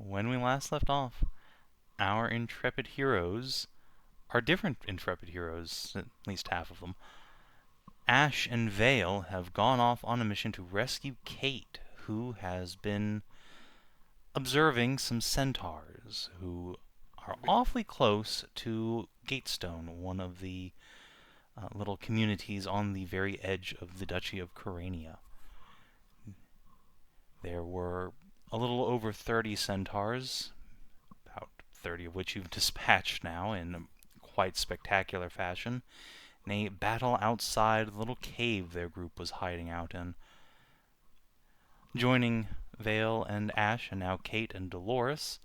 when we last left off, our intrepid heroes are different intrepid heroes, at least half of them. Ashe and Vale have gone off on a mission to rescue Kate, who has been observing some centaurs who are awfully close to Gatestone, one of the little communities on the very edge of the Duchy of Corania. There were a little over 30 centaurs, about 30 of which you've dispatched now in quite spectacular fashion, in a battle outside the little cave their group was hiding out in. Joining Vale and Ashe, and now Kate and Dolores,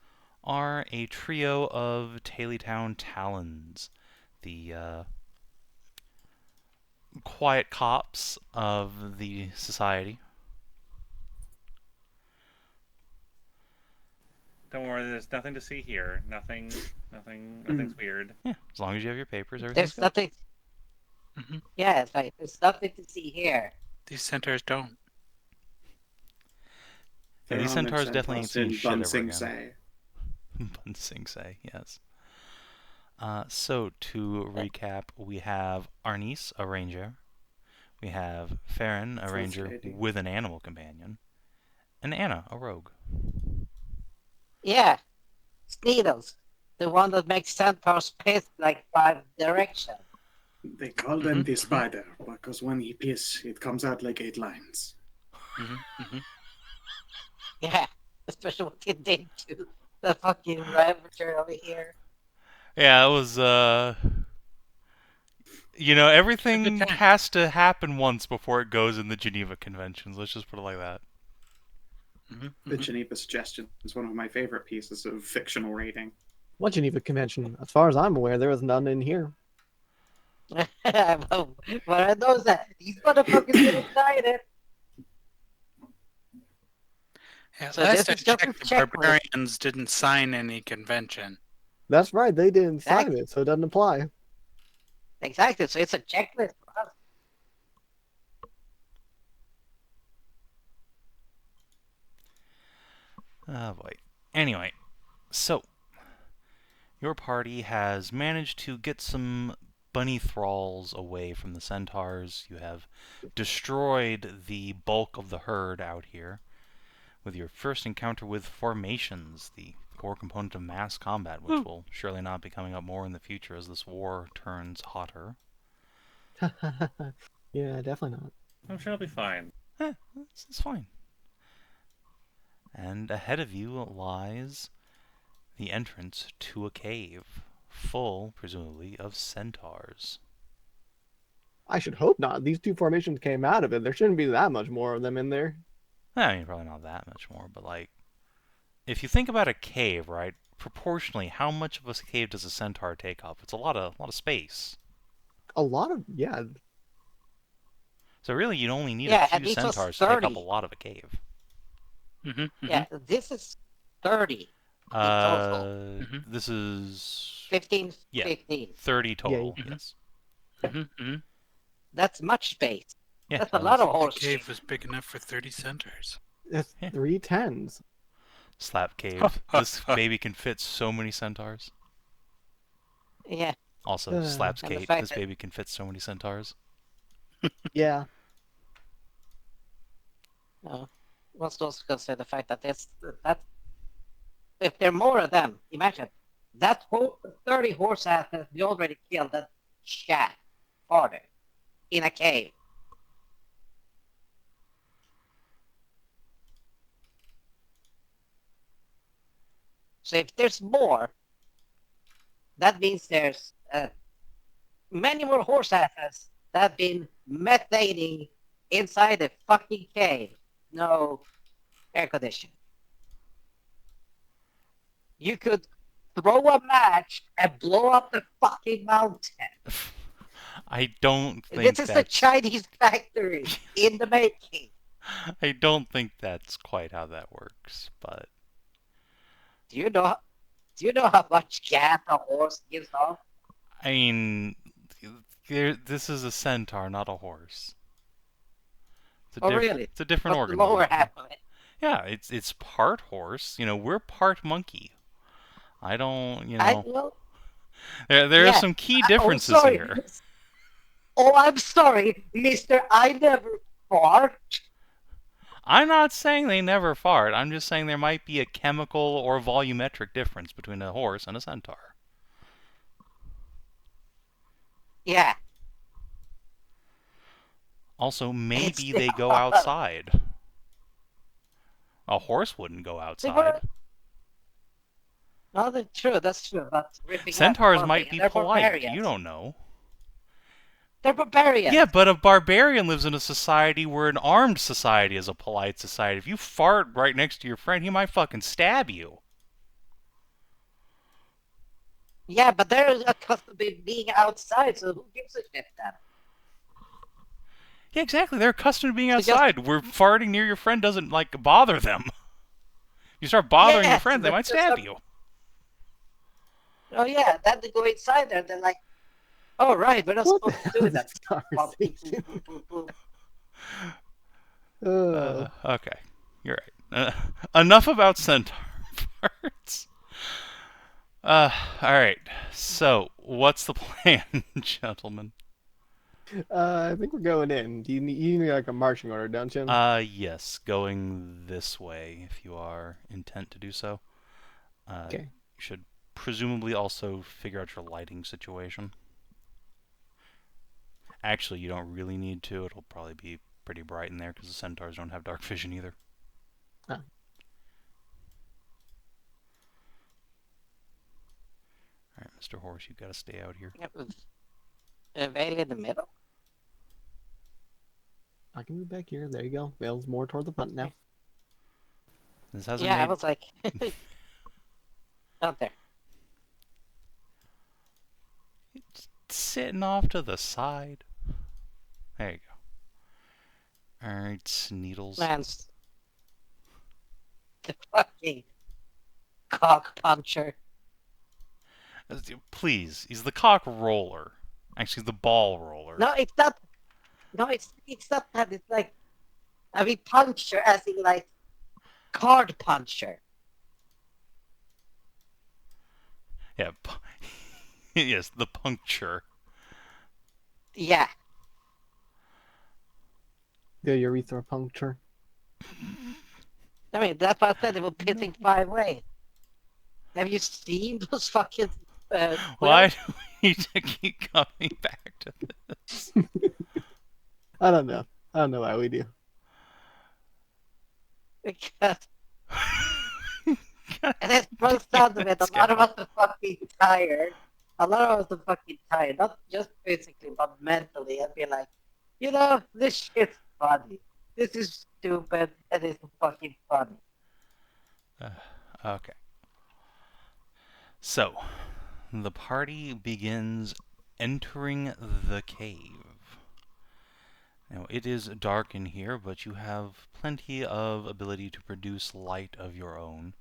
are a trio of Taillytown Talons, the quiet cops of the society. Don't worry, there's nothing to see here. Nothing's weird. Yeah, as long as you have your papers, everything's There's good. nothing. Mm-hmm. Yeah, it's like there's nothing to see here. These centaurs don't. Yeah, these centaurs definitely ain't seen shit ever again. Say. Bun Sing Say, yes. So, to recap, we have Arnis, a ranger. We have Farron, a ranger with an animal companion. And Anna, a rogue. Yeah, Sneedles, the one that makes centaurs piss like 5 directions. They call them the spider, because when he piss, it comes out like 8 lines. Yeah, especially what you did to the fucking Ravager over here. Yeah, it was, everything has to happen once before it goes in the Geneva Conventions. Let's just put it like that. The Geneva Suggestion is one of my favorite pieces of fictional writing. What Geneva Convention? As far as I'm aware, there was none in here. But I know that these motherfuckers get excited. Yeah, So last I this is just a checked, the checklist. Barbarians didn't sign any convention. That's right, they didn't sign Exactly. it, so it doesn't apply. Exactly, so it's a checklist for us. Oh boy. Anyway, so your party has managed to get some bunny thralls away from the centaurs. You have destroyed the bulk of the herd out here with your first encounter with formations, the core component of mass combat, which will surely not be coming up more in the future as this war turns hotter. Yeah, definitely not. I'm sure it'll be fine. It's fine. And ahead of you lies the entrance to a cave, full, presumably, of centaurs. I should hope not. These 2 formations came out of it. There shouldn't be that much more of them in there. I mean, probably not that much more, but like, if you think about a cave, right? Proportionally, how much of a cave does a centaur take up? It's a lot of space. A lot of, yeah. So really, you'd only need Yeah, a and few this was centaurs to take up 30. a lot of a cave. Yeah, this is 30 in total. This is 15, yeah, 15. 30 total. Yeah. Yes. That's much space. Yeah. That's a lot of The horse cave shit. was big enough for 30 centaurs. That's Yeah. 3 10s. Slap cave. This baby can fit so many centaurs. Yeah. Also, slaps And the Kate. fact This that- baby can fit so many centaurs. Yeah. What's also consider the fact that if there are more of them, imagine that 30 horse asses we already killed that shack harder in a cave. So if there's more, that means there's many more horse asses that have been methating inside the fucking cave. No air conditioning. You could throw a match and blow up the fucking mountain. I don't think This is a that's... Chinese factory in the making. I don't think that's quite how that works, but... Do you know how much gas a horse gives off? I mean, this is a centaur, not a horse. It's a Oh, really? It's a different But the organism. lower half of it. Yeah, it's part horse. We're part monkey. I don't, Well, there are yeah. some key Oh, differences sorry. here. Oh, I'm sorry, Mister. I never fart. I'm not saying they never fart. I'm just saying there might be a chemical or volumetric difference between a horse and a centaur. Yeah, Also, it's maybe the they go outside. A horse wouldn't go They were. outside. No, that's true. That's true. But ripping Centaurs off might clothing, be they're polite. barbarians. You don't know. They're barbarians. Yeah, but a barbarian lives in a society where an armed society is a polite society. If you fart right next to your friend, he might fucking stab you. Yeah, but they're accustomed to being outside, so who gives a shit then? Yeah, exactly. They're accustomed to being So just- outside. Where farting near your friend doesn't, bother them. You start bothering your Yeah, friend, so they might that's just stab some- you. Oh yeah, then they go inside there. They're like, "Oh right, we're not What the supposed to hell do is that." this Well, conversation? Okay, you're right. Enough about centaur farts. Alright. So, what's the plan, gentlemen? I think we're going in. You need like a marching order, don't you? Yes, going this way if you are intent to do so. Okay. You should presumably also figure out your lighting situation. Actually, you don't really need to. It'll probably be pretty bright in there because the centaurs don't have dark vision either. Ah. Alright, Mr. Horse, you've got to stay out here. Vale in the middle. I can move back here. There you go. Vale's more toward the front now. This hasn't Yeah, I made... was like, out there. It's sitting off to the side. There you go. Alright, Needles. Man's the fucking cock puncher. Please, he's the cock roller. Actually, the ball roller. No, it's not. No, it's not that. It's like, I mean, puncher as in like card puncher. Yeah, yes, the puncture. Yeah. The urethra puncture. I mean, that's what I said. They were pitting 5 ways. Have you seen those fucking? Why do we need to keep coming back to this? I don't know. I don't know why we do. Because and it's both sides of it. A lot of us are fucking tired. A lot of us are fucking tired, not just physically, but mentally. And be like, this shit's funny. This is stupid, and it's fucking funny. Okay. So, the party begins entering the cave. Now, it is dark in here, but you have plenty of ability to produce light of your own.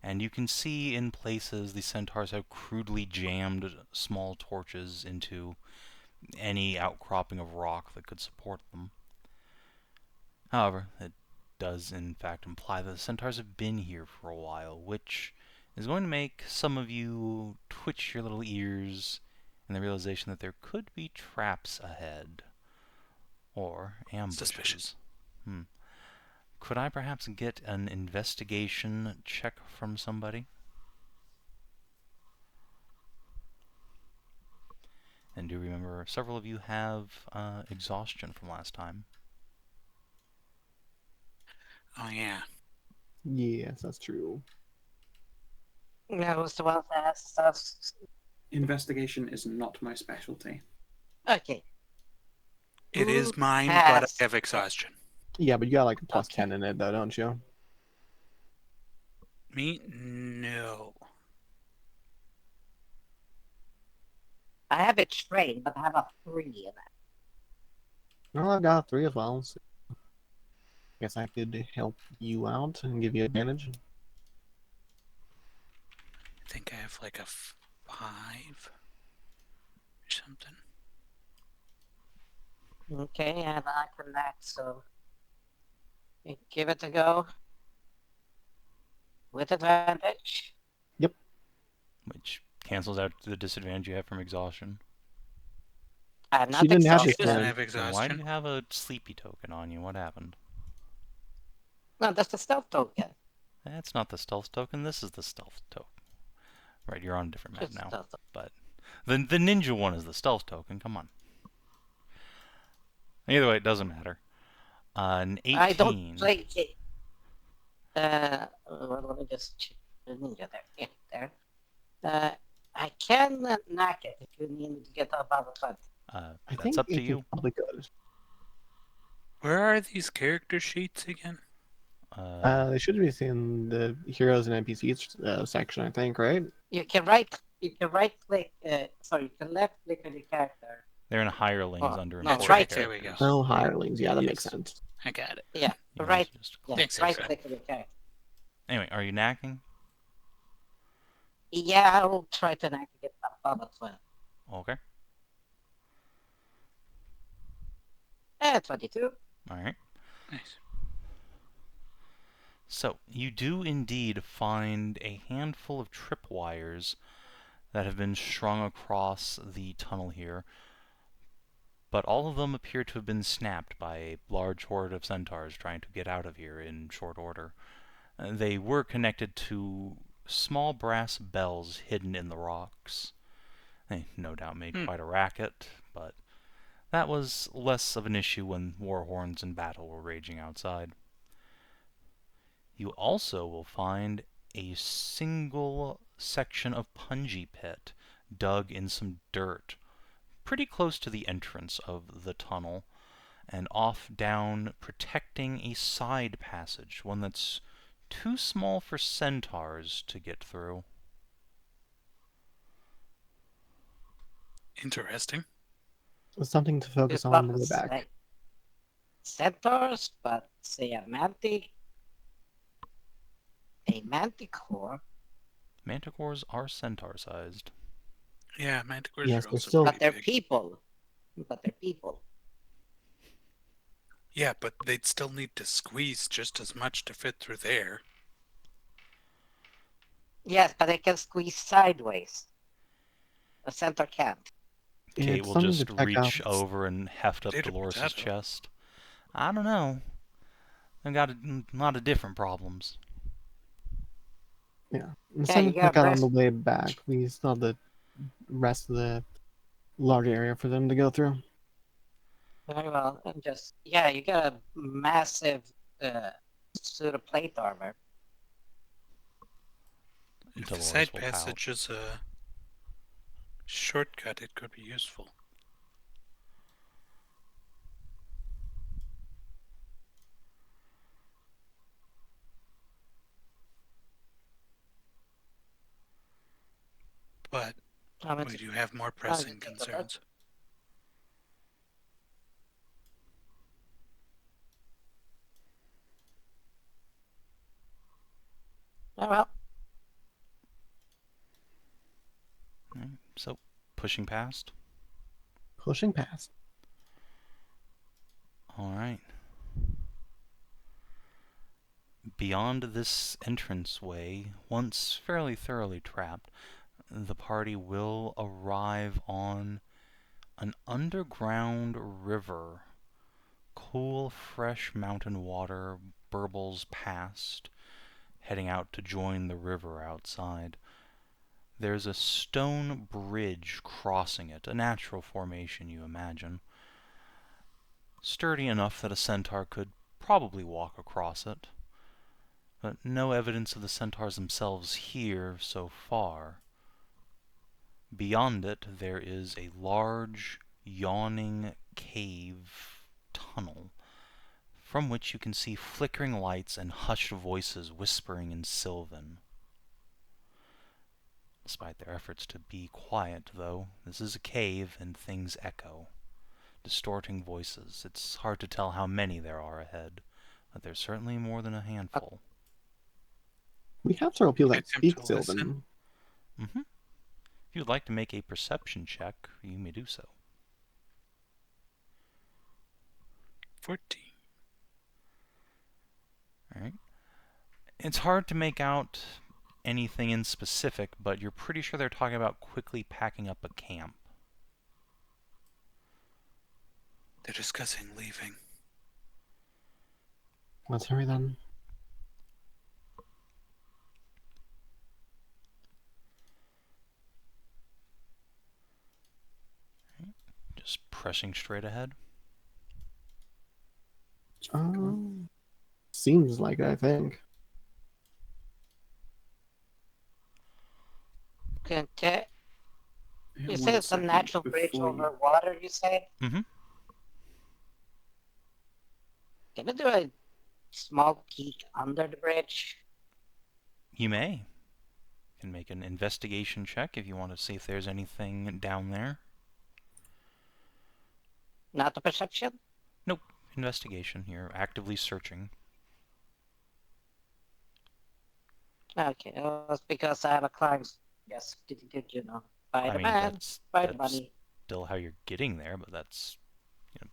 And you can see in places the centaurs have crudely jammed small torches into any outcropping of rock that could support them. However, it does in fact imply that the centaurs have been here for a while, which is going to make some of you twitch your little ears in the realization that there could be traps ahead. Or ambushes. Suspicious. Could I perhaps get an investigation check from somebody? And do remember, several of you have exhaustion from last time. Oh yeah. Yes, that's true. That was the one that asked us. Investigation is not my specialty. Okay. It Who is mine, but has- I have exhaustion. Yeah, but you got like a plus Okay. 10 in it, though, don't you? Me? No. I have a train, but I have a 3 in it. Well, I've got 3 as well. So guess I could help you out and give you advantage. I think I have like a 5 or something. Okay, and I connect, so give it a go. With advantage. which cancels out the disadvantage you have from exhaustion. I'm not She didn't have She exhausted. doesn't disadvantage. have Then why do exhaustion. you have a sleepy token on you? What happened? No, that's the stealth token. That's not the stealth token. This is the stealth token. Right, you're on a different map Just now. stealth token. But the ninja one is the stealth token. Come on. Either way, it doesn't matter. An 18. I don't play it. Well, let me just check the ninja there. Yeah, there. I can knock it if you need to get above a 20. I That's think up to 18 you. probably good. Where are these character sheets again? They should be in the heroes and NPCs section, I think, right? You can right click. Sorry, you can left click on your character. They're in hirelings Oh, under no, That's important right There we characters. go. Oh, hirelings. Yeah, that makes Yes. sense. I got it. Yeah, You might right. just Yeah, Thanks, right Extra. click on your character. Anyway, are you knacking? Yeah, I will try to knock to get above a 20. Okay. 22. Alright. Nice. So, you do indeed find a handful of tripwires that have been strung across the tunnel here, but all of them appear to have been snapped by a large horde of centaurs trying to get out of here in short order. They were connected to small brass bells hidden in the rocks. They no doubt made quite a racket, but that was less of an issue when war horns and battle were raging outside. You also will find a single section of punji pit dug in some dirt pretty close to the entrance of the tunnel and off down protecting a side passage, one that's too small for centaurs to get through. Interesting. It's something to focus It's on not on the way back. like centaurs, but say a manticore, Manticores are centaur-sized. Yeah, manticores Yes, are they're also still- but pretty they're big. people. But they're people. Yeah, but they'd still need to squeeze just as much to fit through there. Yes, but they can squeeze sideways. A centaur can't. Kate It's will something just to check reach out. over and heft up Potato, Dolores' potato. chest. I don't know. They've got a lot of different problems. Yeah, it's Yeah, something you to check got out on the rest. way back. We still have the rest of the large area for them to go through. Very well. And just, yeah, you got a massive suit of plate armor. If Dolores the side will pout. passage is a shortcut, it could be useful. But we do have more pressing take a look. concerns. Oh, well. Right, so, pushing past. Pushing past. Alright. Beyond this entranceway, once fairly thoroughly trapped, the party will arrive on an underground river. Cool, fresh mountain water burbles past, heading out to join the river outside. There's a stone bridge crossing it, a natural formation, you imagine. Sturdy enough that a centaur could probably walk across it. But no evidence of the centaurs themselves here so far. Beyond it, there is a large, yawning cave tunnel, from which you can see flickering lights and hushed voices whispering in Sylvan. Despite their efforts to be quiet, though, this is a cave and things echo, distorting voices. It's hard to tell how many there are ahead, but there's certainly more than a handful. We have several people that Get them speak to listen. Sylvan. Mm-hmm. If you'd like to make a perception check, you may do so. 14. Alright. It's hard to make out anything in specific, but you're pretty sure they're talking about quickly packing up a camp. They're discussing leaving. Let's hurry then. Just pressing straight ahead. Seems like it, I think. Okay. Yeah, You one said it's a second natural bridge before over water, you said? Mm-hmm. Can I do a small peek under the bridge? You may. You can make an investigation check if you want to see if there's anything down there. Not a perception? Nope. Investigation. You're actively searching. Okay, it's because I have a climb. Yes, did you know? I mean, Spider-Man, that's Spider-Bunny. still how you're getting there, but that's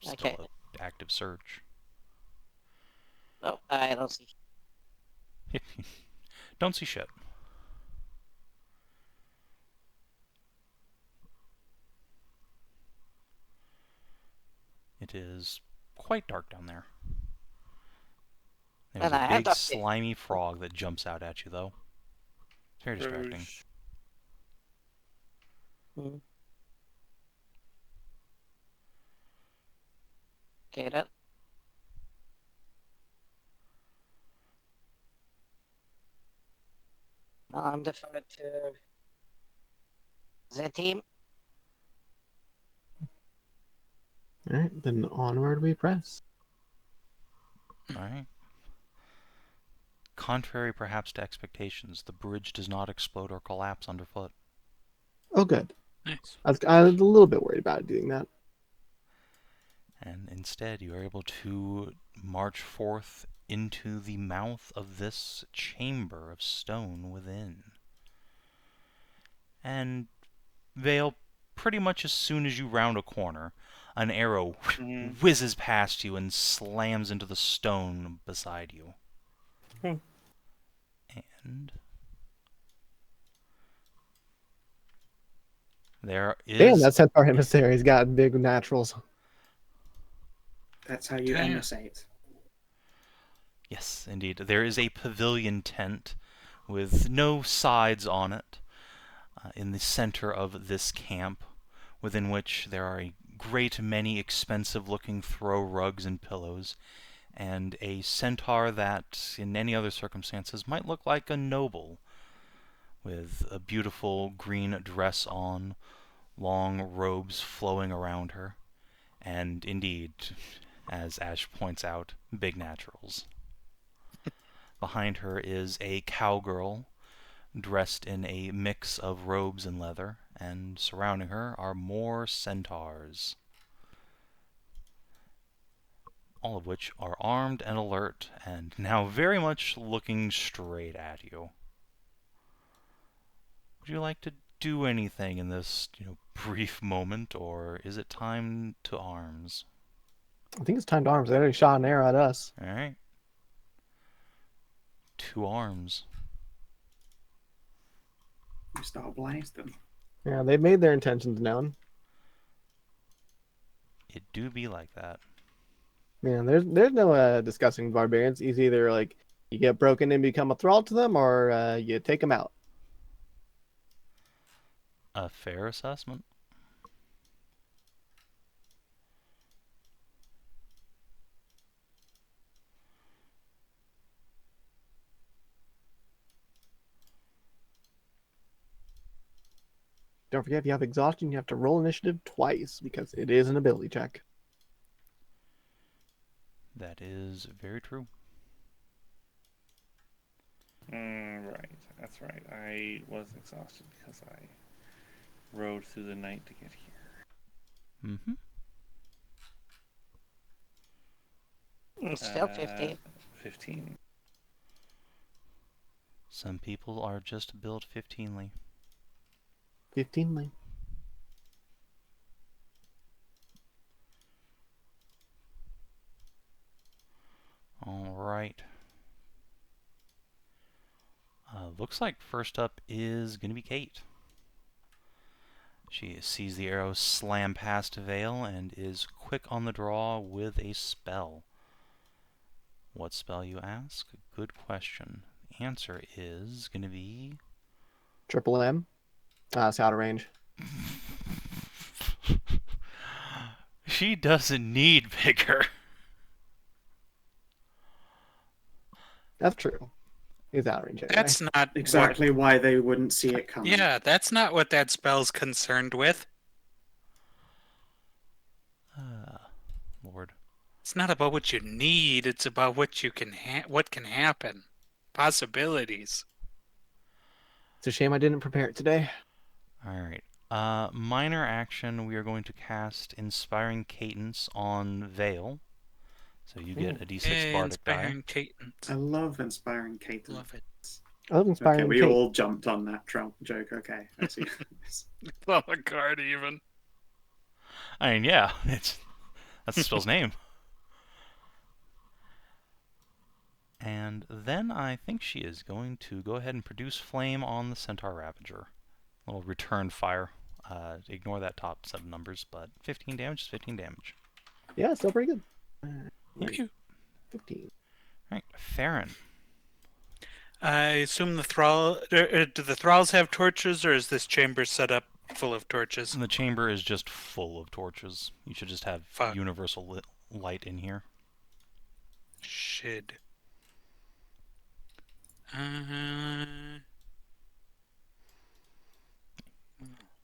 still Okay. an active search. Oh, I don't see. Don't see shit. It is quite dark down there. There's And I a end big up slimy frog that jumps out at you, though. It's very distracting. Rouge. Okay, then. Now I'm deferred to the team. Alright, then onward we press. Alright. Contrary perhaps to expectations, the bridge does not explode or collapse underfoot. Oh, good. Nice. I was a little bit worried about doing that. And instead, you are able to march forth into the mouth of this chamber of stone within. And Vale, pretty much as soon as you round a corner, an arrow whizzes past you and slams into the stone beside you. And there is... Damn, that Centaur Emissary's got big naturals. That's how you Damn. emissate. Yes, indeed. There is a pavilion tent with no sides on it in the center of this camp, within which there are a great many expensive-looking throw rugs and pillows, and a centaur that, in any other circumstances, might look like a noble, with a beautiful green dress on, long robes flowing around her, and indeed, as Ashe points out, big naturals. Behind her is a cowgirl, dressed in a mix of robes and leather, and surrounding her are more centaurs, all of which are armed and alert, and now very much looking straight at you. Would you like to do anything in this, brief moment, or is it time to arms? I think it's time to arms. They already shot an arrow at us. Alright. To arms. You start blasting. Yeah, they've made their intentions known. It do be like that. Yeah, there's no discussing barbarians. It's either like you get broken and become a thrall to them, or you take them out. A fair assessment. Don't forget, if you have exhaustion, you have to roll initiative twice because it is an ability check. That is very true. Right, that's right. I was exhausted because I rode through the night to get here. Mm-hmm. Still 15. 15. Some people are just built 15ly. 15 lane. All right. Looks like first up is going to be Kate. She sees the arrow slam past Vale and is quick on the draw with a spell. What spell, you ask? Good question. The answer is going to be... Triple M. It's out of range. She doesn't need bigger. That's true. He's out of range anyway. That's not Exactly why they wouldn't see it coming. Yeah, that's not what that spell's concerned with. Lord. It's not about what you need. It's about what you can what can happen. Possibilities. It's a shame I didn't prepare it today. Alright. Minor action, we are going to cast Inspiring Cadence on Vale. So you get a d6 bardic die. Inspiring cadence. I love inspiring Kate. Love it. I love inspiring Okay, we Kate. all jumped on that joke. Okay, I see. On the card even. I mean, yeah, that's the spell's name. And then I think she is going to go ahead and produce flame on the Centaur Ravager. A little return fire. Ignore that top 7 numbers, but 15 damage is 15 damage. Yeah, still pretty good. Pew. 15. Alright, Farron. I assume the thrall. Do the thralls have torches, or is this chamber set up full of torches? The chamber is just full of torches. You should just have Fuck. universal light in here. Shit.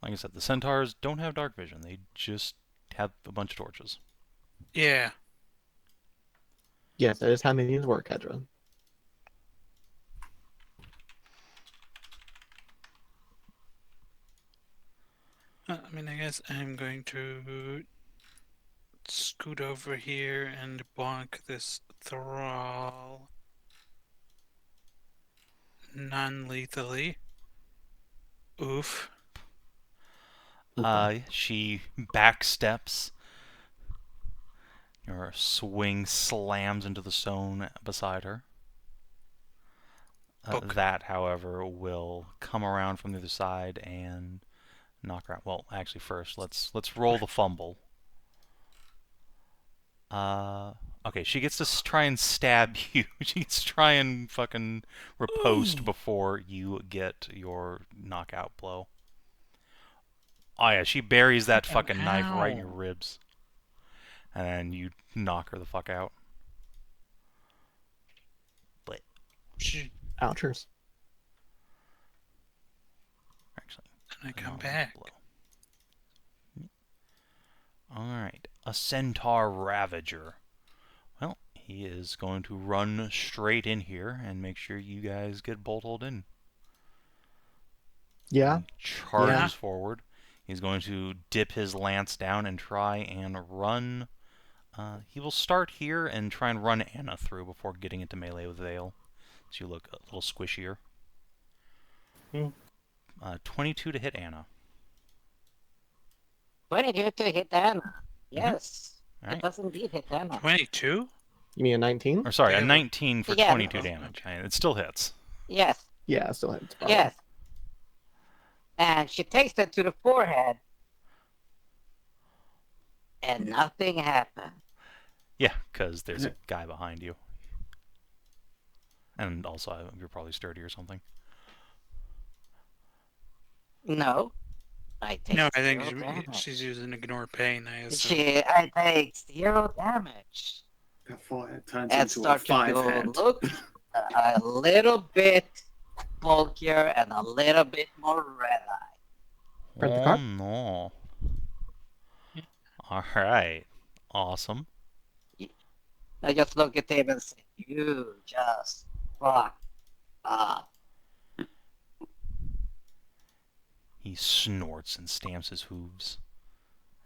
Like I said, the centaurs don't have dark vision. They just have a bunch of torches. Yeah. Yes, that is how minions work, Hedrah. I mean, I guess I'm going to scoot over here and bonk this thrall non-lethally. Oof. She backsteps. Your swing slams into the stone beside her. That, however, will come around from the other side and knock her out. Well, actually, first let's roll the fumble. Okay, she gets to try and stab you. She gets to try and fucking riposte before you get your knockout blow. Oh yeah, she buries that fucking knife right in your ribs. And then you knock her the fuck out. But Ouchers. actually, And I come back. Alright, a Centaur Ravager. Well, he is going to run straight in here and make sure you guys get bolt-holed in. Yeah. Charges forward. He's going to dip his lance down and try and run. He will start here and try and run Anna through before getting into melee with Vale. So you look a little squishier. 22 to hit Anna. 22 to hit Anna. Yes. Alright. It does indeed hit Anna. 22? You mean a 19? Or sorry, a Yeah. 19 for Yeah. 22 damage. It still hits. Yes. Yeah, it still hits. Yes. And she takes it to the forehead. And nothing happened. Yeah, because there's a guy behind you. And also, you're probably sturdy or something. No. I take No, I think 0 damage. she's using ignore pain, I assume. I take 0 damage. Before it turns And into a start to 5-head. look a little bit bulkier and a little bit more red-eye. Print the Oh card? no. Alright. Awesome. I just look at him and say, you just fuck up. He snorts and stamps his hooves.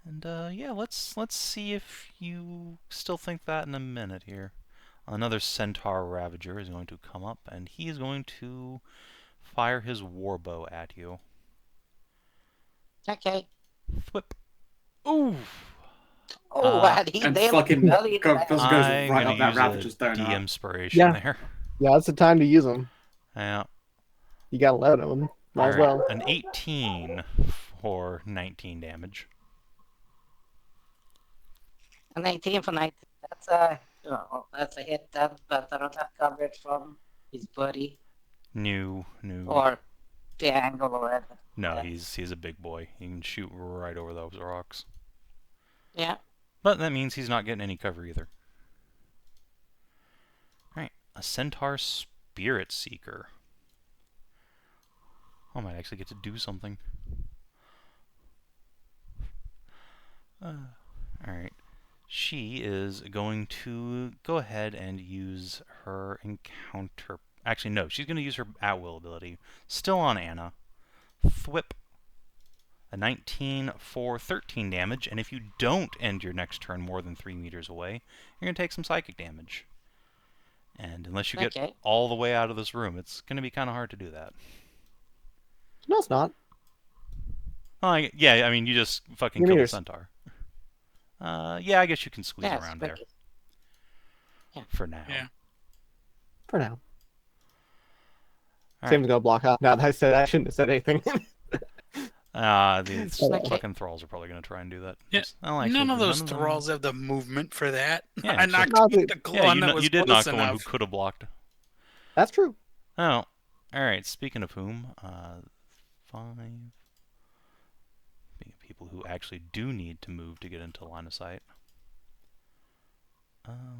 And yeah, let's see if you still think that in a minute here. Another Centaur Ravager is going to come up, and he is going to fire his warbow at you. Okay. Whip. Ooh! Oh, and he And nailed fucking belly goes down. goes I'm right gonna up that use Ravager's a donut. de-inspiration Yeah. there. Yeah, that's the time to use them. Yeah. You gotta let him. Might as Alright, well. an 18 for 19 damage. An 18 for 19. That's a hit then, but I don't have coverage from his buddy New. or the angle or whatever. No, Yeah. he's a big boy. He can shoot right over those rocks. Yeah. But that means he's not getting any cover either. Alright, a Centaur Spirit Seeker. I might actually get to do something. Alright. She is going to go ahead and use her encounter... Actually, no. She's going to use her at-will ability. Still on Anna. Thwip. A 19 for 13 damage, and if you don't end your next turn more than 3 meters away, you're going to take some psychic damage. And unless you get Okay. all the way out of this room, it's going to be kind of hard to do that. No, it's not. Yeah, I mean, you just fucking Your kill the meters. Centaur. Yeah, I guess you can squeeze Yeah, it's around there. quick. Yeah. For now. Yeah. For now. All Same right. to go block out. Now that I said I shouldn't have said anything. These Okay. fucking thralls are probably going to try and do that. Yeah, Oops. Oh, actually, None of those them- thralls have the movement for that. Yeah, I so- knocked No, the Yeah, one you, that was you did close knock the one who enough. could have blocked. That's true. Oh, alright, speaking of whom, 5... Being people who actually do need to move to get into line of sight.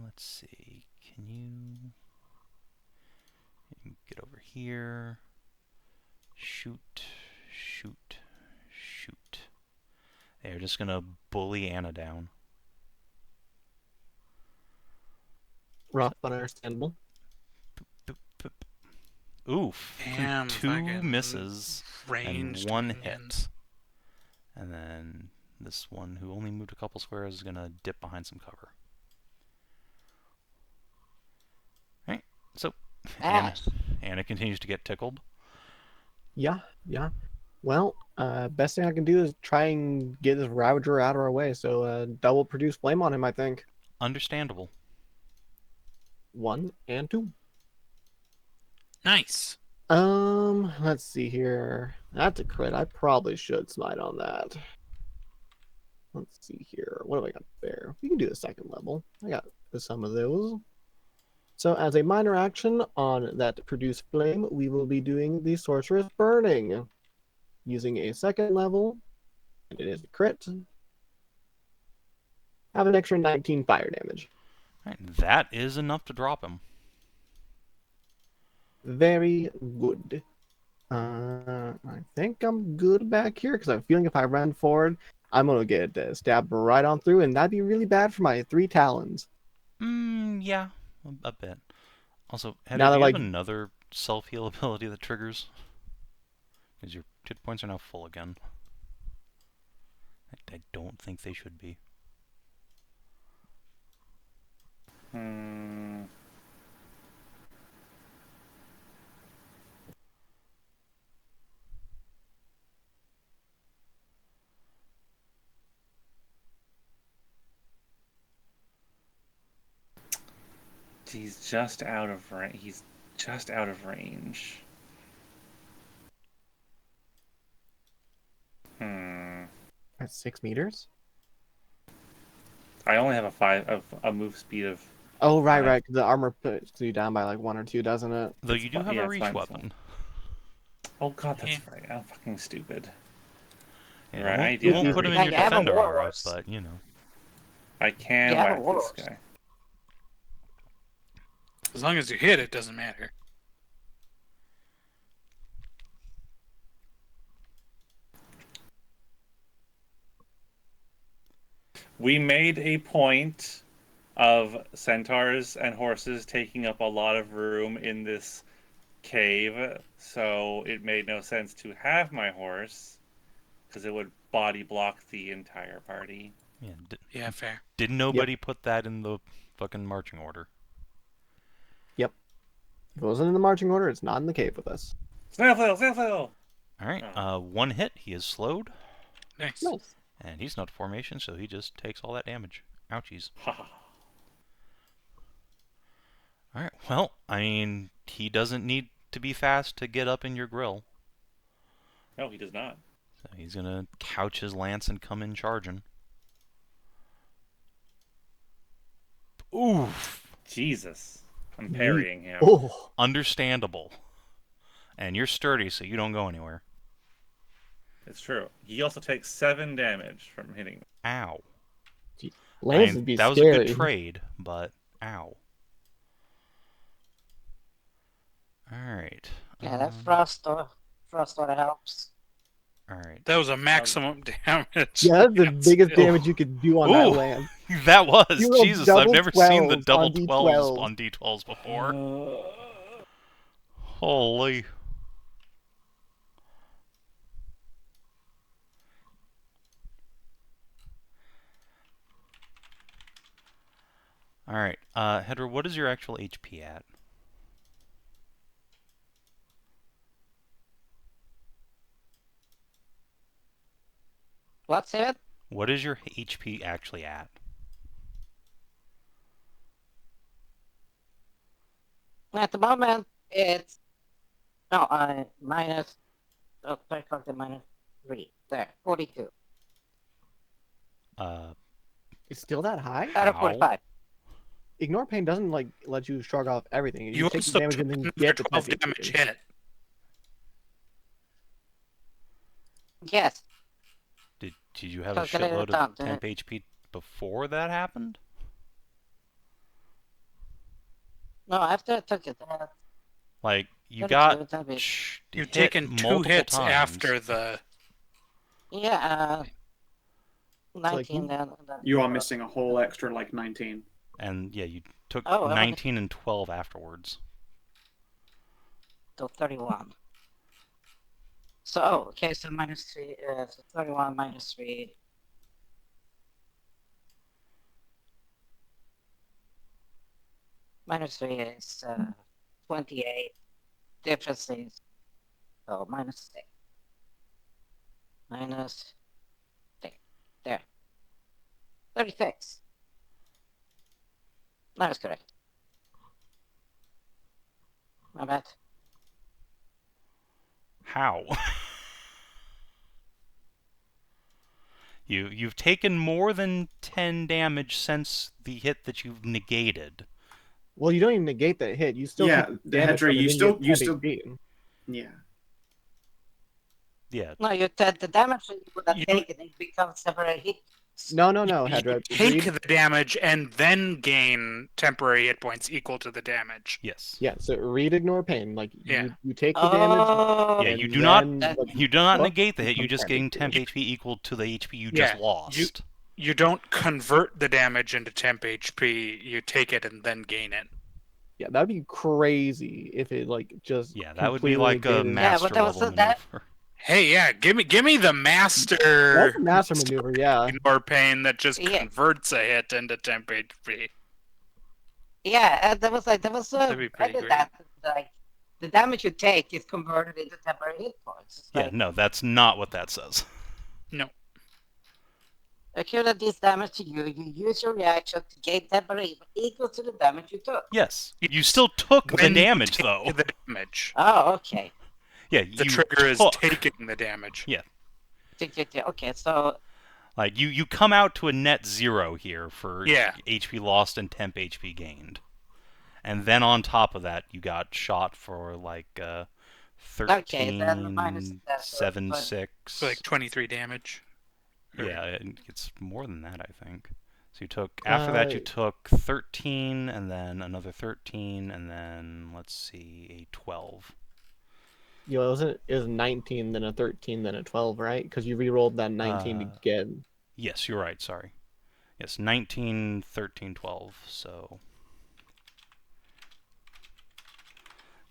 Let's see, can you can get over here, shoot. They're just gonna bully Anna down. Rough, but understandable. Boop, boop. Oof, Damn, two fucking misses. Ranged one minions. And then this one, who only moved a couple squares, is going to dip behind some cover. Alright, so Ash. Anna continues to get tickled. Yeah. Well, best thing I can do is try and get this Ravager out of our way. So double produce flame on him, I think. Understandable. 1 and 2. Nice. Let's see here. That's a crit. I probably should smite on that. Let's see here. What have I got there? We can do the second level. I got some of those. So as a minor action on that produce flame, we will be doing the Sorcerer's Burning. Using a second level, and it is a crit. Have an extra 19 fire damage. Alright, that is enough to drop him. Very good. I think I'm good back here because I'm feeling if I run forward, I'm gonna get stabbed right on through, and that'd be really bad for my 3 talons. Yeah, a bit. Also, Hedrah, Now do they're you have like- another self-heal ability that triggers? Because your hit points are now full again. I don't think they should be. He's just out of range. He's just out of range. At 6 meters? I only have a move speed of. Oh, right. Right. 'Cause the armor puts you down by like 1 or 2, doesn't it? Though you do have yeah, a it's reach fine, it's weapon. Oh god, that's Yeah. right. I'm fucking stupid. Yeah, Right, I you do won't have put him a in reach your weapon. Yeah, you have a defender aura, warhorse. but you know. I can Yeah, whack this warhorse. guy. As long as you hit, it doesn't matter. We made a point of centaurs and horses taking up a lot of room in this cave, so it made no sense to have my horse because it would body block the entire party. Yeah, Yeah, fair. did nobody put that in the fucking marching order? If it wasn't in the marching order, it's not in the cave with us. Snail flail, snail flail! Alright, Oh. 1 hit, he is slowed, Nice. Nice. and he's not formation, so he just takes all that damage. Ouchies. Ha. Alright, well, I mean, he doesn't need to be fast to get up in your grill. No, he does not. So he's going to couch his lance and come in charging. Oof. Jesus. I'm parrying him. Oh, Understandable. And you're sturdy, so you don't go anywhere. It's true. He also takes 7 damage from hitting me. Ow. Lance I would be that was scary. a good trade, but ow. Alright. Yeah, that frost order helps. Alright. That was a maximum damage. Yeah, that's the Yes. biggest damage you could do on that Ooh. lance. That was! You rolled Jesus, I've double never seen the 12s double on 12s D12s. on D12s before. Holy. Alright, Hedrah, what is your actual HP at? What's it? What is your HP actually at? At the moment, it's minus. Oh, sorry, minus 3. There, 42. It's still that high? Out of Ow. 45. Ignore pain doesn't like let you shrug off everything. You take also the damage took and then another get the 12 10 damage HP. hit. Yes. Did you have a Calculated shitload down, of didn't temp HP before that happened? No, after I took it. Like, you 32, got that'd be- You've hit taken 2 multiple hits times. after the. Yeah, 19 you- then. You are missing a whole extra like 19. And yeah, you took Oh, well, 19 and 12 afterwards. So 31. So, okay, so minus 3, so 31 minus 3. Minus 3 is 28. Difference is, so minus 6. Minus 6. There. 36. That is correct. My bad. How? You've taken more than 10 damage since the hit that you've negated. Well, you don't even negate that hit. You still Yeah, take the damage from Hedrah, it, you then still- get you 10 still- HP. Yeah. Yeah. No, you said the damage that you would have You- taken, it becomes separate hit. No, Hedrah. You take read- the damage and then gain temporary hit points equal to the damage. Yes. Yeah, so read ignore pain. Like Yeah. you take the damage. Oh, Yeah, and you do not- then, You do not Well, negate the hit, you become just 10 gain HP. temp HP equal to the HP you Yeah, just lost. You don't convert the damage into temp HP. You take it and then gain it. Yeah, that'd be crazy if it like just Yeah, that would be completely like a negated- master but that was level that- maneuver. Hey, yeah, give me the master. That's a master maneuver, yeah. Ignore pain that just Yeah. converts a hit into temp HP. yeah, that was That'd be I pretty did great. that. Like, the damage you take is converted into temporary hit points. It's Yeah, like, no, that's not what that says. No. accumulate this damage to you, you use your reaction to gain temporary equal to the damage you took. Yes. You still took the When you damage, take though. The damage. Oh, okay. Yeah, The you trigger is took. taking the damage. Yeah. Okay, so Like, you come out to a net 0 here for Yeah. HP lost and temp HP gained. And then on top of that, you got shot for, like, 13, Okay, then minus that, so 7, it's 6. So like 23 damage. Or- Yeah, it's more than that, I think. So you took, after that, you took 13, and then another 13, and then, let's see, a 12. You know, it was 19, then a 13, then a 12, right? Because you re-rolled that 19 to get. Yes, you're right, sorry. Yes, 19, 13, 12, so...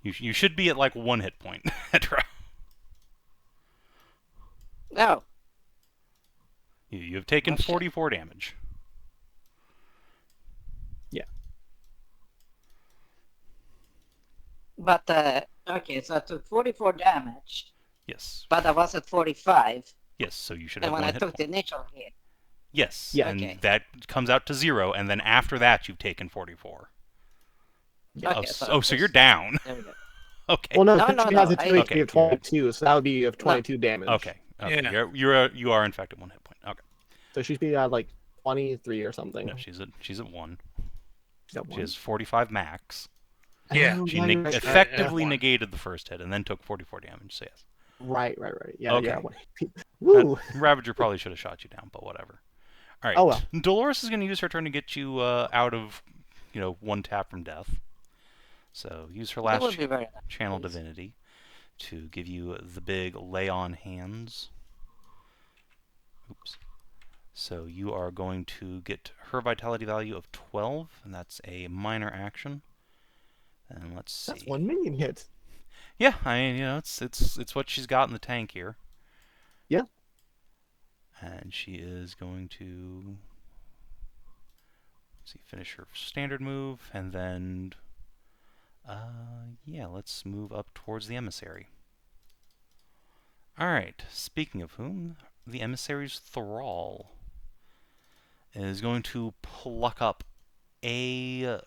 You should be at, like, 1 hit point, Hedrah. no. You have taken Oh, shit. 44 damage. But okay, so I took 44 damage, Yes. but I was at 45, Yes, so you should and have when 1 I hit took point. the initial hit. Yes, Yeah. and Okay. that comes out to 0, and then after that, you've taken 44. Yeah. Okay, So you're just- down. There we go. Okay. Well, no, No, 'cause no, she has no, a 2 I- HP of 22, so that would be of 22 damage. Okay. Yeah. You are infected 1 hit point. Okay. So she should be at like 23 or something. No, she's at 1. She's at She 1. has 45 max. Yeah. Oh, She yeah, you're right. effectively one. negated the first hit and then took 44 damage. So yes. Right. Yeah, Okay. yeah. 1 HP. Woo! Ravager probably should have shot you down, but whatever. All right. Oh, well. Dolores is going to use her turn to get you out of, 1 tap from death. So use her That would last be very nice. channel please. divinity to give you the big lay on hands. Oops. So you are going to get her vitality value of 12, and that's a minor action. And let's see. That's 1 minion hit. Yeah, I mean, it's what she's got in the tank here. Yeah. And she is going to finish her standard move, and then yeah, let's move up towards the Emissary. Alright, speaking of whom, the Emissary's Thrall is going to pluck up a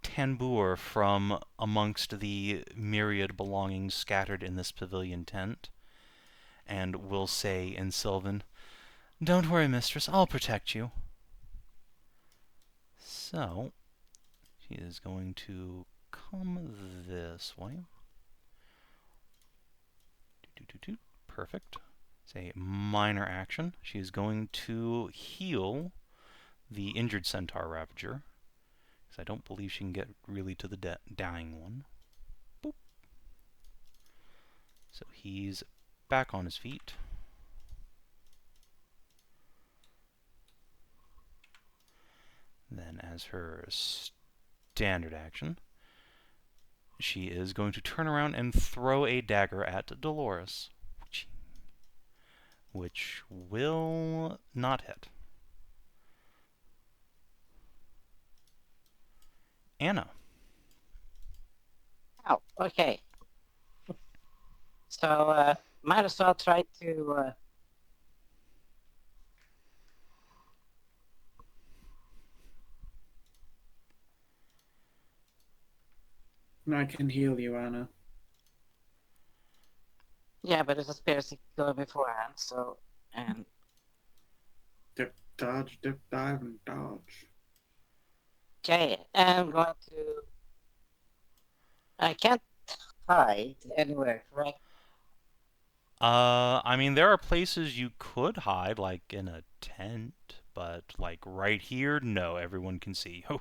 tambour from amongst the myriad belongings scattered in this pavilion tent, and will say in Sylvan, "Don't worry, mistress, I'll protect you." So, she is going to come this way. Perfect. It's a minor action. She is going to heal the injured Centaur Ravager, because I don't believe she can get really to the dying one. Boop. So he's back on his feet. Then as her standard action, she is going to turn around and throw a dagger at Dolores, which will not hit. Anna. Oh, okay. So, might as well try to. I can heal you, Anna. Yeah, but it's a piercing go beforehand, so. And. Dip, dodge, dip, dive, and dodge. Okay, I'm going to. I can't hide anywhere, correct? I mean, there are places you could hide, like in a tent, but like right here, no, everyone can see. Oh.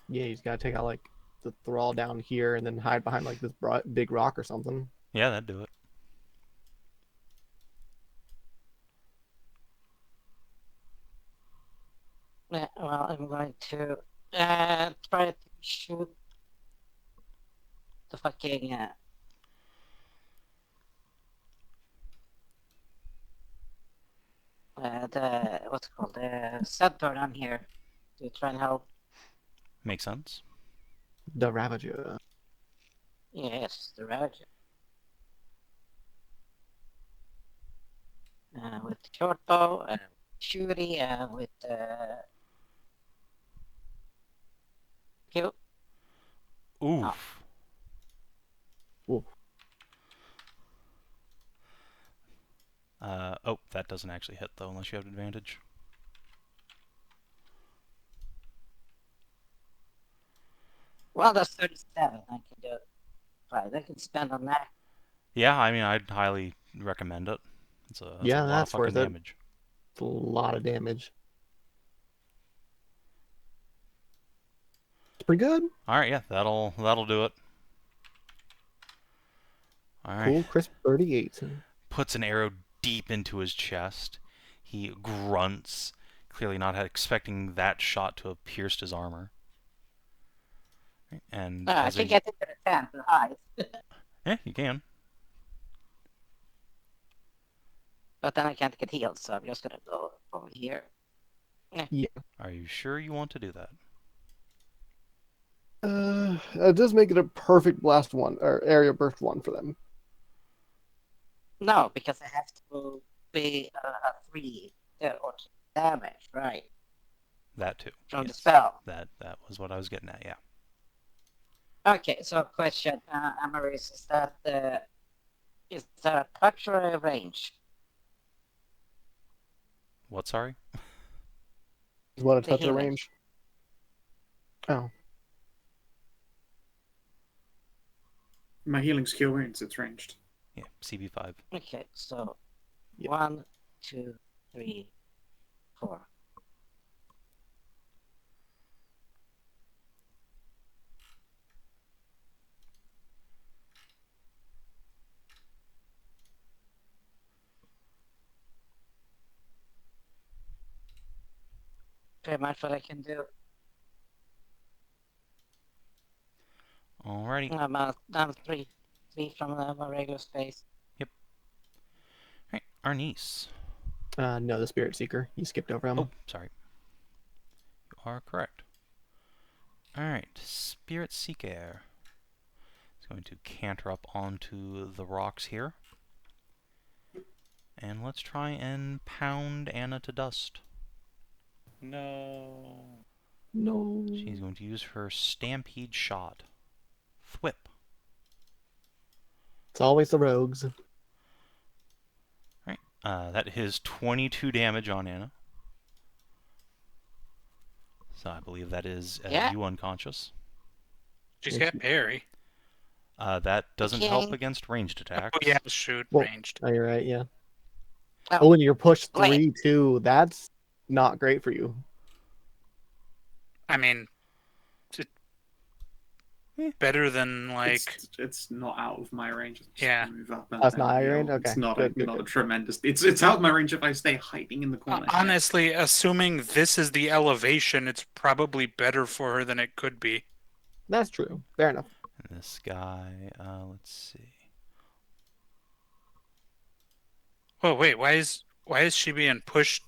Yeah, he's got to take out like the Thrall down here and then hide behind like this big rock or something. Yeah, that'd do it. Yeah, well, I'm going to try to shoot the fucking the what's it called the Centaur down here to try and help. Makes sense. The Ravager. Yes, the Ravager. With the short bow and shooty and with kill. Oof. Oof. Oh, that doesn't actually hit though, unless you have advantage. Well, that's 37. I can do it. Right, I can spend on that. Yeah, I mean, I'd highly recommend it. That's a Yeah, lot that's of fucking worth it. damage. It's a lot of damage. It's pretty good. All right, yeah, that'll do it. All right. Cool, crisp 38. Puts an arrow deep into his chest. He grunts, clearly not expecting that shot to have pierced his armor. And I as can a- get into the tent to hide. yeah, you can. But then I can't get healed, so I'm just gonna go over here. Are you sure you want to do that? It does make it a perfect blast one or area burst one for them. No, because I have to be a 3 or damage, right? That too. From the yes. spell. That was what I was getting at. Yeah. Okay, so question, Amaris, is that a touch or a range? What, sorry? What a The touch of healing. range. Oh, My healing's cure wounds. It's ranged. Yeah, CB5. Okay, so Yep. 1, 2, 3, 4. Pretty much what I can do. Alrighty. I'm down 3 from my regular space. Alright, Arnice. no, the Spirit Seeker. You skipped over him. Oh, sorry. You are correct. Alright, Spirit Seeker is going to canter up onto the rocks here. And let's try and pound Anna to dust. No. No. She's going to use her Stampede Shot. Thwip. It's always the rogues. Alright, that is 22 damage on Anna. So I believe that is Yeah. you unconscious. She's got parry. That doesn't help King. against ranged attacks. Oh yeah, shoot, Well, ranged. Oh, you're right, yeah. Oh. Oh, and you're pushed Wait. 3 too. That's not great for you. I mean, better than like. It's not out of my range. It's Yeah. Move up That's not down out of the your range? hill. Okay, It's not good, a good. tremendous. It's out of my range if I stay hiding in the corner. Honestly, assuming this is the elevation, it's probably better for her than it could be. That's true. Fair enough. And this guy, let's see. Oh wait, why is she being pushed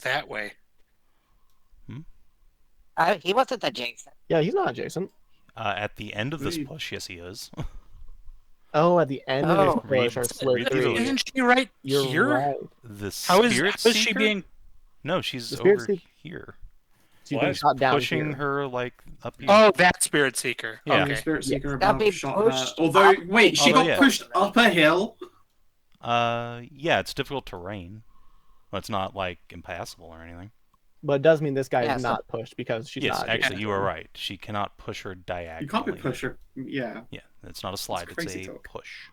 that way? He wasn't adjacent. Yeah, he's not adjacent. At the end of this Wait. push, yes he is. Oh, at the end of Oh. his push, our Read split through 3. it. Isn't she right You're here? right. The How is Spirit she Seeker? being? No, she's The Spirit over Seeker- here. She's been What? shot down Pushing here. her, like, up here. Oh, that Spirit Seeker. Yeah. Okay. Spirit Seeker That'd above be shot her. pushed Although, up. wait, she Although, got yeah. pushed up a hill. Yeah, it's difficult terrain. Well, it's not, like, impassable or anything. But it does mean this guy Yeah, is so- not pushed because she's Yes, not actually, adjacent you to are him. right. She cannot push her diagonally. You can't be pusher. Yeah. Yeah, it's not a slide, it's crazy a talk. push.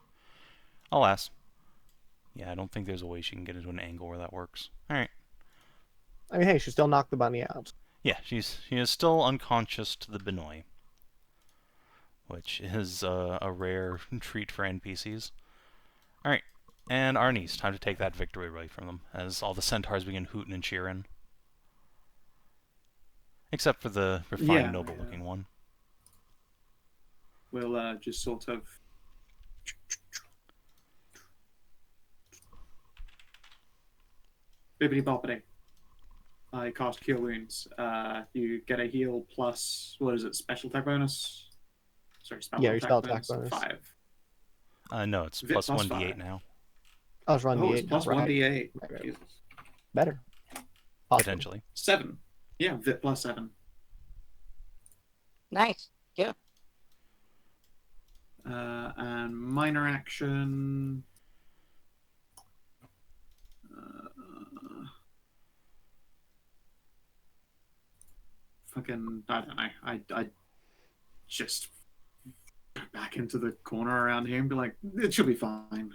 Alas. Yeah, I don't think there's a way she can get into an angle where that works. Alright. I mean, hey, she still knocked the bunny out. Yeah, she is still unconscious to the Benoit, which is a rare treat for NPCs. Alright, and Arnice, time to take that victory away from them, as all the centaurs begin hooting and cheering. Except for the refined, Yeah, noble-looking one. We'll just sort of. Bibbidi boppity. I cast Cure Wounds. You get a heal plus, what is it, special attack bonus? Sorry, spell Yeah, your attack spell attack bonus. 5. No, it's Vit plus plus 1d8 5. now. I was running Oh, the it's 8 plus now, right. 1d8. Right. Jesus. Better. Possibly. Potentially. 7. Yeah, Vit plus 7. Nice. Good. And minor action. Fucking, I don't know. I just go back into the corner around here and be like, it should be fine.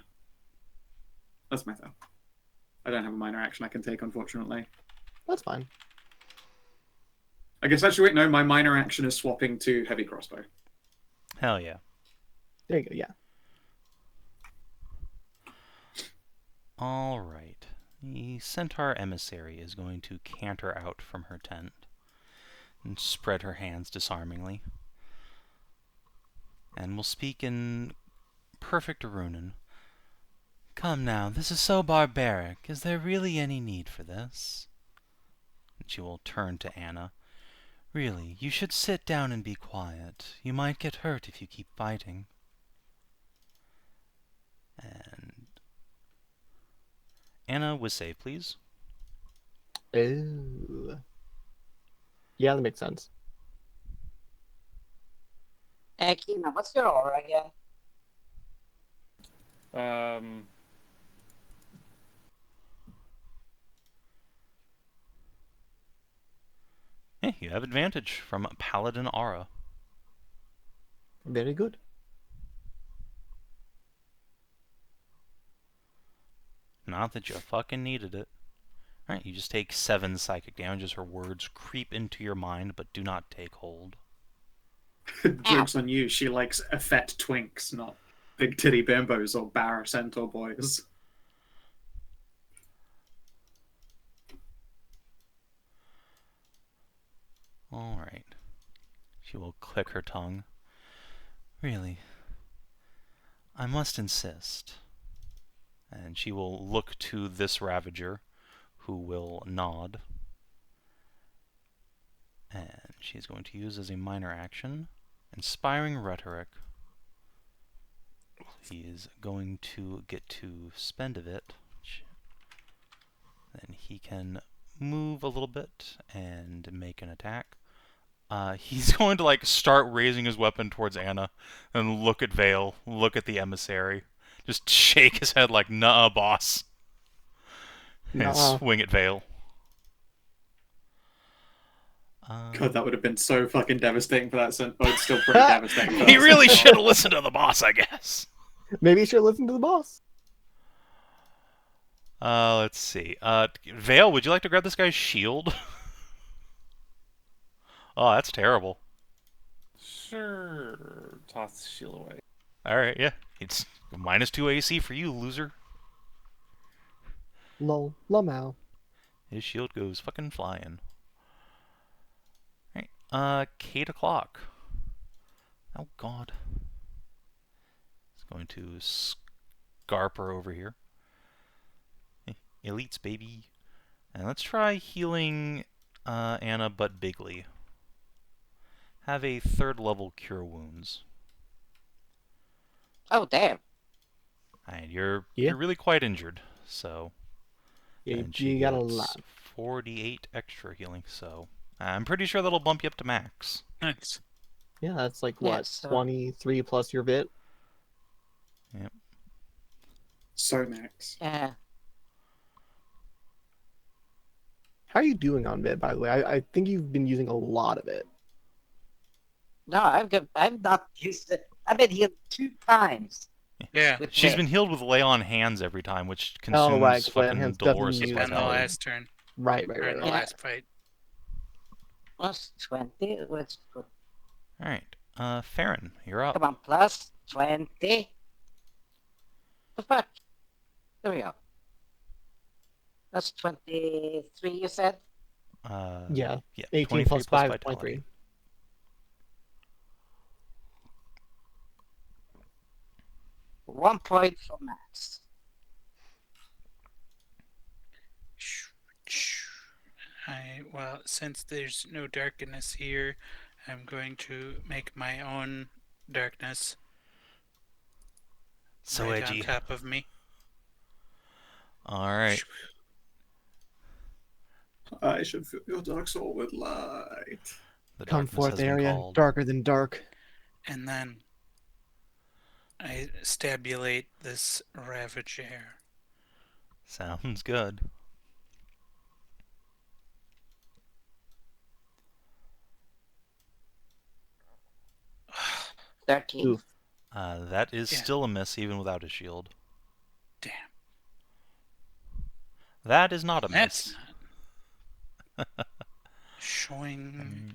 That's my thought. I don't have a minor action I can take, unfortunately. That's fine. I guess actually, wait, no, my minor action is swapping to heavy crossbow. Hell yeah. There you go, yeah. Alright. The Centaur Emissary is going to canter out from her tent and spread her hands disarmingly. And will speak in perfect Runen. Come now, this is so barbaric. Is there really any need for this? And she will turn to Anna. Really, you should sit down and be quiet. You might get hurt if you keep fighting. And Anna, with save, please. Ooh. Yeah, that makes sense. Kina, what's your aura again? Hey, you have advantage from Paladin Aura. Very good. Not that you fucking needed it. Alright, you just take 7 psychic damage as her words creep into your mind but do not take hold. Joke's on you. She likes effete twinks, not big titty bimbos or barra centaur boys. Alright. She will click her tongue. Really? I must insist. And she will look to this Ravager, who will nod. And she's going to use as a minor action, Inspiring Rhetoric. He's going to get to spend a bit. Then he can move a little bit and make an attack. He's going to like start raising his weapon towards Anna and look at Vale, look at the Emissary, just shake his head like, "Nuh-uh, boss," and Nuh-uh. swing at Vale. God, that would have been so fucking devastating for that centaur. Well, it's still pretty devastating. For He that really centaur. should have listened to the boss, I guess. Maybe you should listen to the boss. Let's see. Vale, would you like to grab this guy's shield? Oh, that's terrible. Sure. Toss the shield away. Alright, yeah. It's -2 AC for you, loser. Lol. Lamau. His shield goes fucking flying. Alright, Kate o'clock. Oh, God. It's going to Scarper over here. Elites, baby. And let's try healing Anna, but bigly. Have a 3rd level Cure Wounds. Oh, damn. And you're Yeah. really quite injured, so. Yeah, And she you got a gets lot. 48 extra healing, so I'm pretty sure that'll bump you up to max. Nice. Yeah, that's like Yeah, what, so- 23 plus your bit. So max. Yeah. How are you doing on bit, by the way? I think you've been using a lot of it. No, I've not used it. I've been healed 2 times. Yeah. With She's Vic. been healed with Lay on Hands every time, which consumes right, Lay on fucking Hands doesn't Dolores' use On the vitality. last turn. Right. Or in the Yeah. last fight. Plus 20. Let's put. Alright, Farron, you're up. Come on, plus 20. The fuck? There we go. That's 23, you said? Yeah. Yeah, 18 23 plus 5 is vitality. 23. One point for max. Well, since there's no darkness here, I'm going to make my own darkness So right edgy. on top of me. Alright. I should fill your dark soul with light. The Come darkness forth, has been Arian. called. Darker than dark. And then I stabulate this Ravager. Sounds good. Ah, 13. Oof. That is Yeah. still a miss even without a shield. Damn. That is not a That's miss. not. Showing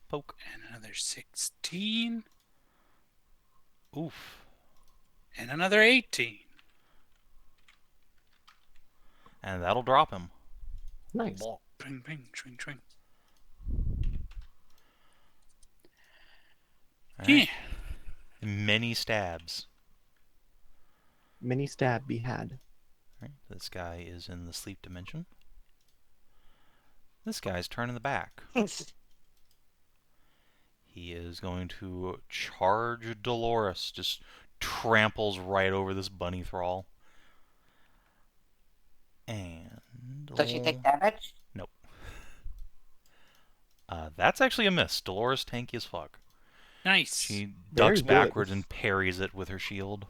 Poke. and another 16 Oof. and another 18. And that'll drop him. Nice. Bing, bing, swing, swing. Alright. Yeah. Many stabs. Many stab be had. Alright, this guy is in the sleep dimension. This guy's turning the back. He is going to charge Dolores. Just tramples right over this bunny thrall. And Does she take damage? that's actually a miss. Dolores tanky as fuck. Nice. She Very ducks good. backwards and parries it with her shield,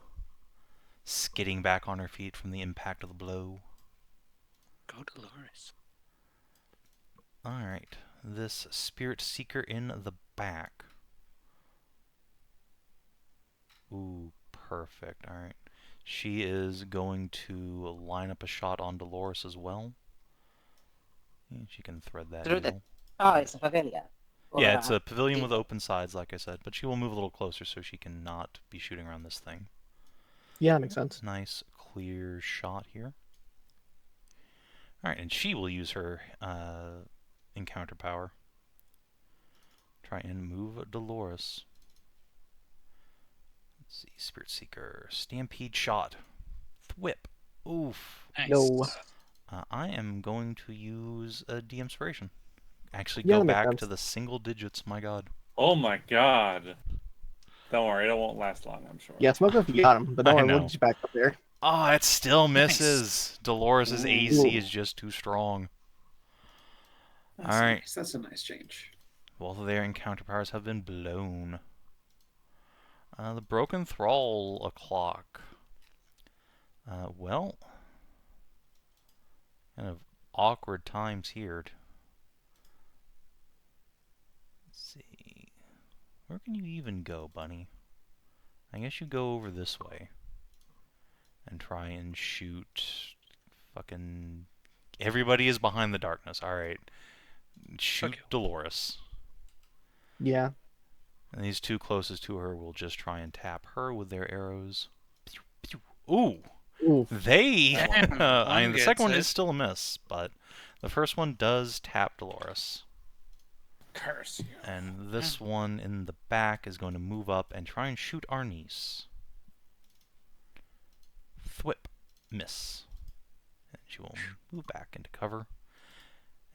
skidding back on her feet from the impact of the blow. Go Dolores. Alright, this Spirit Seeker in the back. Ooh, perfect. Alright. She is going to line up a shot on Dolores as well. And she can thread that Through the- needle. Oh, it's a pavilion. Yeah, Or, it's a pavilion with depot. open sides, like I said, but she will move a little closer so she can not be shooting around this thing. Yeah, that makes sense. Nice, clear shot here. Alright, and she will use her encounter power. Try and move Dolores. Let's see, Spirit Seeker, Stampede Shot, Thwip. Oof. Nice. No. I am going to use a de-inspiration. Actually, Yeah, go that makes back sense. to the single digits, my god. Oh my god. Don't worry, it won't last long, I'm sure. Yeah, smoke if you got him, but don't I worry, we'll know. get you back up there. Oh, it still misses. Dolores' Ooh. AC is just too strong. That's Alright. nice. That's a nice change. Both of their encounter powers have been blown. The Broken Thrall o'clock. Well, kind of awkward times here. Let's see. Where can you even go, bunny? I guess you go over this way. And try and shoot fucking... Everybody is behind the darkness. Alright. Shoot Okay. Dolores. Yeah. And these two closest to her will just try and tap her with their arrows. Pew, pew. Ooh! Oof. They... Damn, I mean, one the second one gets is it. still a miss, but the first one does tap Dolores. Curse you. And this one in the back is going to move up and try and shoot our niece. Thwip. Miss. And she will move back into cover.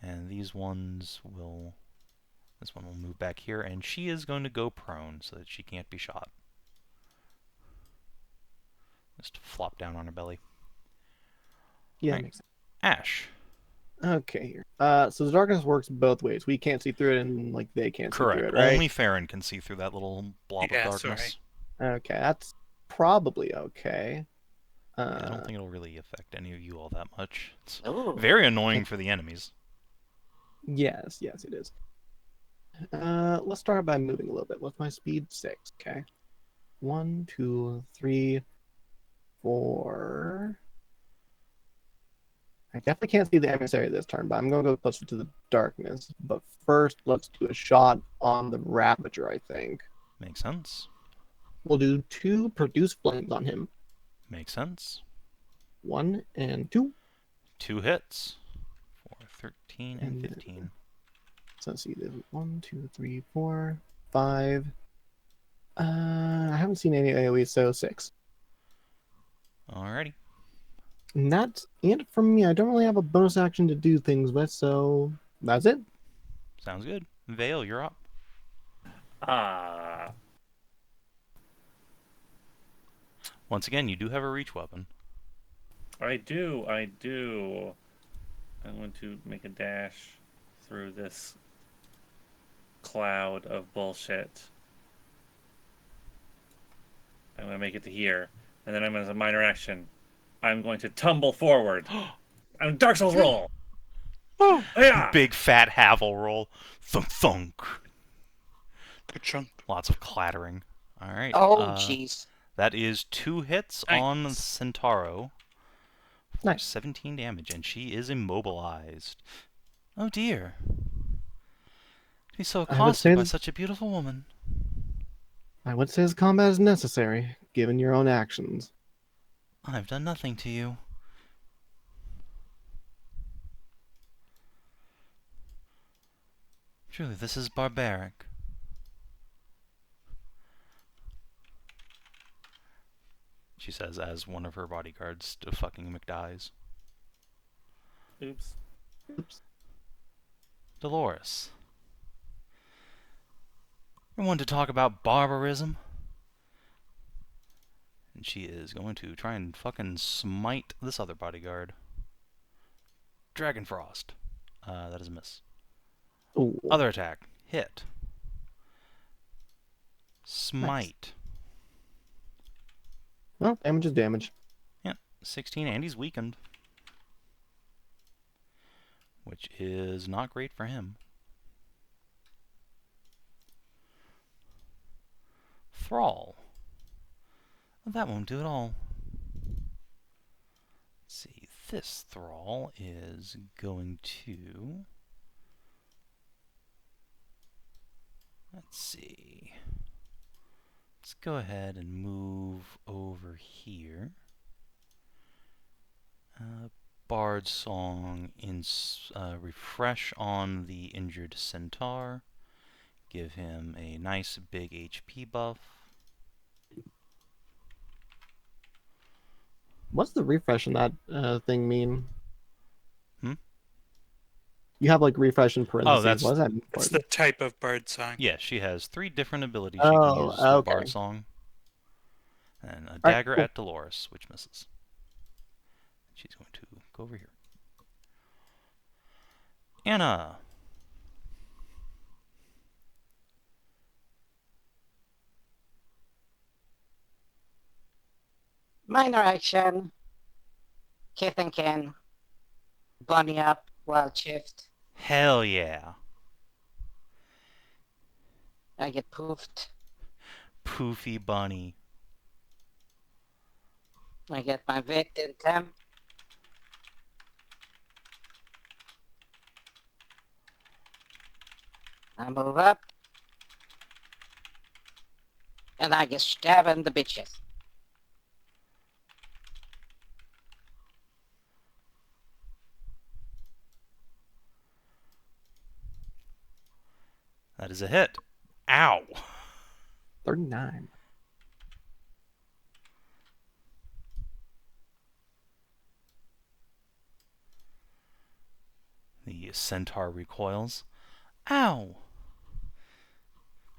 And these ones will... This one will move back here, and she is going to go prone so that she can't be shot. Just flop down on her belly. Yeah, Right. that makes sense. Ashe. Okay, here. So the darkness works both ways. We can't see through it, and like they can't see Correct. through it, right? Only Farron can see through that little blob Yeah, of that's darkness. Okay, that's probably okay. Yeah, I don't think it'll really affect any of you all that much. It's Ooh. very annoying for the enemies. Yes, it is. Let's start by moving a little bit. What's my speed? 6. Okay. 1, 2, 3, 4. I definitely can't see the emissary this turn, but I'm going to go closer to the darkness. But first, let's do a shot on the Ravager, I think. Makes sense. We'll do 2 produce flames on him. Makes sense. 1 and 2. 2 hits. For 13 and And 15. So let's see. There's 1, 2, 3, 4, 5. I haven't seen any AoE, so 6. Alrighty. And that's it for me. I don't really have a bonus action to do things with, so that's it. Sounds good. Vale, you're up. Ah. Once again, you do have a reach weapon. I do. I'm going to make a dash through this cloud of bullshit. I'm going to make it to here. And then I'm as a minor action. I'm going to tumble forward. I'm Dark Souls roll. Yeah. Big fat Havel roll. Thunk thunk. Good chunk. Lots of clattering. Alright. Oh, jeez. That is 2 hits on Centauro. For Nice. 17 damage, and she is immobilized. Oh dear. To be so I would say accosted by that- such a beautiful woman. I would say this combat is necessary, given your own actions. I've done nothing to you. Truly, this is barbaric. She says as one of her bodyguards fucking McDies. Oops. Dolores. You're one to talk about barbarism. And she is going to try and fucking smite this other bodyguard. Dragon Frost. That is a miss. Ooh. Other attack. Hit. Smite. Well, damage is damage. 16, and he's weakened. Which is not great for him. Thrall. Well, that won't do at all. Let's see. This Thrall is going to... Let's see. Let's go ahead and move over here. Bard Song, refresh on the injured Centaur. Give him a nice big HP buff. What's the refresh in that thing mean? Hmm? You have like refresh in parentheses. that's- What does that mean? It's the type of bird song. Yeah, she has 3 different abilities Oh, she can use with okay. Bard Song. And a right, dagger cool. at Dolores, which misses. She's going to go over here. Anna! Minor action. Kith and Ken. Bunny up. Wild shift. Hell yeah! I get poofed. Poofy bunny. I get my victim temp. I move up. And I get stabbing the bitches. That is a hit. Ow! 39. The Centaur recoils. Ow!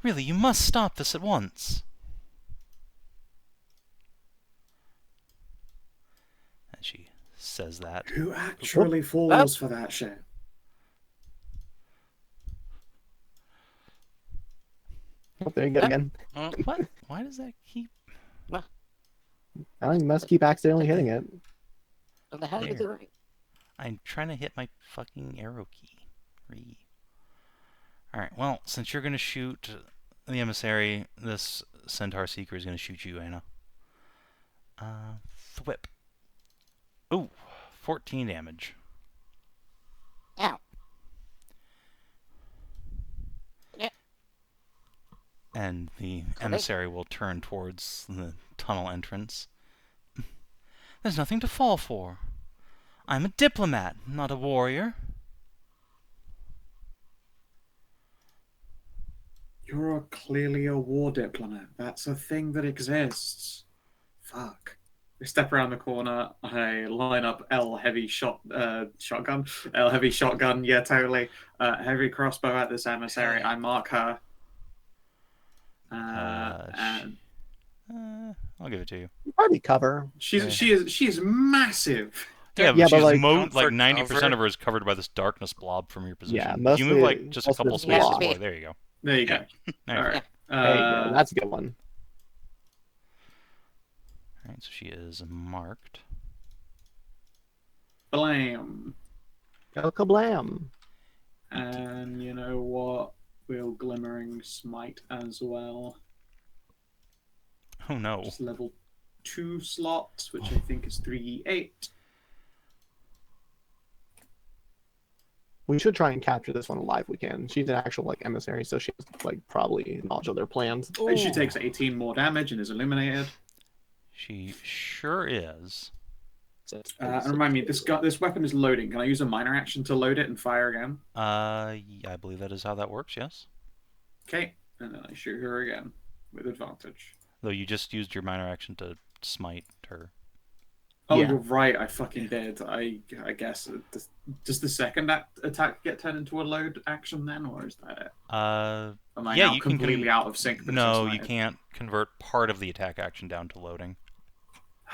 Really, you must stop this at once. And she says that. Who actually falls for that shit? Oh, there you go again. What? Why does that keep... I think you must keep accidentally hitting it. What the hell are you There. doing? I'm trying to hit my fucking arrow key. Alright, well, since you're going to shoot the Emissary, this Centaur Seeker is going to shoot you, Anna. Thwip. Ooh, 14 damage. Ow. And the Emissary will turn towards the tunnel entrance. There's nothing to fall for. I'm a diplomat, not a warrior. You're clearly a war diplomat. That's a thing that exists. Fuck. I step around the corner. I line up L heavy shotgun. L heavy shotgun. Yeah, totally. Heavy crossbow at this emissary. I mark her. And I'll give it to you. Probably cover. she's massive. Yeah, Yeah, but but she's like- like Comfort 90% cover. of her is covered by this darkness blob from your position. Yeah, If you move mostly- like just a most of couple it's spaces blob. more, there you go. There you go. There All you right. There you go. That's a good one. Alright, so she is marked. Blam. Go kablam. And you know what? We'll glimmering smite as well. Oh no. Just level 2 slots, which I think is 3e8. We should try and capture this one alive. We can. She's an actual like emissary, so she has like probably knowledge of their plans. She takes 18 more damage and is eliminated. She sure is. And remind me, this weapon is loading. Can I use a minor action to load it and fire again? Yeah, I believe that is how that works, yes. Okay, and then I shoot her again with advantage. Though you just used your minor action to smite her. Oh, Yeah. you're right. I fucking did. I guess. Does the second attack get turned into a load action then, or is that it? Am I yeah, now you can completely out of sync? because No, I you smited? can't convert part of the attack action down to loading.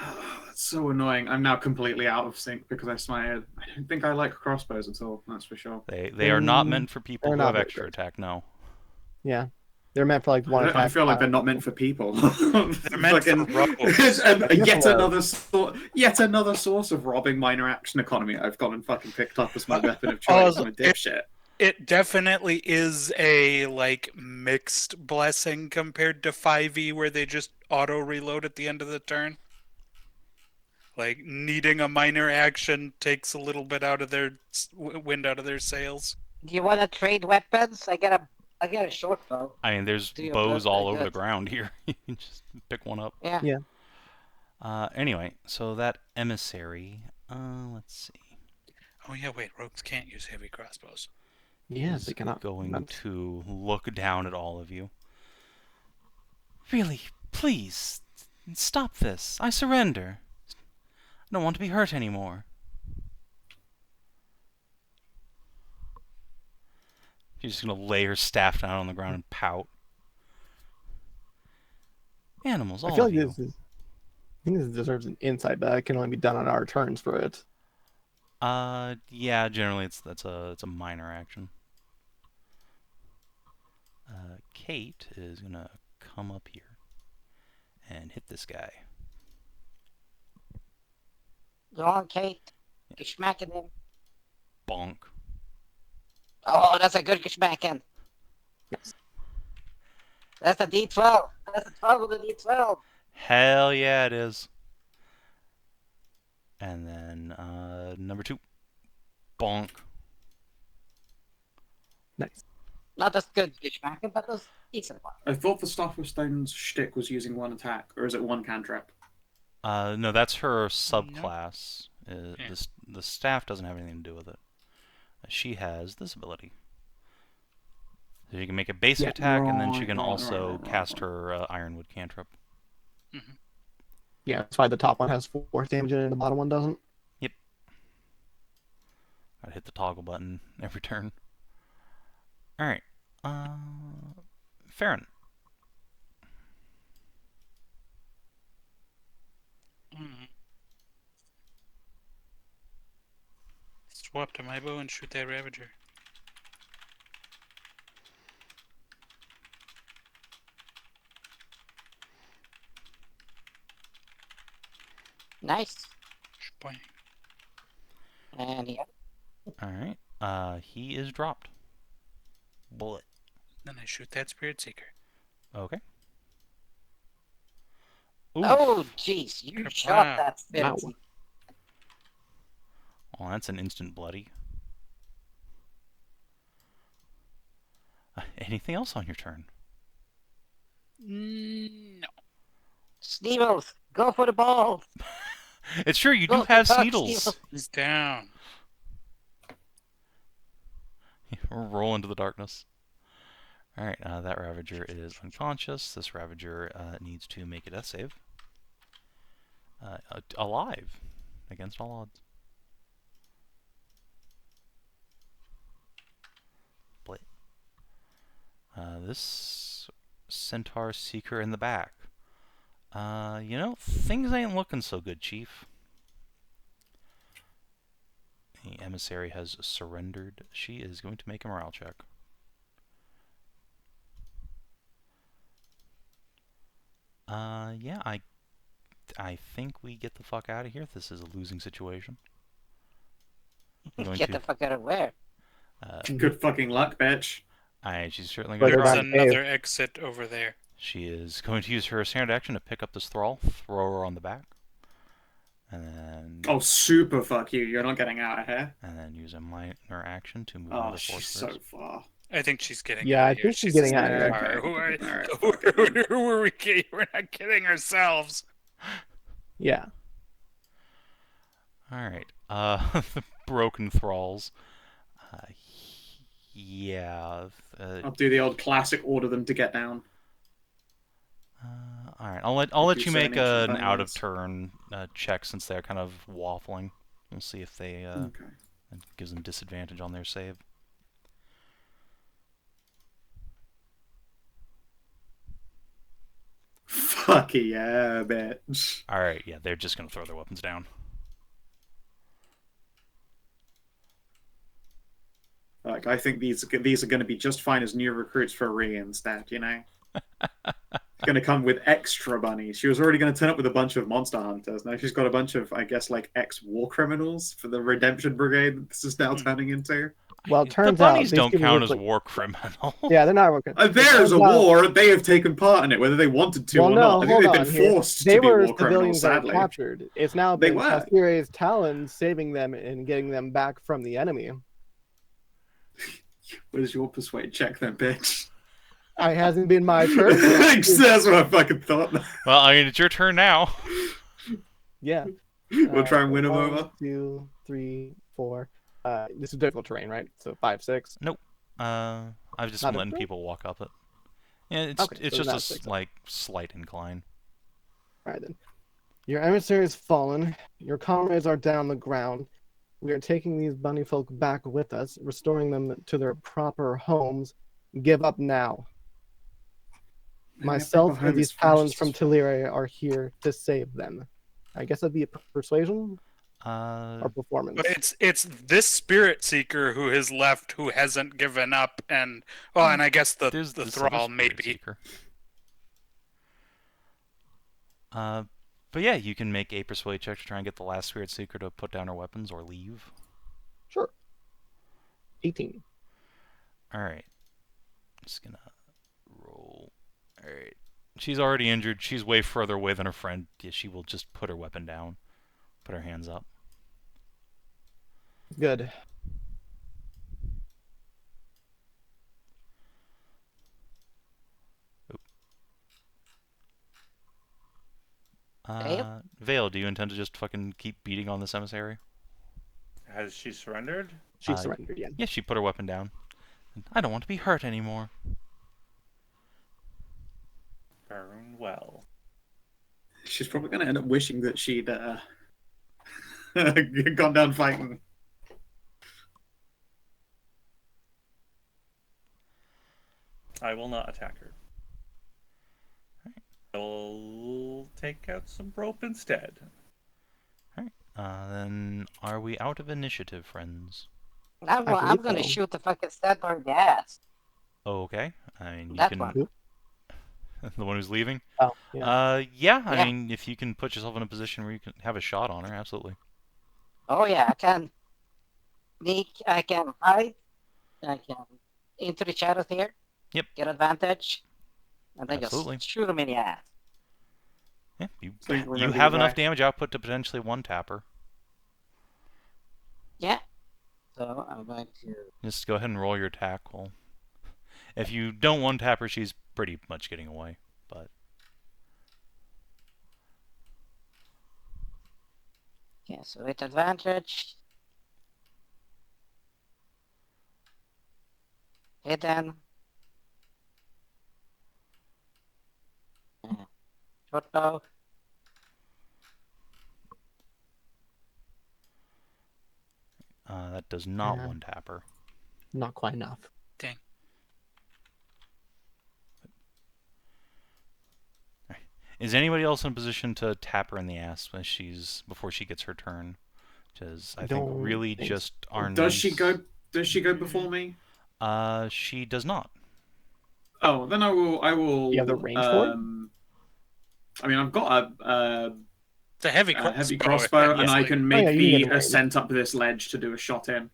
That's so annoying. I'm now completely out of sync because I smited. I don't think I like crossbows at all. That's for sure. They are not meant for people they're who not have very extra good. attack, no. Yeah. They're meant for like one attack. I feel like they're not meant for people. They're meant for rogues. Yet another source of robbing minor action economy I've gone and fucking picked up as my weapon of choice. Also, I'm a dipshit. It definitely is a like mixed blessing compared to 5e where they just auto reload at the end of the turn. Like needing a minor action takes a little bit out of their wind out of their sails. Do you want to trade weapons? I got a short bow. I mean, there's Do your bows blood all pretty over the good. ground here. You can just pick one up. Yeah. Yeah. Anyway, so that emissary. Let's see. Oh yeah, wait, rogues can't use heavy crossbows. Yes, Is they cannot. going to look down at all of you. Really, please, stop this. I surrender. I don't want to be hurt anymore. She's just gonna lay her staff down on the ground and pout. Animals, all I feel of like you. I think this deserves an insight, but it can only be done on our turns for it. Yeah, generally it's a minor action. Kate is gonna come up here and hit this guy. Go on, Kate. You're smacking him. Bonk. Oh, that's a good smacking. Yes. That's a D12. That's a 12 with a D12. Hell yeah, it is. And then number 2, bonk. Nice. Not as good smacking, but that's decent one. I thought the Stuff with Stone's shtick was using one attack, or is it one cantrip? No, that's her subclass. Yeah. The staff doesn't have anything to do with it. She has this ability. So she can make a basic Yeah. attack, and then she Right, can right, also right, right, cast right. her Ironwood cantrip. Yeah, that's why the top one has force damage in it and the bottom one doesn't. Gotta hit the toggle button every turn. Alright. Farron. Swap to my bow and shoot that Ravager. Nice. Boing. And yeah. Alright. He is dropped. Bullet. Then I shoot that Spirit Seeker. Okay. Oof. Oh, jeez. You Wow. shot that Wow. spirit. Well, that's an instant bloody. Anything else on your turn? No. Sneevils, go for the ball. It's true, you Go do for have touch, Sneedles. Sneevils. He's down. Roll into the darkness. Alright, that Ravager is unconscious. This Ravager needs to make a death save. Alive. Against all odds. Blit. This Centaur Seeker in the back. Things ain't looking so good, Chief. The Emissary has surrendered. She is going to make a morale check. Yeah, I think we get the fuck out of here. This is a losing situation. I'm going Get the fuck out of where? Good fucking luck, bitch. She's certainly But going to There's they're try. back. another exit over there. She is going to use her standard action to pick up this thrall, throw her on the back, and then Super fuck you. You're not getting out of here. use a minor action to move Oh, another she's sorcerers. so far. I think she's getting Yeah, out I of here. think she's getting out of here. Centaur. Okay. Who are we kidding? We're not kidding ourselves. Yeah. Alright, the broken thralls. Yeah. I'll do the old classic order them to get down. Alright, I'll let you make Ancient an Bones. out of turn check since they're kind of waffling. We'll see if they Okay. it gives them disadvantage on their save. Fuck yeah, bitch. Alright, yeah, they're just gonna throw their weapons down. Like, I think these are going to be just fine as new recruits for Rhea instead, you know? Going to come with extra bunnies. She was already going to turn up with a bunch of monster hunters. Now she's got a bunch of, I guess, like ex-war criminals for the Redemption Brigade that this is now turning into. Well, it The turns out bunnies these don't people count look as like- war criminals. Yeah, they're not working. There's a war. They have taken part in it, whether they wanted to Well, or no, not. I think hold they've on been here. forced They to be were war criminals, civilians that were sadly. captured. It's now They been were. Tastire's talons saving them and getting them back from the enemy. Where's your persuade check then, bitch? It hasn't been my turn. That's what I fucking thought. Well, I mean, it's your turn now. Yeah. We'll try and win them 1, over. 2, 3, 4. This is difficult terrain, right? So 5, 6. I've just Not been letting difficult? people walk up it. Yeah, it's Okay, it's so just a not 6. like slight incline. All right then. Your emissary has fallen. Your comrades are down the ground. We are taking these bunny folk back with us, restoring them to their proper homes. Give up now. Myself and these talons from Thelerien are here to save them. I guess that'd be a persuasion or performance. But it's this spirit seeker who has left, who hasn't given up, and and I guess the There's this thrall other spirit maybe. seeker. But yeah, you can make a persuade check to try and get the last spirit seeker to put down her weapons or leave. Sure. 18. All right. Just gonna roll. All right. She's already injured. She's way further away than her friend. Yeah, she will just put her weapon down. Put her hands up. Good. Vale, do you intend to just fucking keep beating on this emissary? Has she surrendered? She surrendered, yeah. Yeah, she put her weapon down. I don't want to be hurt anymore. Very well. She's probably going to end up wishing that she'd gone down fighting. I will not attack her. I will take out some rope instead. Alright. Then are we out of initiative, friends? I'm believe gonna so. shoot the fucking Centaur in the ass. Okay. I mean, you That can. one. The one who's leaving? Oh, yeah. Yeah, I Yeah. mean, if you can put yourself in a position where you can have a shot on her, absolutely. Oh yeah, I can sneak, I can hide, I can into the shadows here. Yep. Get advantage, and then Absolutely. just shoot him in the ass. Yeah, you So you remember have your enough back. damage output to potentially one tapper. Yeah. So I'm going to. Just go ahead and roll your attack. Well, if you don't one tap her, she's pretty much getting away. But Yeah. So with advantage. Hidden. Short bow. that does not Yeah. one tap her. Not quite enough. Is anybody else in a position to tap her in the ass when before she gets her turn? Because I think Don't really think just our Does she names- go? Does she go before me? She does not. Oh, then I will. You have the range for it? I mean, I've got It's a heavy a heavy crossbow, crossbow, and I can Oh, make yeah, you can the get a range. ascent up this ledge to do a shot in.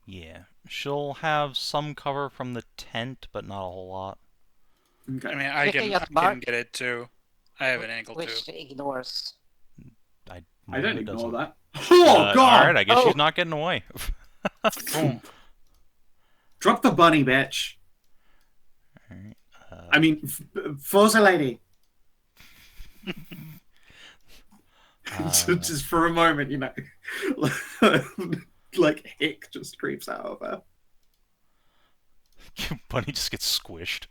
Yeah, she'll have some cover from the tent, but not a whole lot. Okay. I mean, I You can can just bark. get it too. I have an angle too. Which ignores. I don't it ignore doesn't. that. Oh God! All right, I guess Oh! she's not getting away. Boom. Drop the bunny, bitch. All right, I mean, Forza lady. Just for a moment, you know, like hick just creeps out of her. Bunny just gets squished.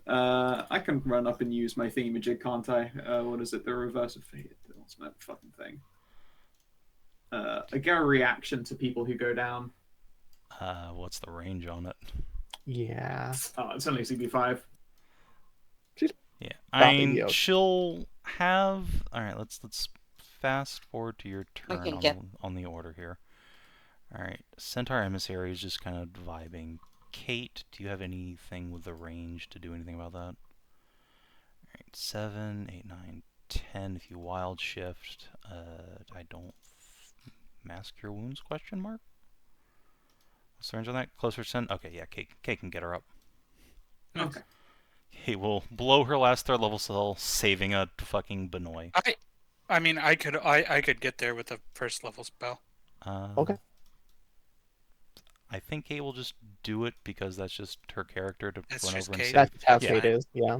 I can run up and use my thingamajig, can't I? What is it? The reverse of fate. What's that fucking thing? I get a reaction to people who go down. What's the range on it? Yeah. Oh, it's only CB5. Yeah, Not I mean, mediocre. she'll have. All right, let's fast forward to your turn can get- on the order here. Alright, Centaur Emissary is just kind of vibing. Kate, do you have anything with the range to do anything about that? Alright, 7, 8, 9, 10. If you wild shift, I don't mask your wounds, question mark? What's the range on that? Closer to 10? Okay, yeah, Kate can get her up. Okay. Kate will blow her last 3rd level spell, saving a fucking Benoy. I mean, I could get there with a 1st level spell. Okay. I think Kate will just do it because that's just her character to That's run just over and Kate. save. That's how Yeah. Kate is. Yeah.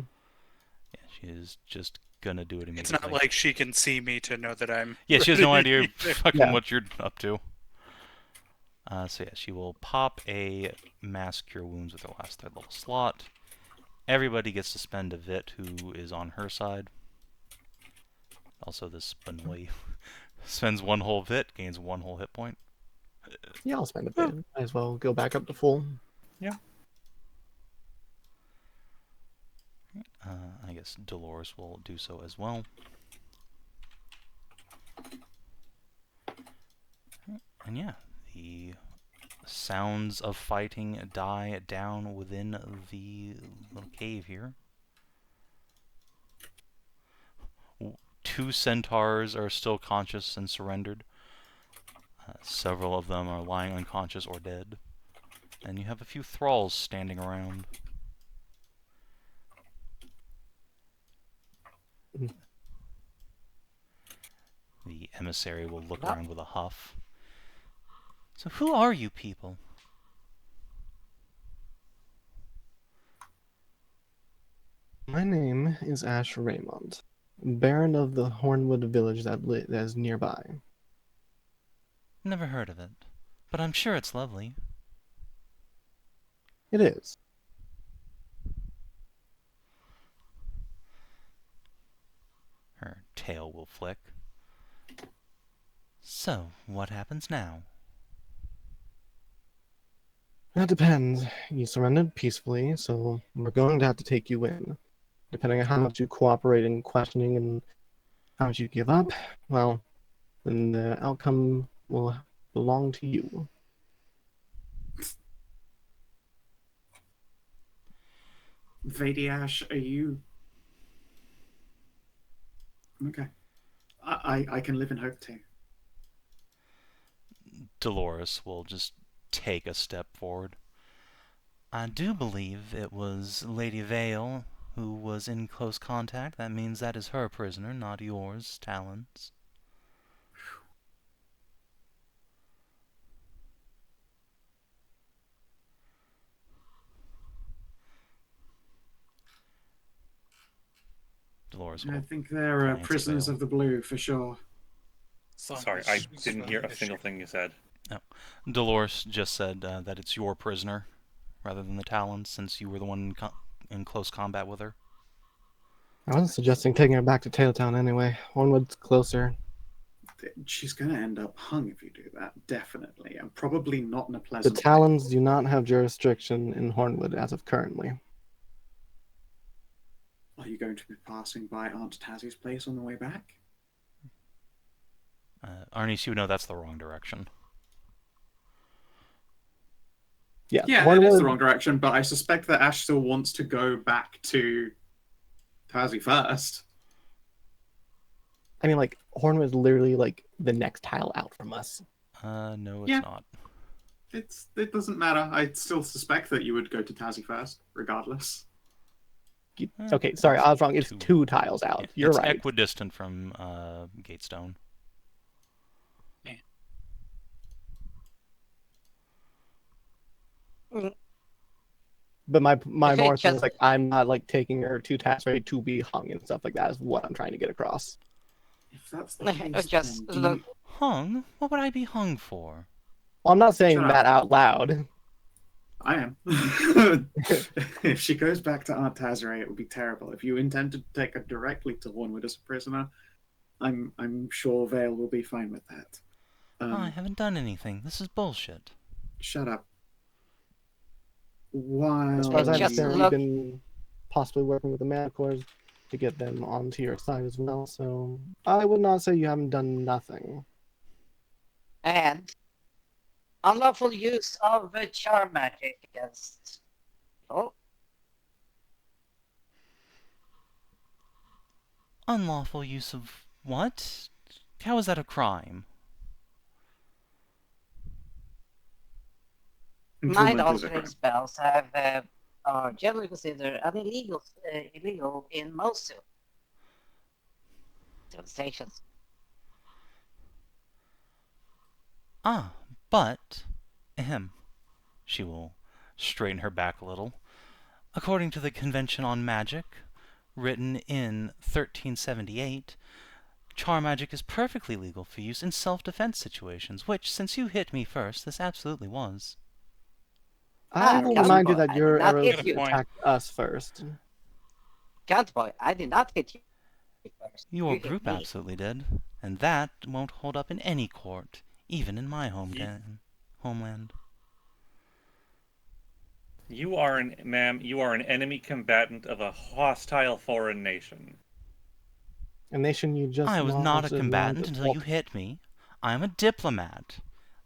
Yeah, she is just gonna do it It's immediately. not like she can see me to know that I'm. Yeah, she has no ready. idea fucking Yeah. what you're up to. So yeah, she will pop a Mass Cure Wounds with her last 3rd level slot. Everybody gets to spend a Vit who is on her side. Also, this Benoy spends 1 whole Vit, gains 1 whole hit point. Yeah, I'll spend a bit. Might as well go back up to full. I guess Dolores will do so as well. And yeah, the sounds of fighting die down within the little cave here. 2 centaurs are still conscious and surrendered. Several of them are lying unconscious or dead. And you have a few thralls standing around. The emissary will look around with a huff. So who are you people? My name is Ashe Raymont, Baron of the Hornwood village that is nearby. Never heard of it, but I'm sure it's lovely. It is. Her tail will flick. So, what happens now? That depends. You surrendered peacefully, so we're going to have to take you in. Depending on how much you cooperate in questioning and how much you give up, well, then the outcome will belong to you. Ashe, are you... Okay. I can live in hope too. Dolores will just take a step forward. I do believe it was Lady Vale who was in close contact. That means that is her prisoner, not yours, Talons. Dolores will I think they're glance at prisoners Vale. of the blue for sure. Sorry, I didn't hear a single thing you said. Dolores just said that it's your prisoner, rather than the Talons, since you were the one in close combat with her. I was suggesting taking her back to Tailtown anyway. Hornwood's closer. She's going to end up hung if you do that, definitely, and probably not in a The pleasant way. Talons do not have jurisdiction in Hornwood as of currently. Are you going to be passing by Aunt Tazzie's place on the way back? Arnis, you know that's the wrong direction. Yeah, Yeah, Hornwood, that is the wrong direction, but I suspect that Ashe still wants to go back to Tazzie first. I mean, like, Hornwood is literally, like, the next tile out from us. No, it's Yeah. not. It doesn't matter. I still suspect that you would go to Tazzie first, regardless. Okay, sorry, I was wrong. It's 2 tiles out. You're it's right. equidistant from Gatestone. But my more thing Just- is, like, I'm not, like, taking her to task ready to be hung and stuff like that is what I'm trying to get across. If that's the case, Just then look. Hung? What would I be hung for? Well, I'm not saying Shut up. that out loud. I am. If she goes back to Aunt Tazray, it would be terrible. If you intend to take her directly to Hornwood as a prisoner, I'm sure Vale will be fine with that. I haven't done anything. This is bullshit. Shut up. While As far as I Just understand, look- you've been possibly working with the Manticores to get them onto your side as well, so I would not say you haven't done nothing. And Unlawful use of charm magic against. Oh, Unlawful use of what? How is that a crime? mind Entombment is a altering crime. spells are generally considered illegal in most civilizations. Ah, but, ahem, she will straighten her back a little. According to the Convention on Magic, written in 1378, charm magic is perfectly legal for use in self-defense situations, which, since you hit me first, this absolutely was. I will remind you Counterpoint, that I did your not arrows hit you. attacked us first. Counterpoint, I did not hit you first. Your You hit group me. absolutely did, and that won't hold up in any court, even in my homeland. You are an enemy combatant of a hostile foreign nation. A nation you just I was not a lost is wrong combatant to until you hit me. I am a diplomat.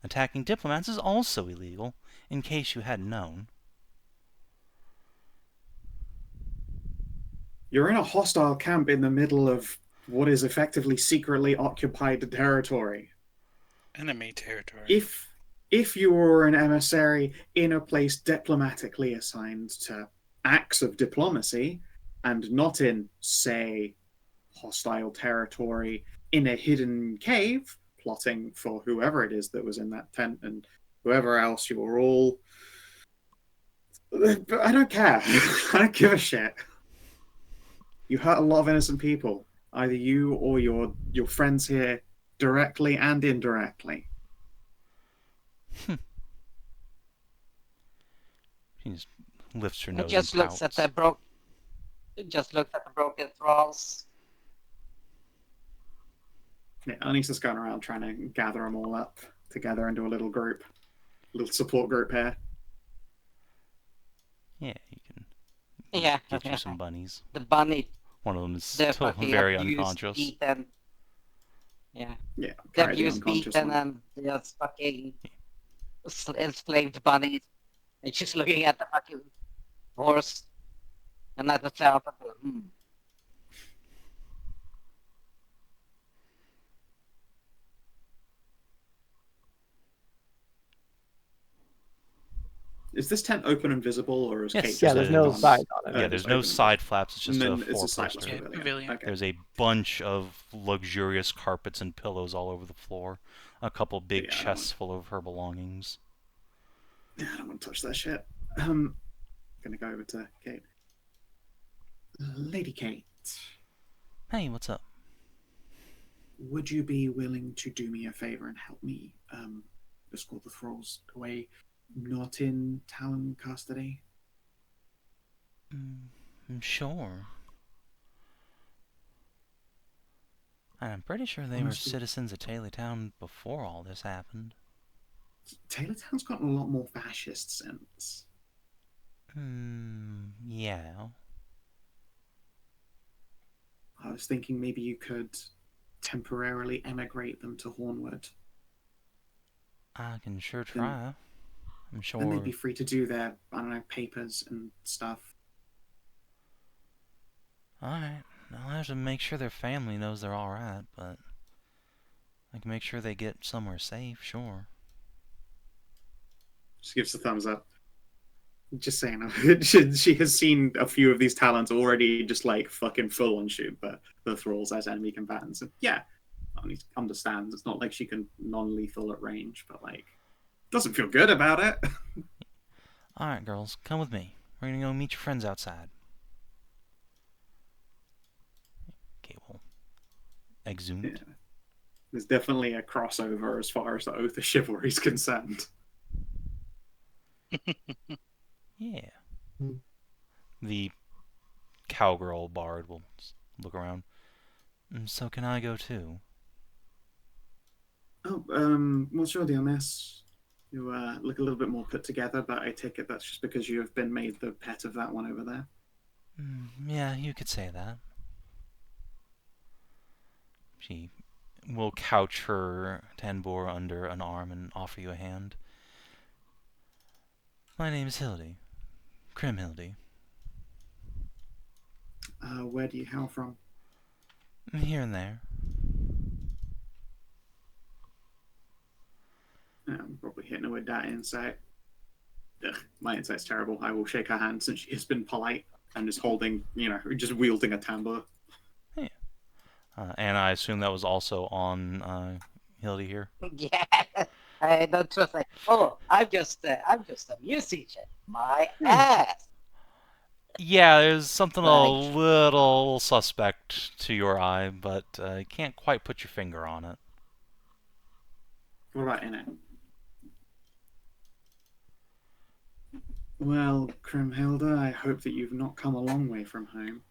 Attacking diplomats is also illegal, in case you hadn't known. You're in a hostile camp in the middle of what is effectively secretly occupied territory. Enemy territory. If you were an emissary in a place diplomatically assigned to acts of diplomacy, and not in, say, hostile territory in a hidden cave, plotting for whoever it is that was in that tent and whoever else, you were all. But I don't care. I don't give a shit. You hurt a lot of innocent people, either you or your friends here, directly and indirectly. She just lifts her It nose just and looks at pouts. the broken thralls. Yeah, Anissa's going around trying to gather them all up together into a little group, little support group here. Yeah, you can Yeah, get you some bunnies. the bunny, One of them is the still fucking very abused, unconscious. beaten. Yeah, Yeah, the carry the abused, unconscious beaten, one. and just fucking enslaved bunnies. And she's looking at the fucking horse and at herself and go, Is this tent open and visible, or is Yes, Kate Yeah, just there's it no is. side on it. Yeah, just there's no open side flaps, it's just and a then it's a sightless four-poster. pavilion. Pavilion. Okay. There's a bunch of luxurious carpets and pillows all over the floor. A couple big Yeah, I don't chests full of her belongings. Yeah, I don't want to touch that shit. Gonna go over to Kate. Lady Kate, Hey, what's up? would you be willing to do me a favor and help me escort the thralls away? Not in town custody. Sure. I'm pretty sure they were Honestly- citizens of Town before all this happened. Taylortown's gotten a lot more fascist since. Yeah. I was thinking maybe you could temporarily emigrate them to Hornwood. I can sure try. I'm sure. Then they'd be free to do their, I don't know, papers and stuff. Alright. I'll have to make sure their family knows they're alright, but I can make sure they get somewhere safe, sure. She gives a thumbs up. Just saying, she has seen a few of these talents already just like fucking full on shoot the thralls as enemy combatants. And yeah, he understands. It's not like she can non-lethal at range, but like, doesn't feel good about it. Alright, girls, come with me. We're gonna go meet your friends outside. Okay, well, exhumed. Yeah. There's definitely a crossover as far as the Oath of Chivalry is concerned. Yeah. Hmm. The cowgirl bard will look around. So can I go too? Oh, what's your deal, miss? You look a little bit more put together, but I take it that's just because you have been made the pet of that one over there. Yeah, you could say that. She will couch her Tanbor under an arm and offer you a hand. My name is Hildy. Hildy. Where do you hail from? Here and there. I'm probably hitting her with that insight. Ugh, my insight's terrible. I will shake her hand since she has been polite and is holding, just wielding a tambour. And I assume that was also on Hildy here. Yeah, I don't trust. Like, oh, I'm just a musician. My ass. Yeah, there's something a Like- little suspect to your eye, but you can't quite put your finger on it. What about in it? Well, Krimhilda, I hope that you've not come a long way from home.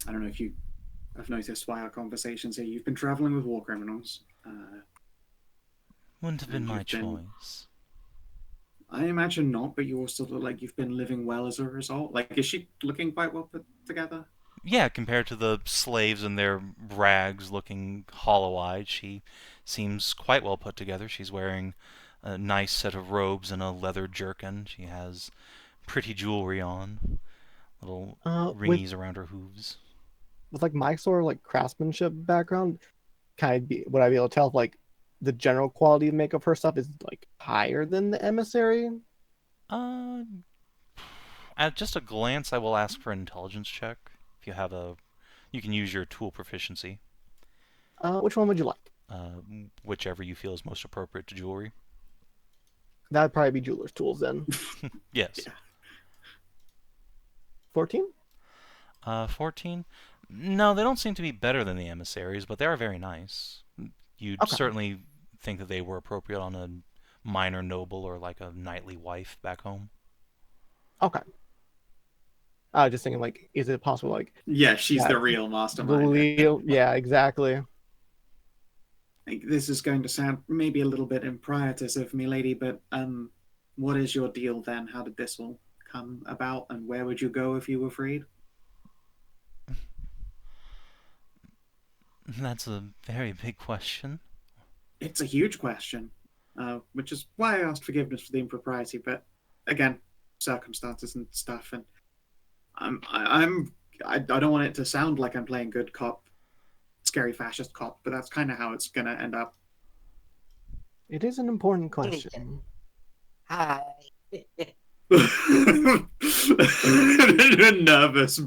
I don't know if you have noticed by our conversations here, you've been traveling with war criminals. Wouldn't have been And my you've been- choice. I imagine not, but you also look like you've been living well as a result. Like, is she looking quite well put together? Yeah, compared to the slaves in their rags looking hollow-eyed, she seems quite well put together. She's wearing a nice set of robes and a leather jerkin. She has pretty jewelry on, little ringies around her hooves. With like my sort of like craftsmanship background, would I be able to tell if like the general quality of make of her stuff is like higher than the emissary? At just a glance, I will ask for an intelligence check. If you have you can use your tool proficiency. Which one would you like? Whichever you feel is most appropriate to jewelry. That'd probably be jeweler's tools then. Yes. Yeah. 14? 14? No, they don't seem to be better than the emissaries, but they are very nice. You'd Okay. certainly think that they were appropriate on a minor noble or like a knightly wife back home. Okay. I was just thinking, like, is it possible, like, Yeah, she's Yeah. the real mastermind. here. yeah, exactly. Like, this is going to sound maybe a little bit impietous of me, lady, but what is your deal then? How did this all come about, and where would you go if you were freed? That's a very big question. It's a huge question, which is why I asked forgiveness for the impropriety. But again, circumstances and stuff, and I don't want it to sound like I'm playing good cop, scary fascist cop, but that's kind of how it's gonna end up. It is an important question. Hi.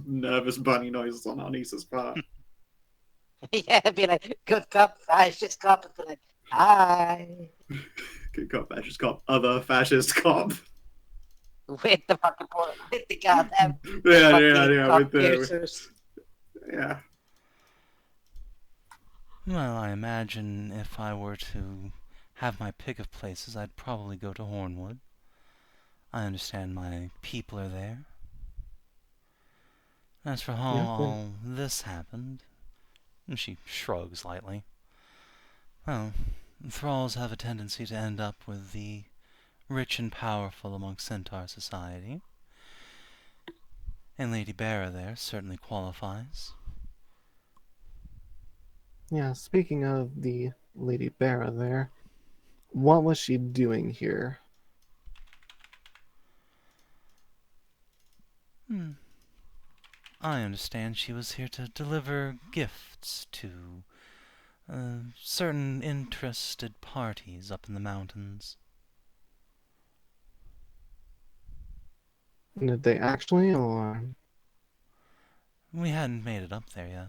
nervous bunny noises on Anisa's part. Yeah, it'd be like good cop, fascist cop. It'd be like, hi. Good cop, fascist cop, other fascist cop. With the fucking with the goddamn Yeah, fucking yeah, cop with the, piercers. yeah. Well, I imagine if I were to have my pick of places, I'd probably go to Hornwood. I understand my people are there. As for how Yeah, all this happened, and she shrugs lightly. Well, thralls have a tendency to end up with the rich and powerful amongst Centaur society. And Lady Barra there certainly qualifies. Yeah, speaking of the Lady Barra there, what was she doing here? I understand she was here to deliver gifts to certain interested parties up in the mountains. Did they actually, or We hadn't made it up there yet.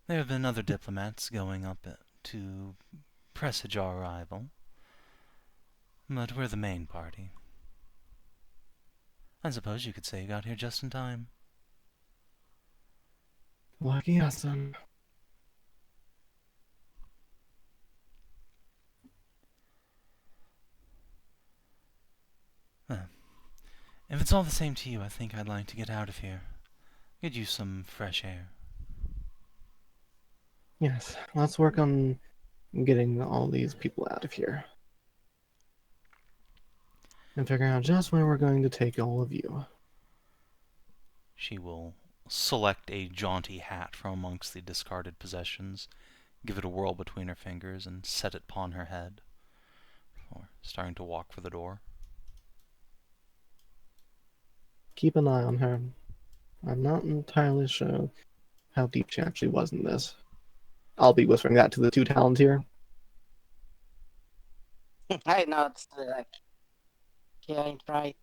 There have been other diplomats going up to presage our arrival, but we're the main party. I suppose you could say you got here just in time. lucky us? If it's all the same to you, I think I'd like to get out of here. Get you some fresh air. Yes, let's work on getting all these people out of here. And figure out just where we're going to take all of you. She will select a jaunty hat from amongst the discarded possessions, give it a whirl between her fingers, and set it upon her head. Or starting to walk for the door. Keep an eye on her. I'm not entirely sure how deep she actually was in this. I'll be whispering that to the two talons here. I know it's he ain't right.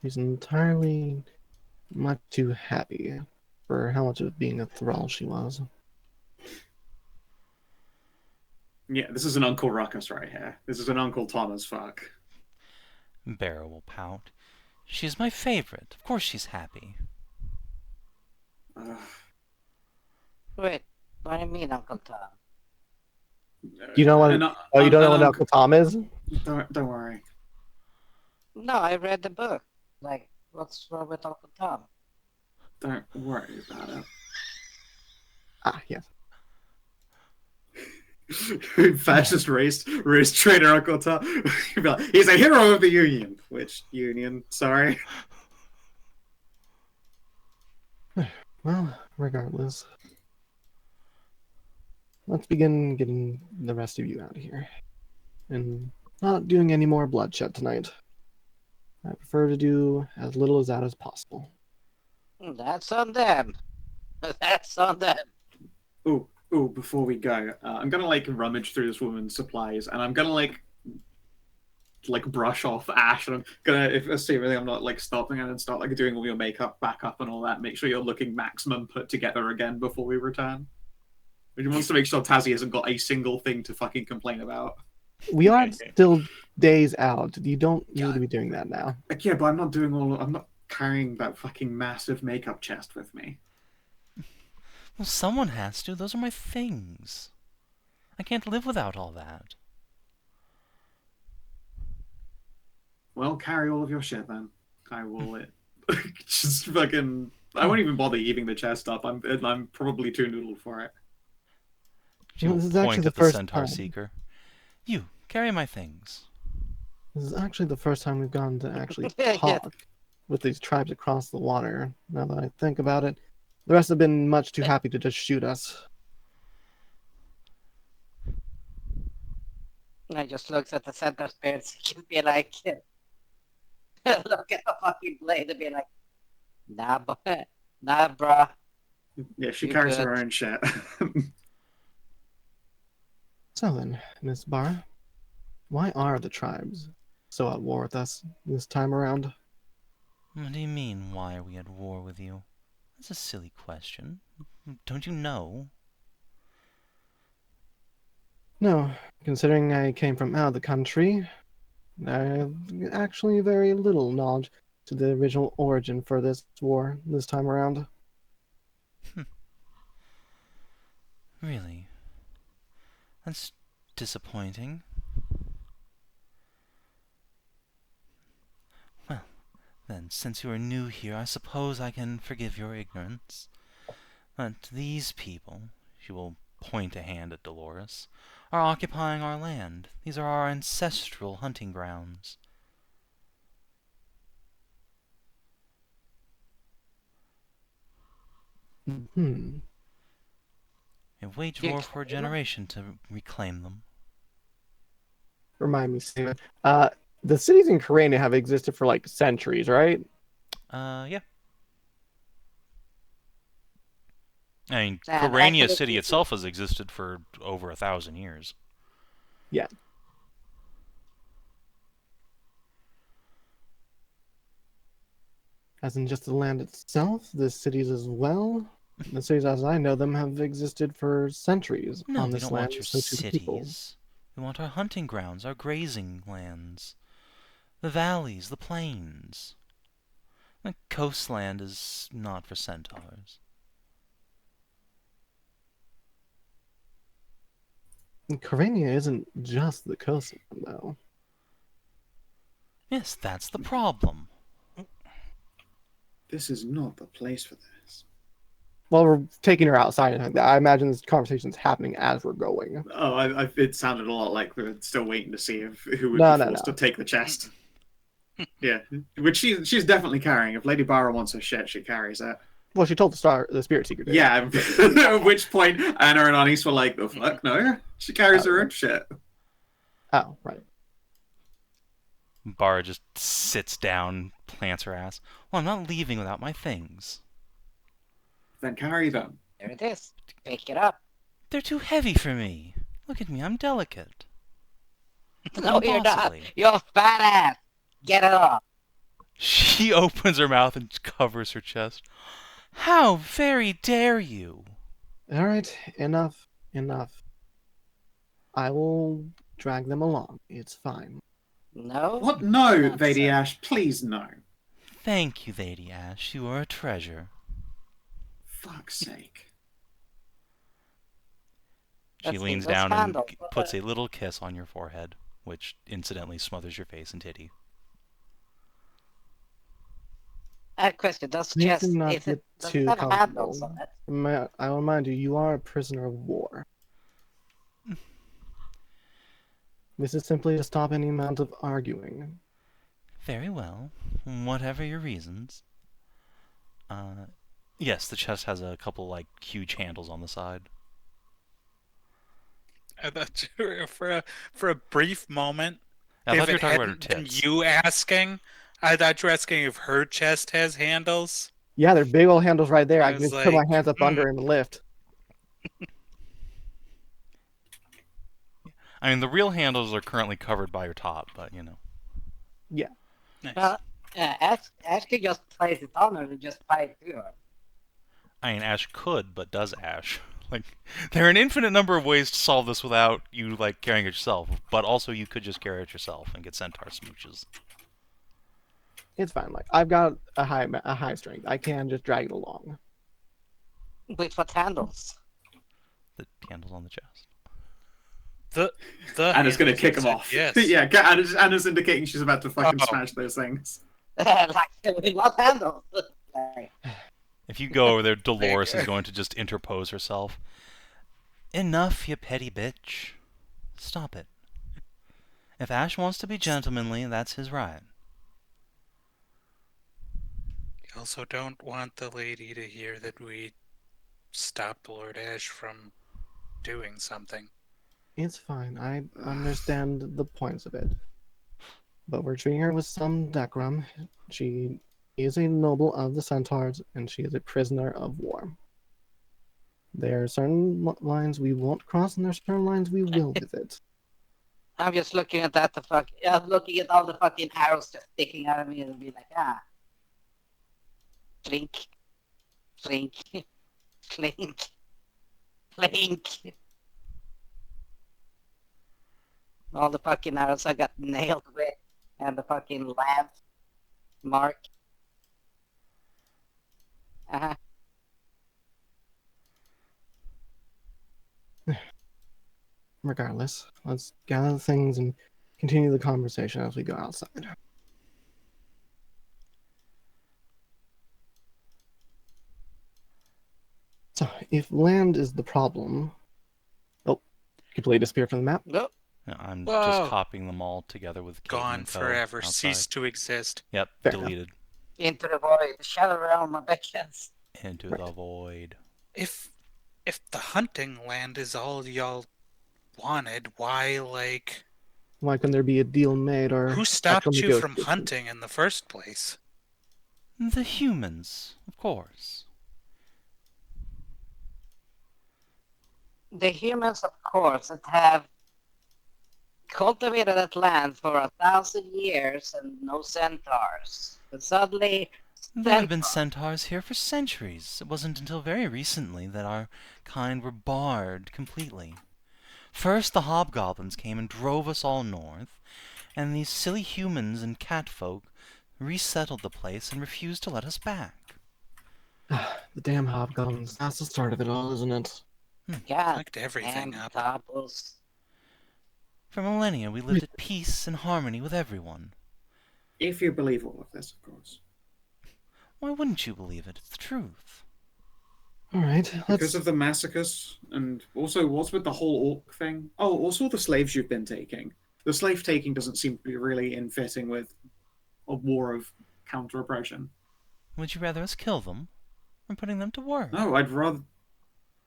She's entirely much too happy for how much of being a thrall she was. Yeah, this is an Uncle Ruckus right here. This is an Uncle Tom as fuck. Barrow will pout. She's my favorite. Of course she's happy. Wait, what do you mean, Uncle Tom? You know what? Oh, you don't know what Uncle Tom is? Don't worry. No, I read the book. Like, what's wrong with Uncle Tom? Don't worry about it. Ah, yes. Fascist race trader Uncle Tom. He's a hero of the Union. Which Union? Sorry. Well, regardless. Let's begin getting the rest of you out of here. And not doing any more bloodshed tonight. I prefer to do as little of that as possible. That's on them. That's on them. Ooh, before we go, I'm gonna like rummage through this woman's supplies, and I'm gonna like brush off Ashe, and I'm gonna, if assuming I'm not like stopping, and then start like doing all your makeup back up and all that. Make sure you're looking maximum put together again before we return. He wants to make sure Tazzy hasn't got a single thing to fucking complain about. We are still days out. You don't need to be doing that now. Yeah, but I'm not carrying that fucking massive makeup chest with me. Well, someone has to. Those are my things. I can't live without all that. Well, carry all of your shit then. I will just fucking. I won't even bother heaving the chest up. I'm probably too noodled for it. She Well, will this is actually point the at the first Centaur time. Seeker. You, carry my things. This is actually the first time we've gone to actually Yeah. talk with these tribes across the water. Now that I think about it, the rest have been much too happy to just shoot us. I just looks at the Centaur spirits and be like, look at the fucking blade and be like, nah, bruh. Yeah, she You carries good. her own shit. So then, Miss Barr, why are the tribes so at war with us this time around? What do you mean, why are we at war with you? That's a silly question. Don't you know? No, considering I came from out of the country, I have actually very little knowledge to the original origin for this war this time around. Really? That's disappointing. Well, then, since you are new here, I suppose I can forgive your ignorance. But these people, she will point a hand at Dolores, are occupying our land. These are our ancestral hunting grounds. Hmm. We've waged war for a generation to reclaim them. Remind me, Steven. The cities in Karania have existed for like centuries, right? Yeah. I mean, And Karania actually- City itself has existed for over 1,000 years. Yeah. As in just the land itself, the cities as well. The cities as I know them have existed for centuries No, on we this don't land. want your So do the people. cities. We want our hunting grounds, our grazing lands. The valleys, the plains. The coastland is not for centaurs. Karania isn't just the coastline, though. Yes, that's the problem. This is not the place for this. Well, we're taking her outside. And I imagine this conversation's happening as we're going. Oh, it sounded a lot like we were still waiting to see who would No, be no, forced no. to take the chest. Yeah, which she's definitely carrying. If Lady Barra wants her shit, she carries it. Well, she told the spirit seeker. Did. Yeah, at which point Anna and Anis were like, the fuck, no? She carries her own shit. Oh, right. Bara just sits down, plants her ass. Well, I'm not leaving without my things. Then carry them. There it is. Pick it up. They're too heavy for me. Look at me, I'm delicate. No, you're not. Impossibly. You're a fat ass. Get it off. She opens her mouth and covers her chest. How very dare you? All right, enough. I will drag them along. It's fine. No. What? No, Not Lady so. Ashe, please no. Thank you, Lady Ashe. You are a treasure. Fuck's sake. She Let's see, leans let's down and handle. puts a little kiss on your forehead, which incidentally smothers your face and titty. Question: does Please chest do not is get it does too it have comfortable. handles on it? I will remind you, you are a prisoner of war. This is simply to stop any amount of arguing. Very well. Whatever your reasons. Yes, the chest has a couple, like, huge handles on the side. I thought you were, for a brief moment, I if thought you were it talking about her hadn't been tits. you asking, I thought you were asking if her chest has handles. Yeah, they're big old handles right there. I I can was just put my like, hands up under him and lift. I mean, the real handles are currently covered by your top, but, you know. Yeah. Nice. Well, Ash could just place it on her and just tie it to her. I mean, Ashe could, but does Ashe? Like, there are an infinite number of ways to solve this without you, like, carrying it yourself, but also you could just carry it yourself and get Centaur smooches. It's fine. Like I've got a high strength. I can just drag it along. With what handles? The handles on the chest. The Anna's gonna handles kick him said off. Yes. Yeah, Anna's indicating she's about to fucking Oh. smash those things. Like, with what handles? Sorry. If you go over there, Dolores is going to just interpose herself. Enough, you petty bitch. Stop it. If Ashe wants to be gentlemanly, that's his right. You also don't want the lady to hear that we stopped Lord Ashe from doing something. It's fine. I understand the points of it. But we're treating her with some decorum. She is a noble of the Centaurs, and she is a prisoner of war. There are certain lines we won't cross, and there are certain lines we will visit. I'm just looking at that. I'm looking at all the fucking arrows just sticking out of me and be like, ah. Flink. Flink. Flink. Flink. All the fucking arrows I got nailed with. And the fucking lamp mark. Uh-huh. Regardless, let's gather the things and continue the conversation as we go outside. So, if land is the problem... Oh, completely disappeared from the map. Go. No, I'm Whoa. just copying them all together with Kate Gone and Co. forever, outside. ceased to exist. Yep, Fair deleted. Into the void. The shadow realm of bitches. Into Right. the void. If the hunting land is all y'all wanted, why, like, Why couldn't there be a deal made or... who stopped actual you from negotiation? hunting in the first place? The humans, of course. The humans, of course, that have cultivated that land for 1,000 years and no centaurs. And suddenly, There have been centaurs here for centuries. It wasn't until very recently that our kind were barred completely. First the hobgoblins came and drove us all north, and these silly humans and catfolk resettled the place and refused to let us back. The damn hobgoblins. That's the start of it all, isn't it? God Fucked everything damn up. topples. For millennia we lived at peace and harmony with everyone. If you believe all of this, of course. Why wouldn't you believe it? It's the truth. Alright, Because let's... of the massacres, and also what's with the whole orc thing? Oh, also the slaves you've been taking. The slave taking doesn't seem to be really in fitting with a war of counter-oppression. Would you rather us kill them? I'm putting them to work. No, I'd rather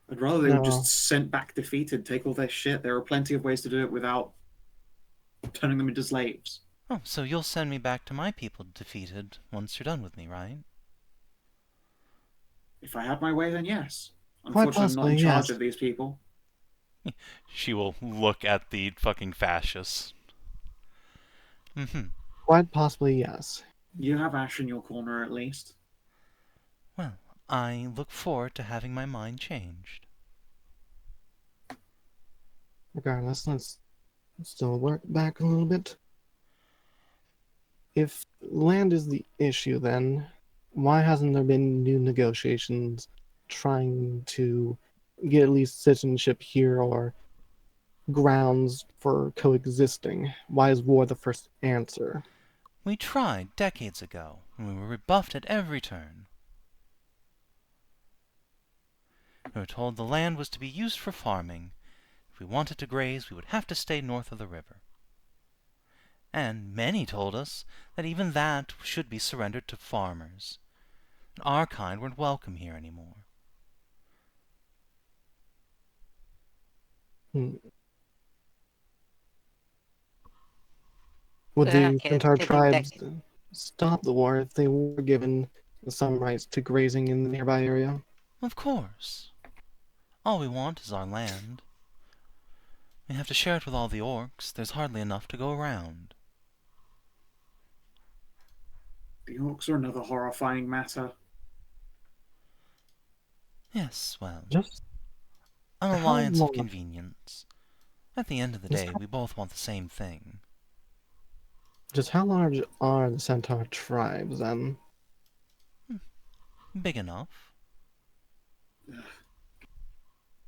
they were No. just sent back defeated, take all their shit. There are plenty of ways to do it without turning them into slaves. Oh, so you'll send me back to my people defeated once you're done with me, right? If I had my way, then yes. Quite Unfortunately, I'm not in possibly, charge yes. of these people. She will look at the fucking fascists. Quite possibly, yes. You have Ashe in your corner, at least. Well, I look forward to having my mind changed. Regardless, let's still work back a little bit. If land is the issue, then why hasn't there been new negotiations trying to get at least citizenship here or grounds for coexisting? Why is war the first answer? We tried decades ago, and we were rebuffed at every turn. We were told the land was to be used for farming. If we wanted to graze, we would have to stay north of the river. And many told us that even that should be surrendered to farmers. And our kind weren't welcome here anymore. Would the Okay, Centaur taking tribes decades. stop the war if they were given some rights to grazing in the nearby area? Of course. All we want is our land. We have to share it with all the orcs. There's hardly enough to go around. The orcs are another horrifying matter. Yes, well, Just an how alliance of long- convenience. At the end of the Just day, we both want the same thing. Just how large are the Centaur tribes then? Big enough.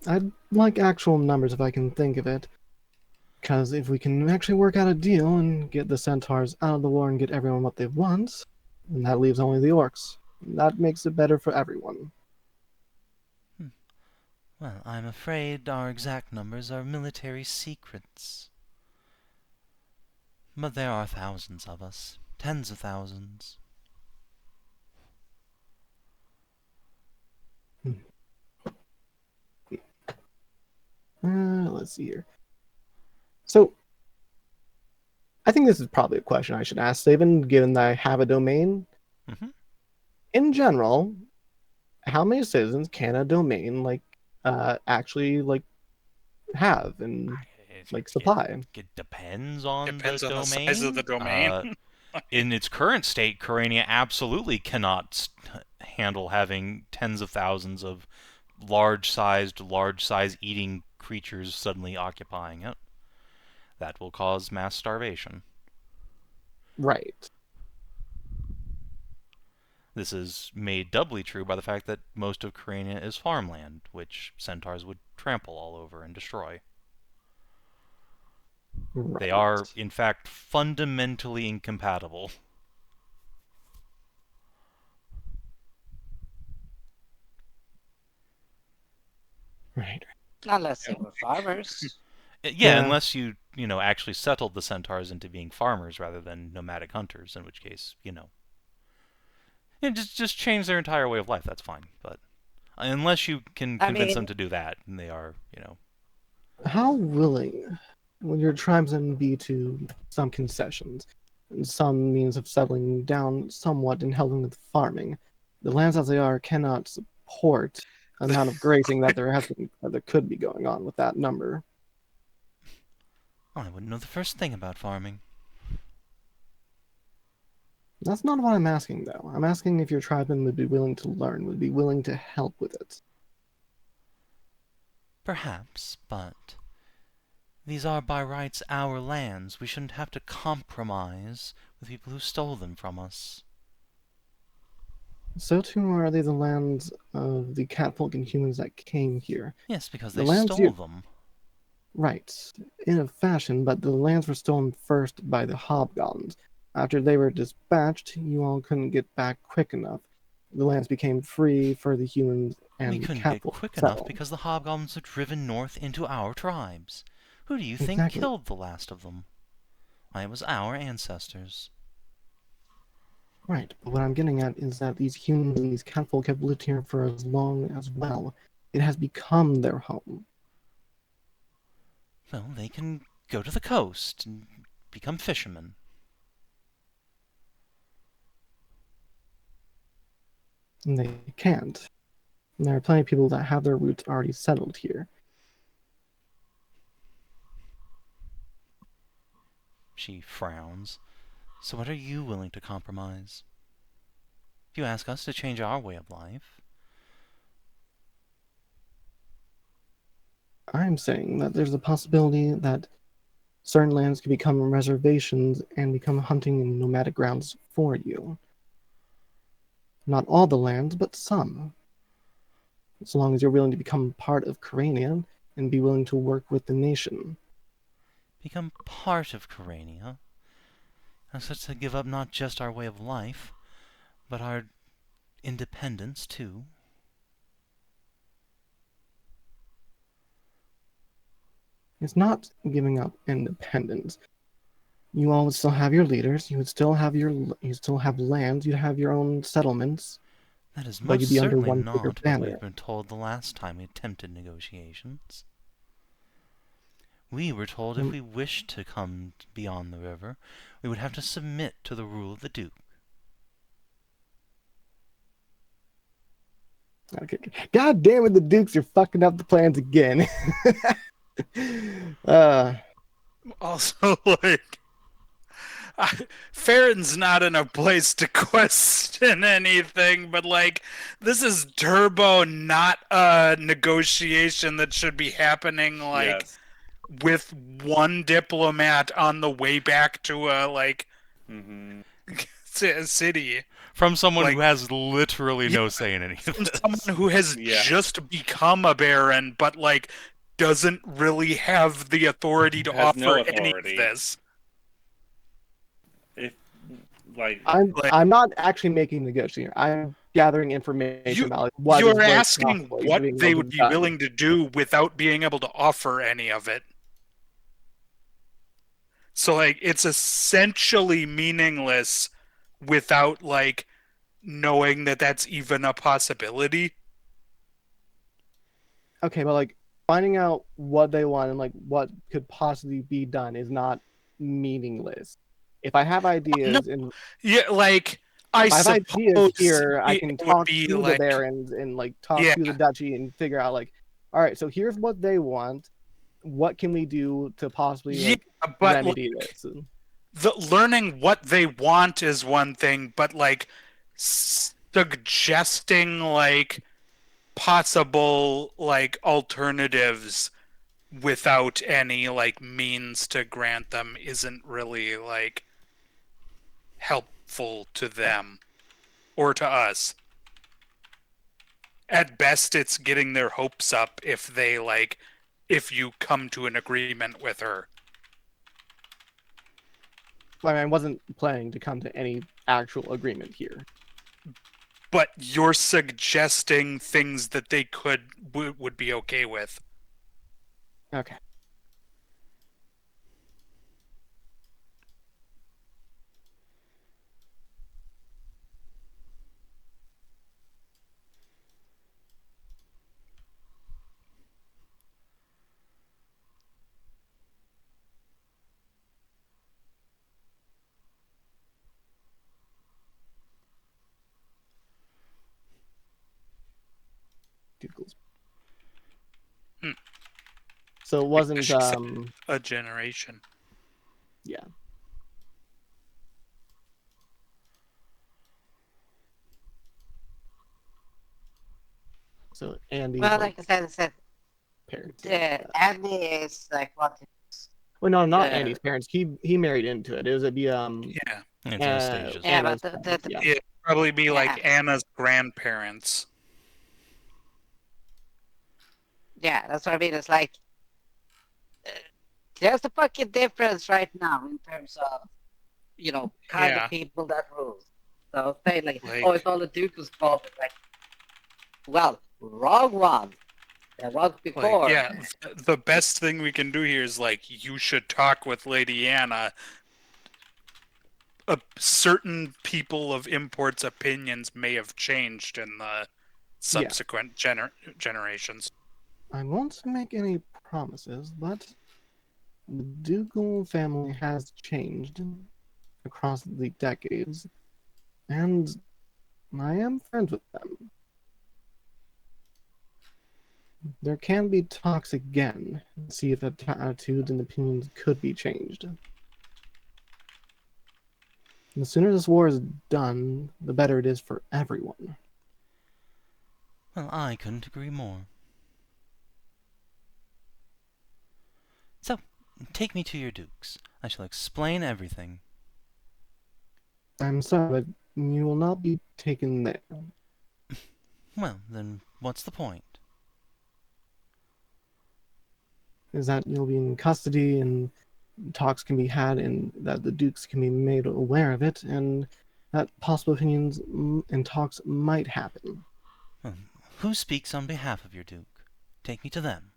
I'd like actual numbers if I can think of it. Because if we can actually work out a deal and get the Centaurs out of the war and get everyone what they want, then that leaves only the orcs. That makes it better for everyone. Well, I'm afraid our exact numbers are military secrets. But there are thousands of us. Tens of thousands. Let's see here. So, I think this is probably a question I should ask Savin, given that I have a domain. Mhm. In general, how many citizens can a domain actually have and supply? It depends on Depends the on the domain. size of the domain. In its current state, Corania absolutely cannot handle having tens of thousands of large-sized eating creatures suddenly occupying it. That will cause mass starvation. Right. This is made doubly true by the fact that most of Corania is farmland, which centaurs would trample all over and destroy. Right. They are, in fact, fundamentally incompatible. Right. Unless they were farmers. Yeah, Yeah. unless you actually settled the centaurs into being farmers rather than nomadic hunters, in which case, just change their entire way of life, that's fine. But unless you can convince them to do that, and they are, How willing would your tribesmen be to some concessions and some means of settling down somewhat and helping with farming? The lands as they are cannot support the amount of grazing that there could be going on with that number. I wouldn't know the first thing about farming. That's not what I'm asking, though. I'm asking if your tribesmen would be willing to learn, would be willing to help with it. Perhaps, but these are by rights our lands. We shouldn't have to compromise with people who stole them from us. So too are they the lands of the catfolk and humans that came here. Yes, because The they lands stole you- them. Right, in a fashion, but the lands were stolen first by the hobgoblins. After they were dispatched, you all couldn't get back quick enough. The lands became free for the humans and We the couldn't get catfolk quick to enough settle. because the hobgoblins were driven north into our tribes. Who do you think Exactly. killed the last of them? Why, it was our ancestors. Right, but what I'm getting at is that these humans and these catfolk have lived here for as long as well. It has become their home. Well, they can go to the coast and become fishermen. And they can't. And there are plenty of people that have their roots already settled here. She frowns. So what are you willing to compromise? If you ask us to change our way of life, I'm saying that there's a possibility that certain lands could become reservations and become hunting and nomadic grounds for you. Not all the lands, but some. So long as you're willing to become part of Corania and be willing to work with the nation. become part of Corania, and such to give up not just our way of life, but our independence too. It's not giving up independence. You all would still have your leaders. You still have lands. You'd have your own settlements. That is But most you'd be under certainly one bigger not what we banner. had been told the last time we attempted negotiations. We were told if we wished to come beyond the river, we would have to submit to the rule of the Duke. Okay. God damn it, the Dukes are fucking up the plans again. Also, like, Farron's not in a place to question anything, but like, this is turbo, not a negotiation that should be happening like Yes. with one diplomat on the way back to a like Mm-hmm. city. From someone Like, who has literally no say in any of From this. someone who has Yeah. just become a baron, but like doesn't really have the authority to Has offer no any of authority. this. If like I'm not actually making negotiation. I'm gathering information about like, what is You're very asking possibly what being they able would to be done. willing to do without being able to offer any of it. So like it's essentially meaningless without like knowing that that's even a possibility. Okay, but like finding out what they want and like what could possibly be done is not meaningless. If I have ideas and Yeah, like I if I have ideas suppose here, I it can would talk be to the like barons and like talk Yeah. to the duchy and figure out like, all right, so here's what they want. What can we do to possibly yeah, like but remedy like, this? the learning what they want is one thing, but like suggesting like possible like alternatives without any like means to grant them isn't really like helpful to them or to us. At best it's getting their hopes up if they like if you come to an agreement with her. I mean, I wasn't planning to come to any actual agreement here. But you're suggesting things that they would be okay with. Okay. Doodles. So it wasn't She said a generation. yeah. So Andy Well, like I said, parents. Andy is like what? Well, no, not Yeah. Andy's parents. He married into it. It was be Yeah. It's Anastasia's. Yeah, Anna's but parents, yeah. It'd probably be like Yeah. Anna's grandparents. Yeah, that's what I mean. It's like there's a fucking difference right now in terms of kind Yeah. of people that rule. So saying like, Like- oh, it's all the Duke's fault. It's like, well, wrong one. The one before. Like, yeah, the best thing we can do here is like you should talk with Lady Anna. certain people of import's opinions may have changed in the subsequent generations. I won't make any promises, but the ducal family has changed across the decades, and I am friends with them. There can be talks again, see if the attitudes and opinions could be changed. The sooner this war is done, the better it is for everyone. Well, I couldn't agree more. So, take me to your dukes. I shall explain everything. I'm sorry, but you will not be taken there. Well, then what's the point? Is that you'll be in custody and talks can be had and that the dukes can be made aware of it and that possible opinions and talks might happen. Who speaks on behalf of your duke? Take me to them.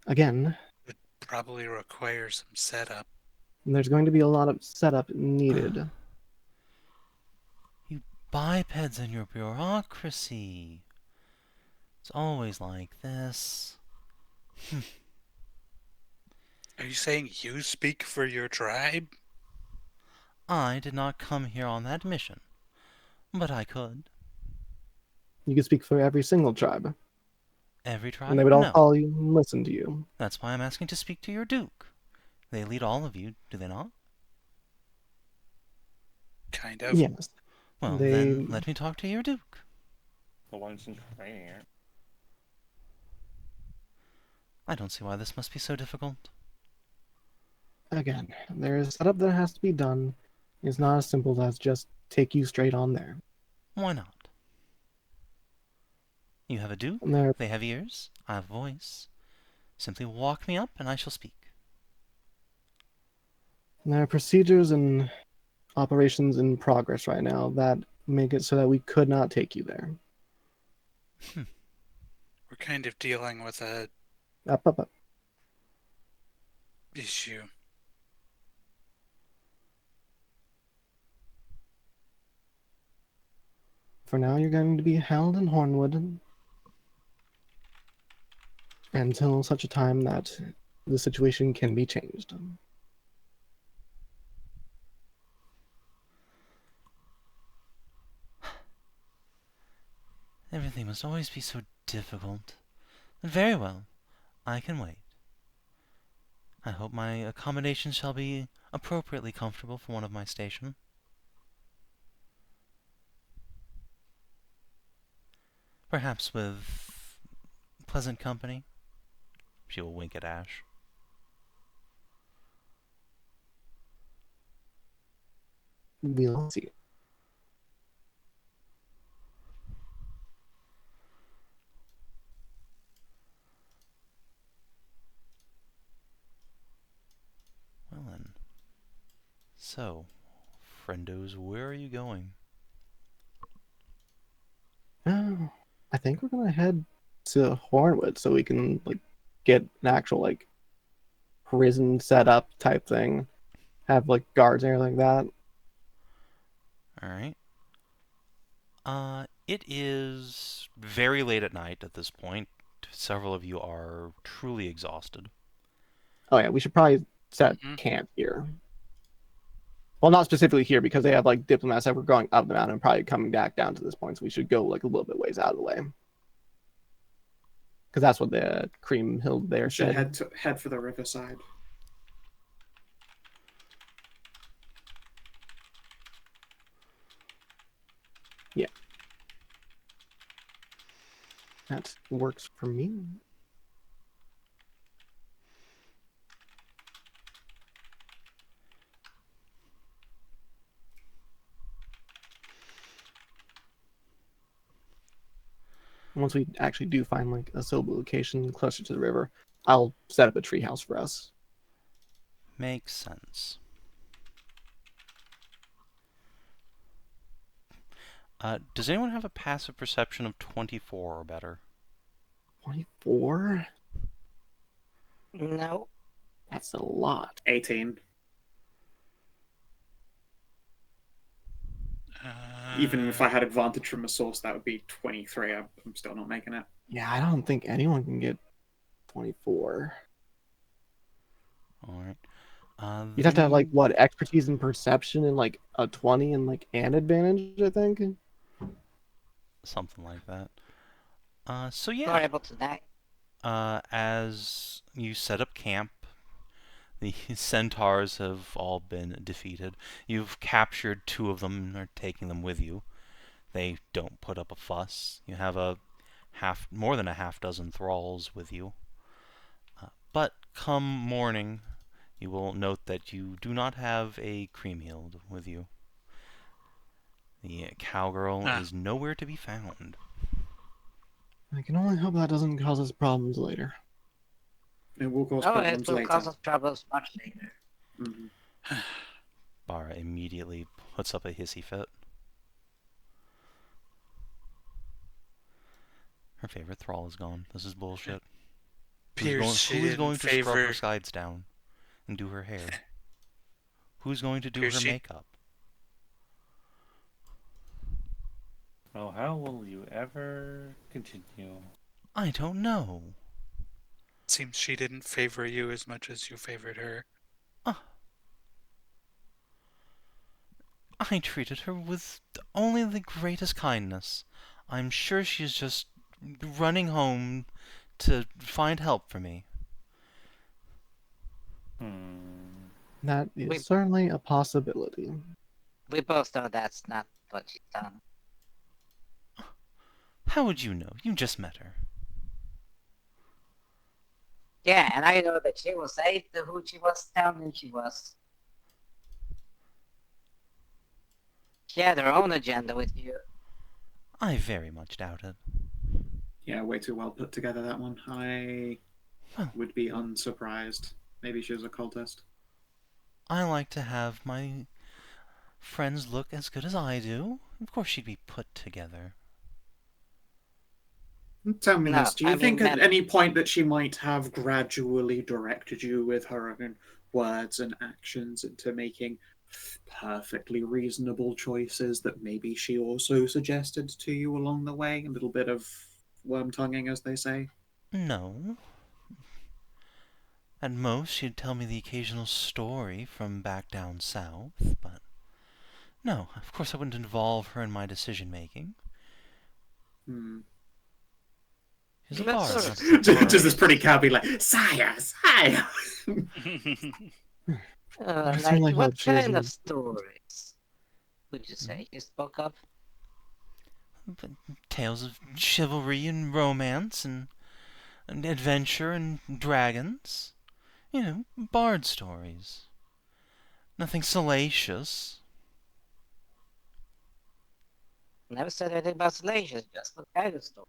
Again, Would probably require some setup. there's going to be a lot of setup needed. You bipeds and your bureaucracy. It's always like this. Are you saying you speak for your tribe? I did not come here on that mission, but I could. You can speak for every single tribe, Every tribe? and they would all No. follow you and listen to you. That's why I'm asking to speak to your duke. They lead all of you, do they not? Kind of. Yes. Well, They- then let me talk to your duke. The ones in training. I don't see why this must be so difficult. Again, there is setup that has to be done. It's not as simple as just take you straight on there. Why not? You have a duke, And there, they have ears, I have a voice. Simply walk me up and I shall speak. there are procedures and operations in progress right now that make it so that we could not take you there. We're kind of dealing with a Up. issue. For now, you're going to be held in Hornwood until such a time that the situation can be changed. Everything must always be so difficult. Very well, I can wait. I hope my accommodations shall be appropriately comfortable for one of my station. Perhaps with pleasant company. She will wink at Ashe. We'll see. Well then. So, friendos, where are you going? I think we're gonna head to Hornwood so we can get an actual prison setup type thing. Have guards and everything like that. Alright. It is very late at night at this point. Several of you are truly exhausted. Oh yeah, we should probably set Mhm. camp here. Well, not specifically here because they have diplomats that were going up the mountain and probably coming back down to this point. So we should go a little bit ways out of the way. Because that's what the Cream Hill there Should said. head for the riverside. That works for me. Once we actually do find a suitable location closer to the river, I'll set up a treehouse for us. Makes sense. Does anyone have a passive perception of 24 or better? 24? No. That's a lot. 18. Even if I had advantage from a source, that would be 23. I'm still not making it. Yeah, I don't think anyone can get 24. All right. You'd have to have like then- what, expertise and perception and like a 20 and like an advantage, I think. Something like that. So yeah. Not able to die. As you set up camp, the centaurs have all been defeated. You've captured 2 of them and are taking them with you. They don't put up a fuss. You have more than a half dozen thralls with you. But come morning, you will note that you do not have a Creamhield with you. The cowgirl is nowhere to be found. I can only hope that doesn't cause us problems later. It will cause Oh, it problems will later. cause us troubles much later. Mhm. Bara immediately puts up a hissy fit. Her favorite thrall is gone. This is bullshit. Who is going to scrub her sides down and do her hair? Who's going to do her makeup? Oh, how will you ever continue? I don't know. Seems she didn't favor you as much as you favored her. I treated her with only the greatest kindness. I'm sure she's just running home to find help for me. That is Wait. certainly a possibility. We both know that's not what she's done. How would you know? You just met her. Yeah, and I know that she will say to who she was telling she was. She had her own agenda with you. I very much doubt it. Yeah, way too well put together, that one. I Well, would be unsurprised. Maybe she was a cultist. I like to have my friends look as good as I do. Of course she'd be put together. Tell me No, this. Do you I think mean, at any point that she might have gradually directed you with her own words and actions into making perfectly reasonable choices that maybe she also suggested to you along the way? A little bit of worm tonguing, as they say? No. At most, she'd tell me the occasional story from back down south, but no, of course I wouldn't involve her in my decision-making. Hmm. She's a What bard. sort not of a Does this pretty cow be like, sire, sire? I like, certainly what hope she kind of isn't. stories would you say you spoke of? But tales of chivalry and romance and adventure and dragons. You know, bard stories. Nothing salacious. Never said anything about salacious, just what kind of stories.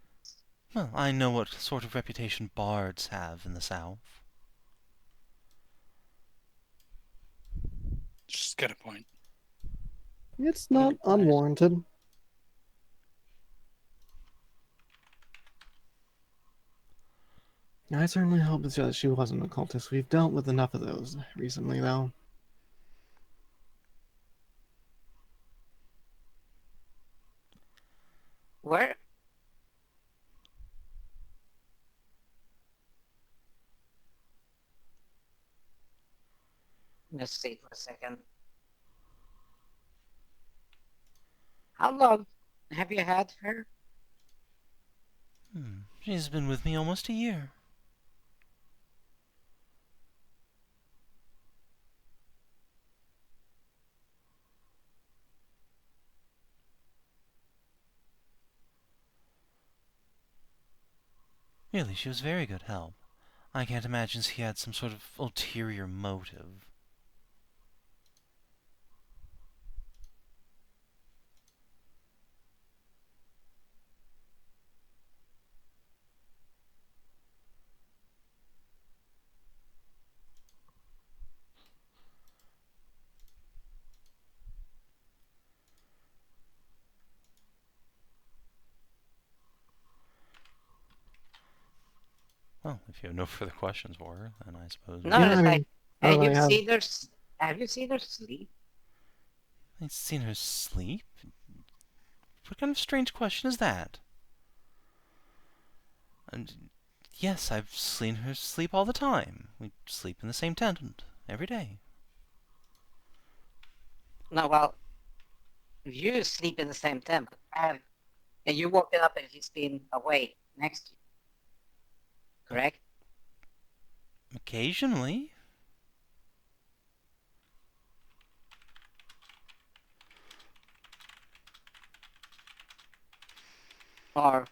Well, I know what sort of reputation bards have in the south. Just get a point. It's not unwarranted. I certainly hope that she wasn't a cultist. We've dealt with enough of those recently, though. Where? Let's see for a second. How long have you had her? She's been with me almost a year. Really, she was very good help. I can't imagine she had some sort of ulterior motive. Well, if you have no further questions for her, then I suppose. No, Yeah, it's I like, mean, I don't have really you have. seen her? Have you seen her sleep? I've seen her sleep? What kind of strange question is that? And yes, I've seen her sleep all the time. We sleep in the same tent every day. No, well, you sleep in the same tent, and you woke up and she's been awake next to you. Correct? Occasionally. Or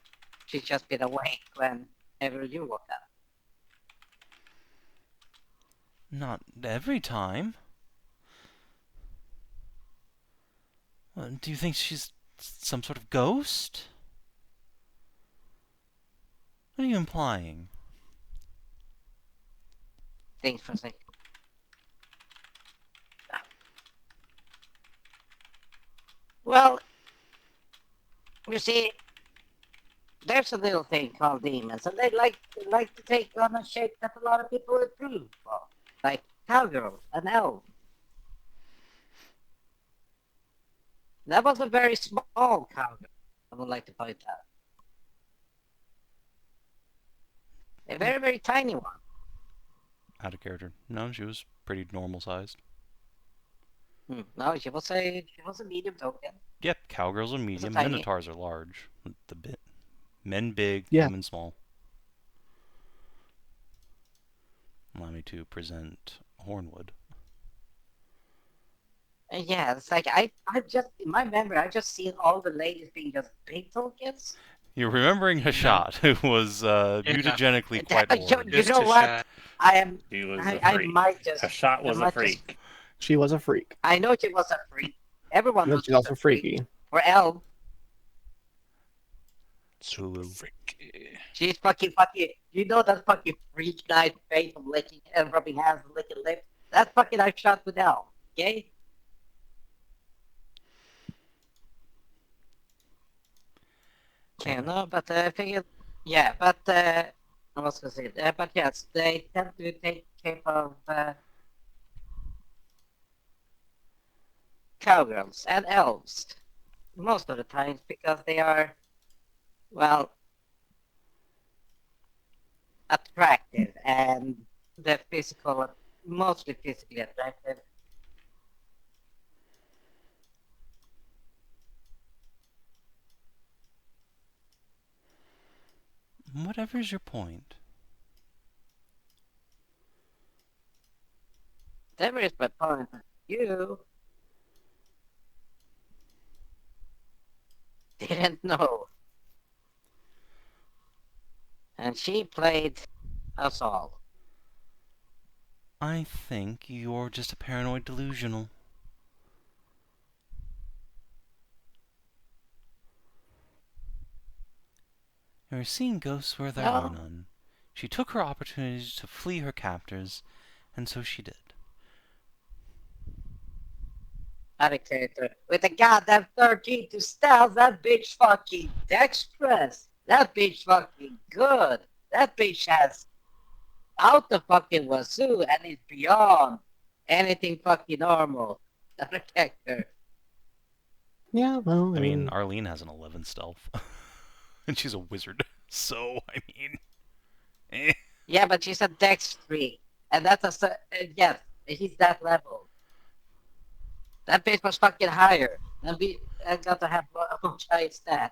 she's just been awake whenever you woke up. Not every time. Do you think she's some sort of ghost? What are you implying? Think for a second. Well, you see, there's a little thing called demons, and they like to take on a shape that a lot of people approve of, like cowgirls and elves. That was a very small cowgirl, I would like to point out. A very, very tiny one. Out of character. No, she was pretty normal sized. No, she was a medium token. Yep, cowgirls are medium, tiny- minotaurs are large. Men big, Yeah. women small. Allow me to present Hornwood. Yeah, it's like I've just in my memory I've just seen all the ladies being just big tokens. You're remembering Hashat, who was mutagenically quite You- large. you Just know a what? shot. I am. He was I a freak. might just. A shot was I a might just- freak. She was a freak. I know she was a freak. Everyone But knows she's also freaky. Or elf. Super Hulu. freaky. She's fucking. You know that fucking freak guy face of licking and rubbing hands and licking lips. That's fucking I shot with elf. Okay. Okay, no, but I figured, yeah, but I was gonna say, but yes, they tend to take care of cowgirls and elves most of the times because they are, well, attractive and they're mostly physically attractive. Whatever's your point. There is my point. You didn't know. And she played us all. I think you're just a paranoid delusional. You're seeing ghosts where there are No. none. She took her opportunity to flee her captors, and so she did. Alligator with a goddamn 13 to stealth. That bitch fucking dexterous. That bitch fucking good. That bitch has out the fucking wazoo and is beyond anything fucking normal. That character. Yeah, well, I mean, Arlene has an 11 stealth. And she's a wizard. So, I mean... Eh. Yeah, but she's a dex freak. And that's yes, he's that level. That bitch was fucking higher. I got to have much higher stats.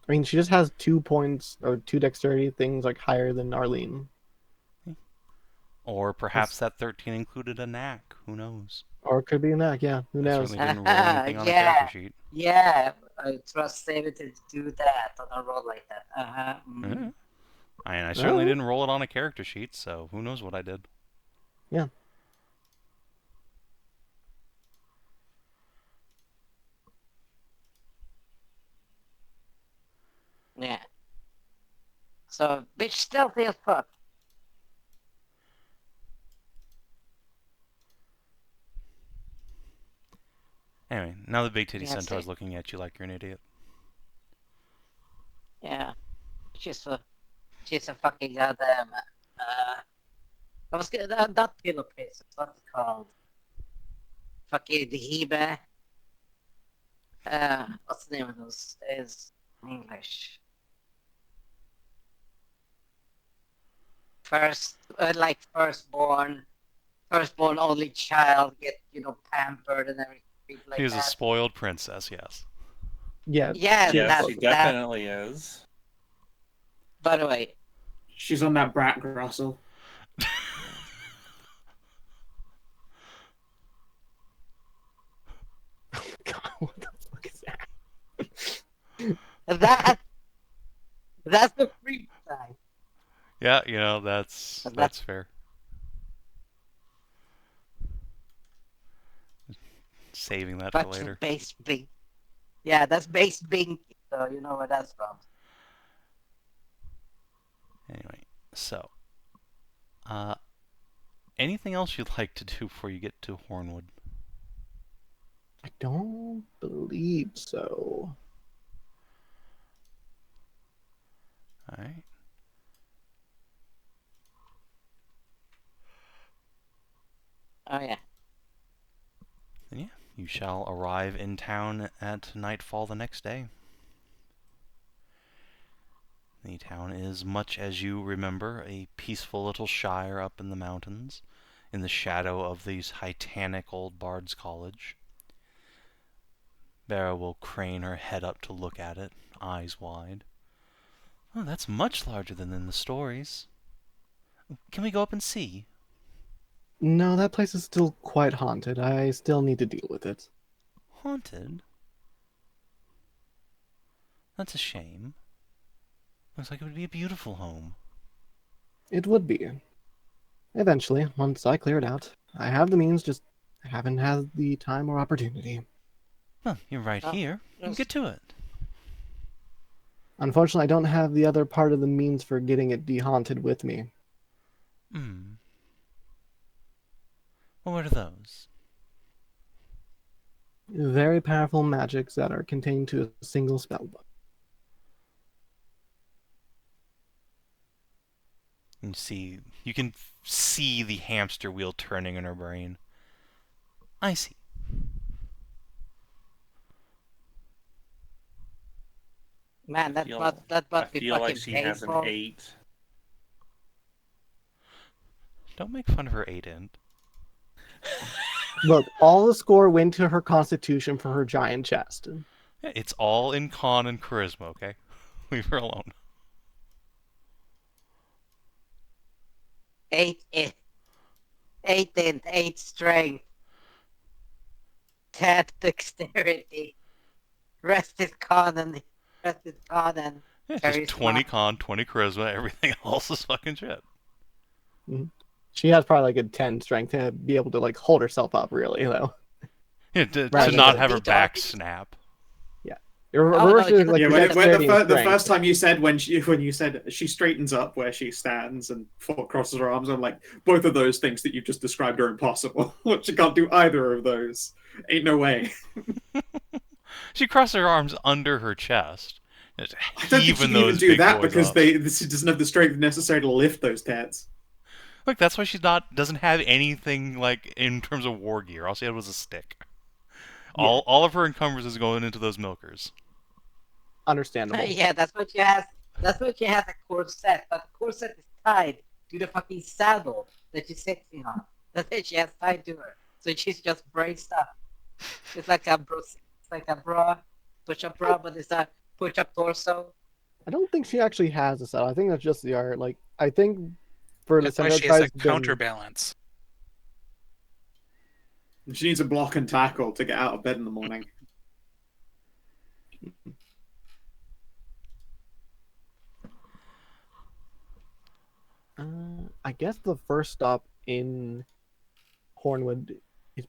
I mean, she just has 2 points or 2 dexterity things like higher than Arlene. Or perhaps that 13 included a knack. Who knows? Or it could be a knack, yeah. Who I knows? certainly didn't roll anything on a character sheet. Yeah, I trust Savin to do that on a roll like that. Uh-huh. Yeah. I certainly Oh. didn't roll it on a character sheet, so who knows what I did. Yeah. Yeah. So, bitch stealthy as fuck. Anyway, now the big titty Yeah, centaur's see. looking at you like you're an idiot. Yeah. She's She's a fucking goddamn. I was not pillow princess. What's it called? Fucking the Hebe. What's the name of those? Is English. Firstborn only child, get pampered and everything like He is that. a spoiled princess, yes. Yeah. Yeah, she is Yes, that- he spoiled. definitely is. By the way, She's on that brat Russell. God, what the fuck is that? that's the free side. Yeah, that's fair. Saving that for Fucking later. base bink. Yeah, that's base bink. So you know where that's from. Anyway, so anything else you'd like to do before you get to Hornwood? I don't believe so. Alright. Oh yeah. Then yeah, you shall arrive in town at nightfall the next day. The town is much as you remember, a peaceful little shire up in the mountains, in the shadow of the titanic old Bard's College. Vera will crane her head up to look at it, eyes wide. Oh, that's much larger than in the stories. Can we go up and see? No, that place is still quite haunted. I still need to deal with it. Haunted? That's a shame. Looks like it would be a beautiful home. It would be. Eventually, once I clear it out. I have the means, just haven't had the time or opportunity. Well, you're right Oh, here. yes. Get to it. Unfortunately, I don't have the other part of the means for getting it dehaunted with me. Hmm. Well, what are those? Very powerful magics that are contained to a single spellbook. You can see the hamster wheel turning in her brain. I see. Man, that feel- must I be feel fucking like she has an painful. 8. Don't make fun of her 8 int. Look, all the score went to her constitution for her giant chest. Yeah, it's all in con and charisma, okay? Leave her alone. 8 int, 8 strength, 10 dexterity, rest is con and Yeah, it's charisma. just 20 con, 20 charisma, everything else is fucking shit. She has probably like a 10 strength to be able to like hold herself up, really, though. Yeah, to Right, not yeah. have her back Detox. snap. Reverse no, is like Yeah, the when dexterity and the strength. first time you said when you said she straightens up where she stands and crosses her arms, I'm like, both of those things that you just described are impossible. She can't do either of those. Ain't no way. She crossed her arms under her chest. Just I don't think she heaving can even those do big that boys because up. she doesn't have the strength necessary to lift those tats. Look, that's why doesn't have anything like in terms of war gear. All she had was a stick. All of her encumbrances going into those milkers. Understandable. Yeah, that's what she has. That's what she has a corset, but the corset is tied to the fucking saddle that she's sitting on. That's it. She has tied to her, so she's just braced up. It's like a bra. It's like a bra, push-up bra, but it's a push-up torso. I don't think she actually has a saddle. I think that's just the art. Like, I think for the That's why Centaur she has a tribe's been- counterbalance. She needs a block and tackle to get out of bed in the morning. I guess the first stop in Hornwood is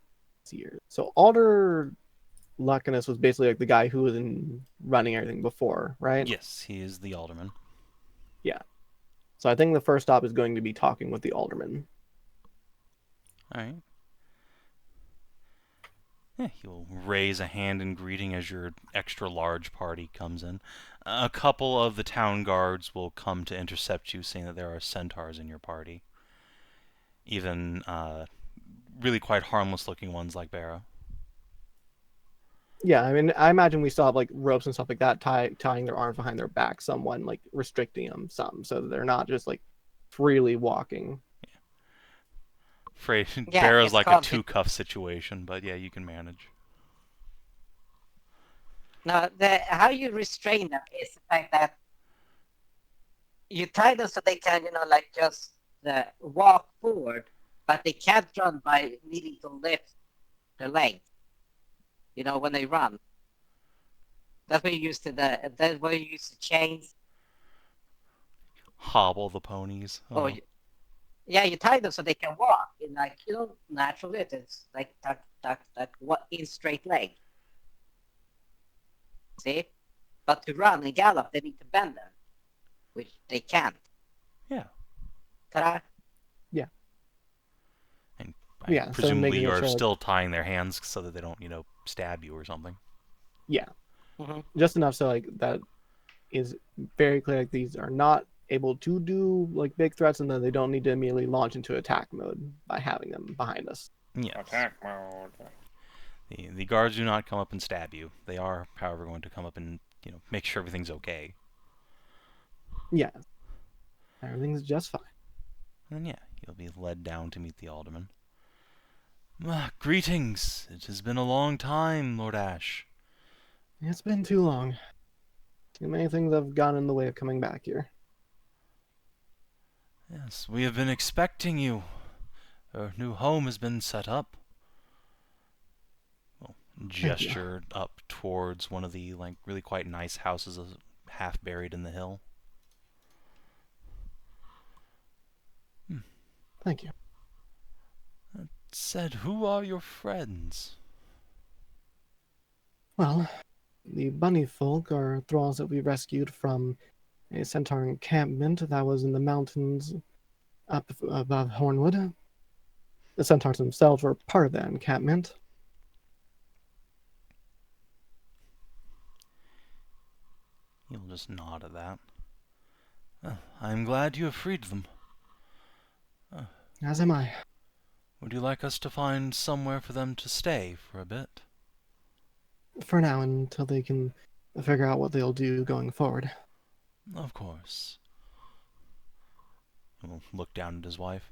here. So Alder Luckinus was basically like the guy who was running everything before, right? Yes, he is the alderman. So I think the first stop is going to be talking with the alderman. All right. He'll raise a hand in greeting as your extra large party comes in. A couple of the town guards will come to intercept you, saying that there are centaurs in your party. Even really quite harmless looking ones like Barrow. Yeah, I mean, I imagine we still have like ropes and stuff like that, tying their arms behind their back, someone like restricting them some, so that they're not just like freely walking. Yeah, Barrow's it's like a called two-cuff situation, but yeah, you can manage. No, how you restrain them is the fact that you tie them so they can, like just walk forward, but they can't run by needing to lift their legs. When they run. That's what you use that's what you use the chains. Hobble the ponies. Or yeah, you tie them so they can walk in naturally. It's like what in straight leg. See, but to run and gallop, they need to bend them, which they can't. Yeah. Ta-da. And Yeah, so presumably making you it are sure, like- still tying their hands so that they don't, stab you or something. Yeah, Mm-hmm. just enough so like that is very clear. Like these are not able to do like big threats, and then they don't need to immediately launch into attack mode by having them behind us. Yes. Attack mode. The guards do not come up and stab you. They are, however, going to come up and, make sure everything's okay. Yeah, everything's just fine. And yeah, you'll be led down to meet the alderman. Greetings. It has been a long time, Lord Ashe. It's been too long. Too many things have gone in the way of coming back here. Yes, we have been expecting you. Our new home has been set up. Well, gestured up towards one of the really quite nice houses half buried in the hill. Thank you. Said, who are your friends? Well, the bunny folk are thralls that we rescued from a centaur encampment that was in the mountains up above Hornwood. The centaurs themselves were part of that encampment. He'll just nod at that. I'm glad you have freed them. As am I. Would you like us to find somewhere for them to stay for a bit? For now, until they can figure out what they'll do going forward. Of course. He'll look down at his wife.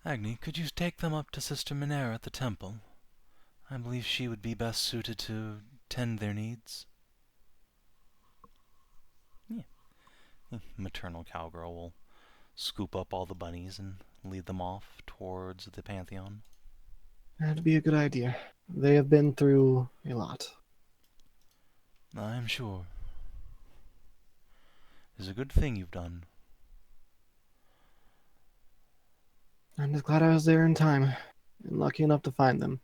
Agni, could you take them up to Sister Minera at the temple? I believe she would be best suited to tend their needs. Yeah. The maternal cowgirl will scoop up all the bunnies and lead them off towards the Pantheon. That'd be a good idea. They have been through a lot. I'm sure. It's a good thing you've done. I'm just glad I was there in time, and lucky enough to find them.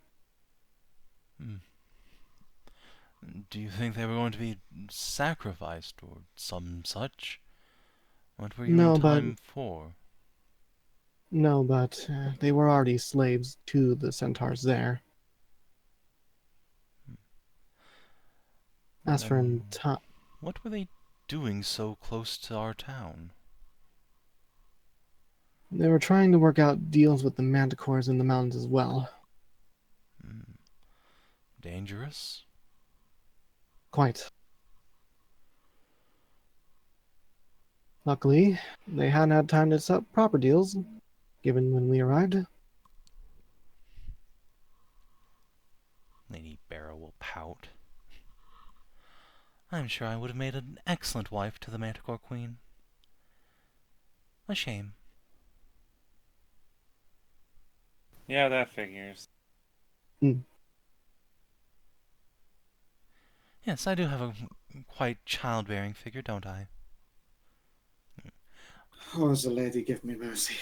Do you think they were going to be sacrificed or some such? What were you No, in but- time for? No, but they were already slaves to the centaurs there. As for in time, What were they doing so close to our town? they were trying to work out deals with the manticores in the mountains as well. Dangerous? Quite. Luckily, they hadn't had time to set up proper deals, given when we arrived. Lady Barrow will pout. I'm sure I would have made an excellent wife to the Manticore Queen. A shame. Yeah, that figures. Yes, I do have a quite childbearing figure, don't I? Oh, the lady give me mercy.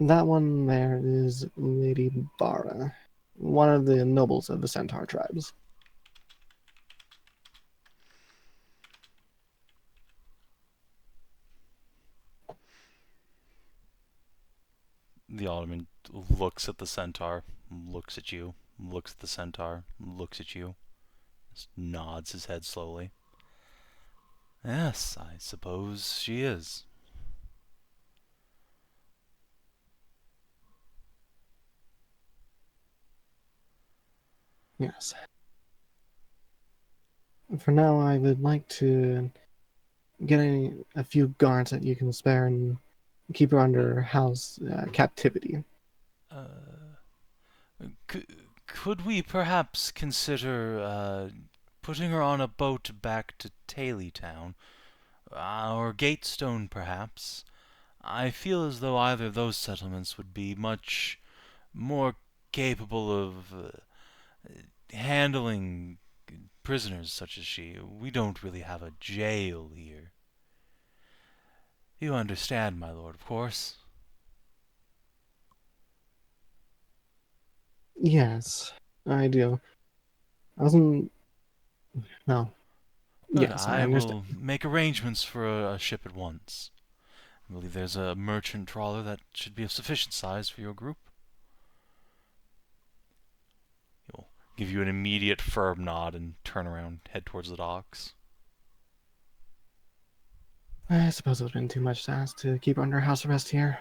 That one there is Lady Bara, one of the nobles of the centaur tribes. The alderman looks at the centaur, looks at you, looks at the centaur, looks at you, just nods his head slowly. Yes, I suppose she is. Yes. For now, I would like to get a few guards that you can spare and keep her under house captivity. Could we perhaps consider putting her on a boat back to Taily Town? Or Gatestone, perhaps? I feel as though either of those settlements would be much more capable of handling prisoners such as she. We don't really have a jail here. You understand, my lord, of course. Yes, I do. I wasn't. No. Good, Yes, I I understand. will make arrangements for a ship at once. I believe there's a merchant trawler that should be of sufficient size for your group. He'll give you an immediate firm nod and turn around, head towards the docks. I suppose it would have been too much to ask to keep her under house arrest here.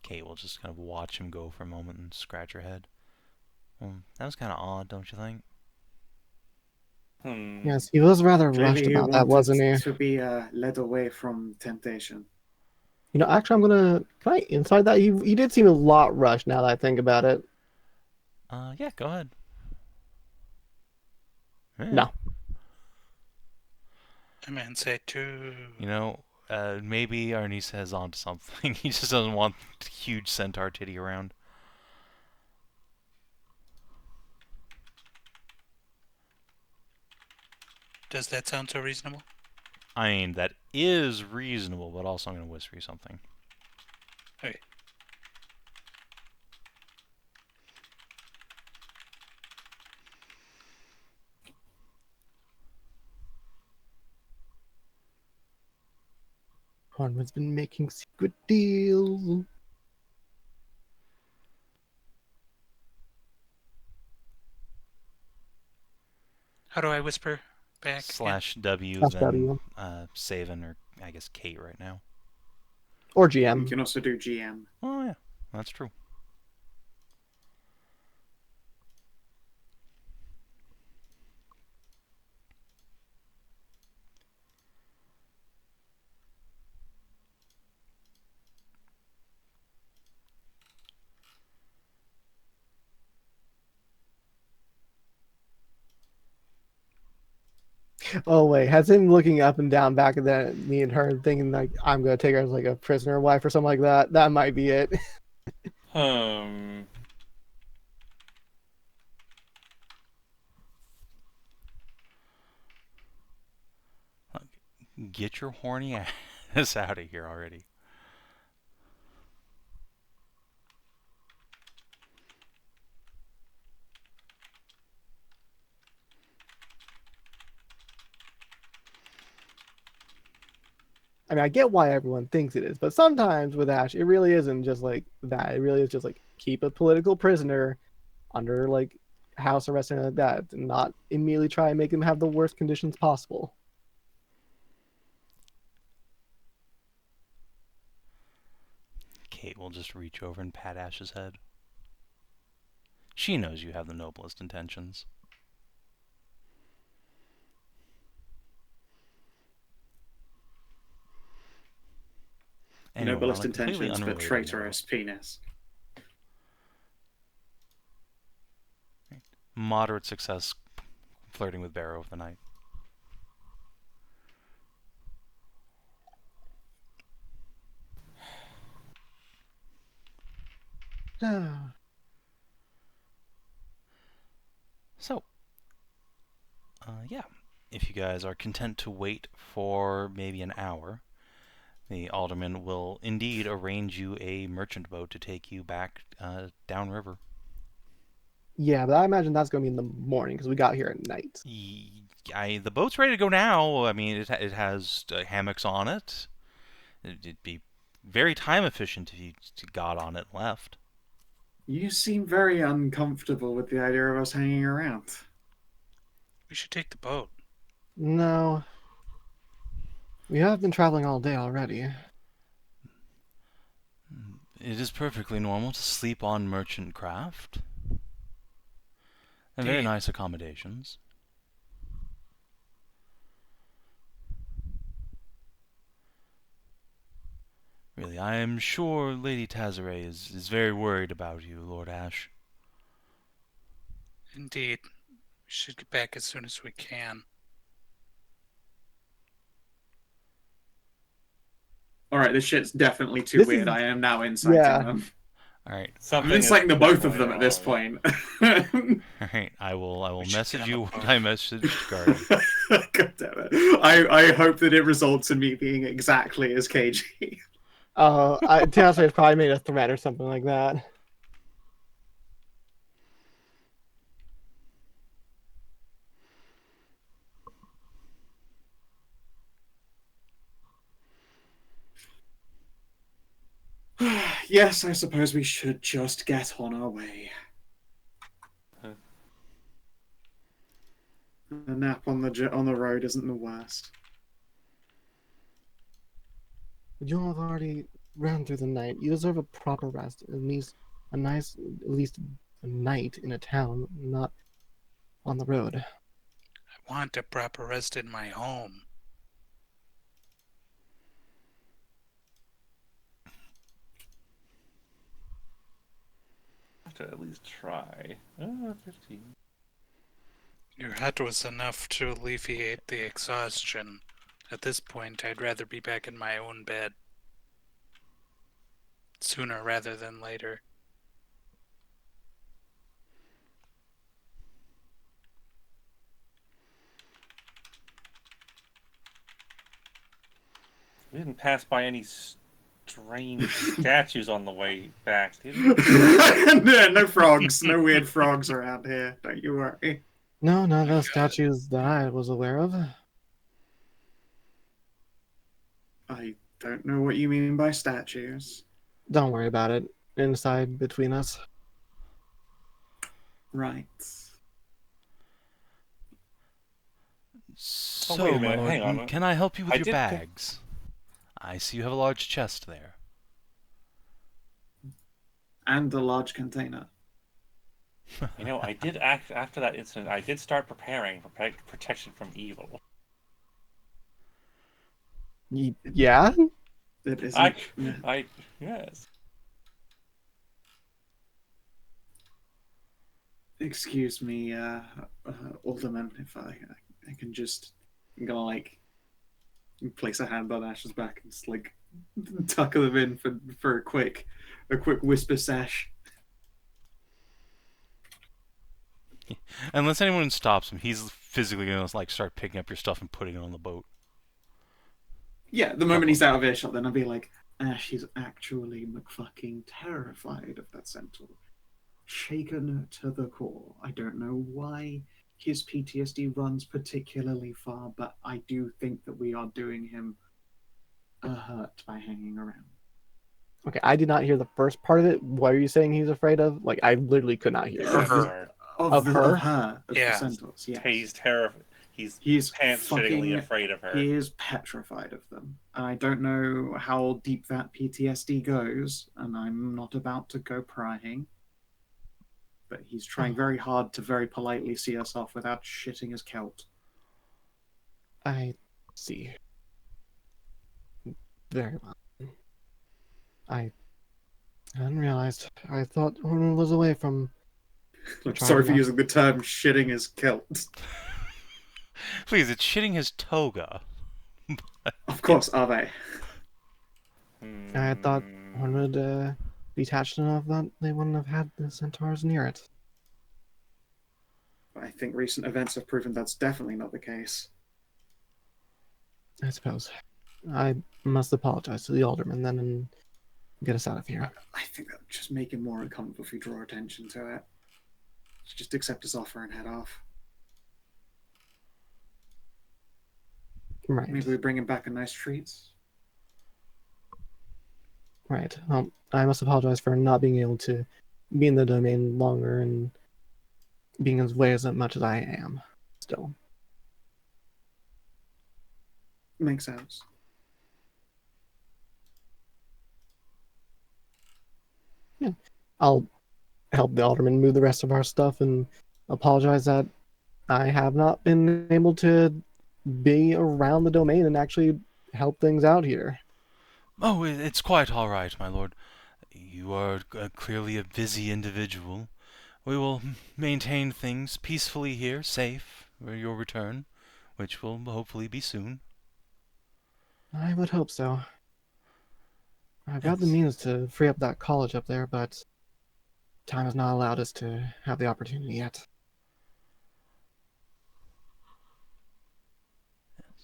Kate will just kind of watch him go for a moment and scratch her head. That was kind of odd, don't you think? Yes, he was rather Clearly, rushed he about that, wasn't he? to be led away from temptation. You know, actually, Can I inside that? He did seem a lot rushed now that I think about it. Yeah, go ahead. No. I mean, say two. You know, maybe Arnisa has on to something. He just doesn't want huge centaur titty around. Does that sound so reasonable? I mean, that is reasonable, but also I'm going to whisper you something. Okay. Harmon's been making secret deals. How do I whisper back? /W, Slash then W. Savin, or I guess Kate right now. Or You GM. can also do GM. Oh, yeah, that's true. Oh wait, has him looking up and down back at that me and her thinking like I'm gonna take her as like a prisoner wife or something like that. That might be it. Get your horny ass out of here already. I mean, I get why everyone thinks it is, but sometimes with Ashe, it really isn't just like that. It really is just like keep a political prisoner under like house arrest and like that, and not immediately try and make them have the worst conditions possible. Kate will just reach over and pat Ash's head. She knows you have the noblest intentions. Anyway, Noblest on a completely intentions, but unrelated traitorous penis. note, moderate success flirting with Barrow of the night. So, yeah, if you guys are content to wait for maybe an hour, the alderman will indeed arrange you a merchant boat to take you back downriver. Yeah, but I imagine that's going to be in the morning because we got here at night. The boat's ready to go now. I mean, it has hammocks on it. It'd be very time efficient if you got on it and left. You seem very uncomfortable with the idea of us hanging around. We should take the boat. No. We have been traveling all day already. It is perfectly normal to sleep on merchant craft. And very Indeed. nice accommodations. Really, I am sure Lady Tazare is very worried about you, Lord Ashe. Indeed. We should get back as soon as we can. Alright, this shit's definitely too This weird. is- I am now inciting yeah. them. Alright. I'm Something inciting the is both of definitely them at this wrong. point. Alright, I will We should message get you on the what boat. I messaged Garden. God damn it. I hope that it results in me being exactly as cagey. Taylor has probably made a threat or something like that. Yes, I suppose we should just get on our way. A nap on the road isn't the worst. You all have already ran through the night. You deserve a proper rest. At least a night in a town, not on the road. I want a proper rest in my home. Have to at least try. 15. Your hut was enough to alleviate the exhaustion. At this point, I'd rather be back in my own bed. Sooner rather than later. We didn't pass by any strange statues on the way back, did we? No frogs. No weird frogs around here. Don't you worry. No, none of those statues that I was aware of. I don't know what you mean by statues. Don't worry about it. Inside between us. Right. So, wait a my minute, lord, hang on. can I help you with I your did pick- bags? I see you have a large chest there. And a large container. You know, I did act after that incident. I did start preparing for protection from evil. Yeah? It isn't. Yes. Excuse me, Alderman, if I can just, I'm gonna like place a hand on Ash's back and just like tuck them in for a quick whisper sesh. Unless anyone stops him, he's physically gonna like start picking up your stuff and putting it on the boat. Yeah, the moment he's out of earshot, then I'll be like, Ash, he's actually McFucking terrified of that centaur. Shaken to the core. I don't know why his PTSD runs particularly far, but I do think that we are doing him a hurt by hanging around. Okay, I did not hear the first part of it. What are you saying he's afraid of? Like, I literally could not hear Of it. her. Of her? the Yeah. centaurs, yes. He's terrified. He's pants-shittingly afraid of her. He is petrified of them. And I don't know how deep that PTSD goes, and I'm not about to go prying. But he's trying very hard to very politely see us off without shitting his kilt. I see. Very well. I hadn't realized. I thought Horn was away from. I'm sorry for using the term shitting his kilt. Please, it's shitting his toga. Of course, are they? I thought Horn would be detached enough that they wouldn't have had the centaurs near it. I think recent events have proven that's definitely not the case. I suppose. I must apologize to the alderman then and get us out of here. I think that would just make him more uncomfortable if we draw attention to it. just accept his offer and head off. Right. Maybe we bring him back a nice treat. Right. I must apologize for not being able to be in the domain longer and being as away as much as I am. Still. Makes sense. Yeah. I'll help the alderman move the rest of our stuff and apologize that I have not been able to be around the domain and actually help things out here. Oh, it's quite all right, my lord. You are clearly a busy individual. We will maintain things peacefully here, safe for your return, which will hopefully be soon. I would hope so. I've got the Yes. means to free up that college up there, but time has not allowed us to have the opportunity yet.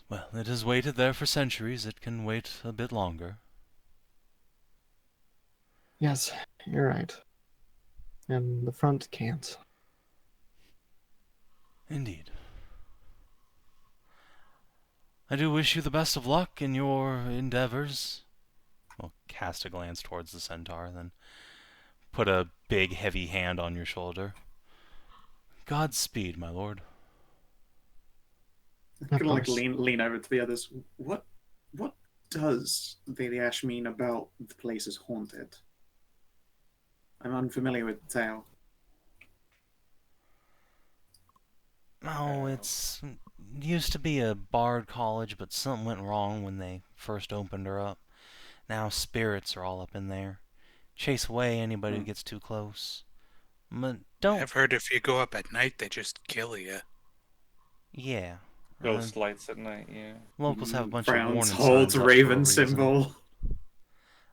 Well, it has waited there for centuries. It can wait a bit longer. Yes, you're right. And the front can't. Indeed. I do wish you the best of luck in your endeavors. I'll cast a glance towards the centaur, then put a big, heavy hand on your shoulder. Godspeed, my lord. I'm Of gonna like course. lean over to the others. What does the Ashe mean about the place is haunted? I'm unfamiliar with the tale. Oh, it's used to be a bard college, but something went wrong when they first opened her up. Now spirits are all up in there. Chase away anybody who gets too close. But don't. I've heard if you go up at night, they just kill you. Yeah. Ghost lights at night, yeah. Locals have a bunch of Frowns, warning holds signs up for a raven reason. symbol.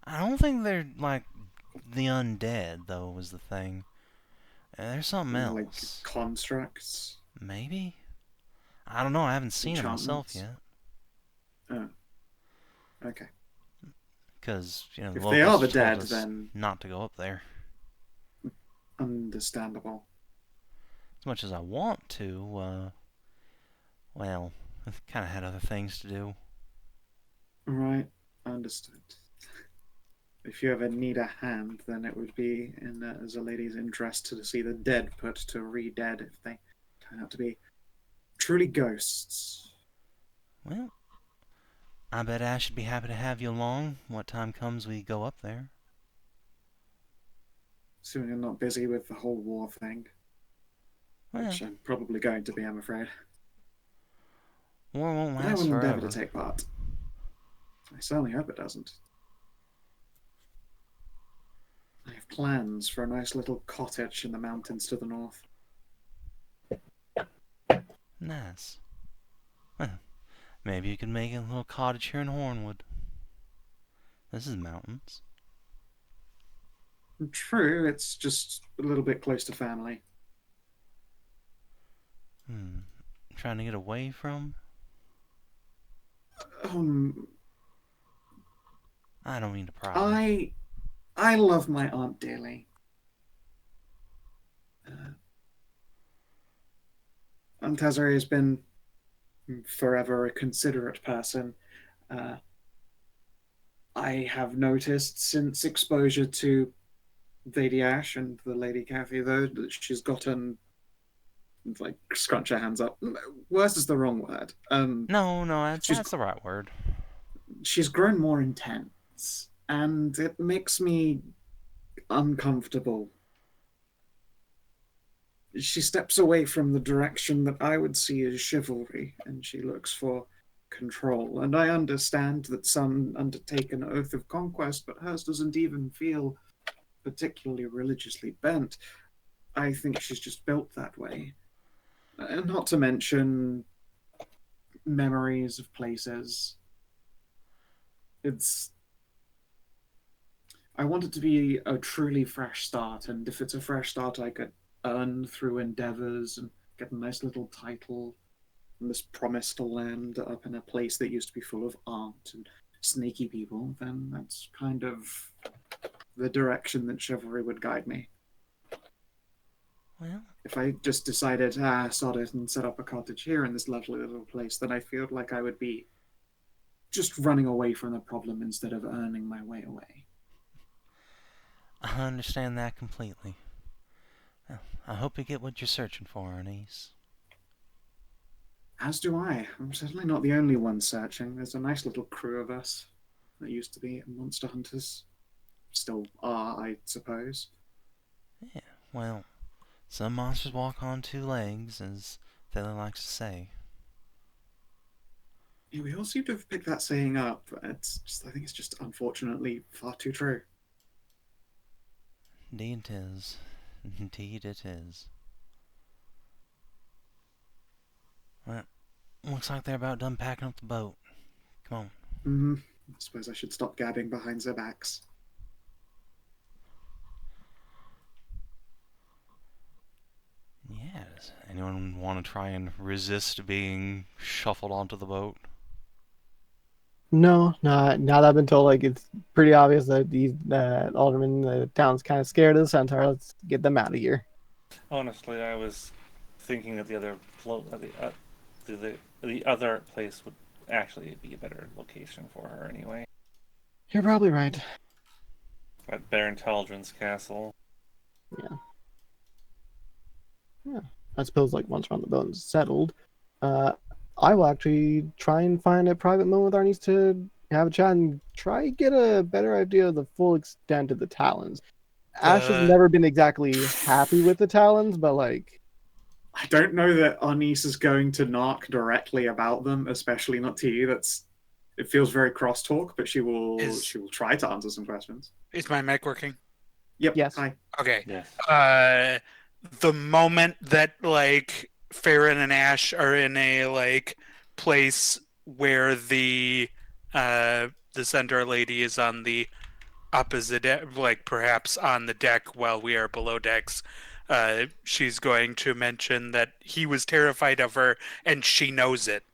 I don't think they're like the undead, though, was the thing. There's something Like else. constructs, Maybe? I don't know. I haven't seen it myself enchantments. yet. Oh, okay. Because, the If they are locals the told dead, us then not to go up there. understandable. As much as I want to, well, I've kind of had other things to do. Right, understood. If you ever need a hand, then it would be in as a lady's interest to see the dead put to re-dead if they turn out to be truly ghosts. Well, I bet Ash should be happy to have you along. What time comes we go up there? Assuming you're not busy with the whole war thing. Well, Which I'm probably going to be, I'm afraid. war won't But I last will endeavour forever. to take part. I certainly hope it doesn't. I have plans for a nice little cottage in the mountains to the north. Nice. Well, maybe you could make a little cottage here in Hornwood. This is mountains. True, it's just a little bit close to family. Trying to get away from? I don't mean to pry. I love my aunt dearly. Aunt Desiree has been forever a considerate person. I have noticed since exposure to Lady Ashe and the Lady Kathy, though, that she's gotten like scrunch her hands up. Worse is the wrong word. No, that's the right word. She's grown more intense, and it makes me uncomfortable. She steps away from the direction that I would see as chivalry, and she looks for control. And I understand that some undertake an oath of conquest, but hers doesn't even feel particularly religiously bent. I think she's just built that way. And not to mention memories of places. I want it to be a truly fresh start, and if it's a fresh start, I could earn through endeavors and get a nice little title from this promised land up in a place that used to be full of art and sneaky people, then that's kind of the direction that chivalry would guide me. Well, If I just decided, sod it, and set up a cottage here in this lovely little place, then I feel like I would be just running away from the problem instead of earning my way away. I understand that completely. Well, I hope you get what you're searching for, Ernest. As do I. I'm certainly not the only one searching. There's a nice little crew of us that used to be monster hunters. Still are, I suppose. Yeah, well, some monsters walk on two legs, as Thaler likes to say. Yeah, we all seem to have picked that saying up. I think it's just unfortunately far too true. Indeed it is. Indeed it is. Well, looks like they're about done packing up the boat. Come on. Mm-hmm. I suppose I should stop gabbing behind their backs. Yeah, does anyone want to try and resist being shuffled onto the boat? No, not now that I've been told, like, it's pretty obvious that these aldermen, the town's kind of scared of the Centaur. Let's get them out of here. Honestly, I was thinking that the other place would actually be a better location for her anyway. You're probably right. At Baron Taldrin's castle. Yeah. I suppose, like, once we're on the boat and settled, I will actually try and find a private moment with Arnis to have a chat and try and get a better idea of the full extent of the Talons. Ashe has never been exactly happy with the Talons, but, like... I don't know that Arnis is going to narc directly about them, especially not to you. It feels very crosstalk, but she will try to answer some questions. Is my mic working? Yep. Yes. Hi. Okay. Yes. The moment that, like, Farron and Ashe are in a, like, place where the centaur lady is on the opposite, like, perhaps on the deck while we are below decks, she's going to mention that he was terrified of her and she knows it.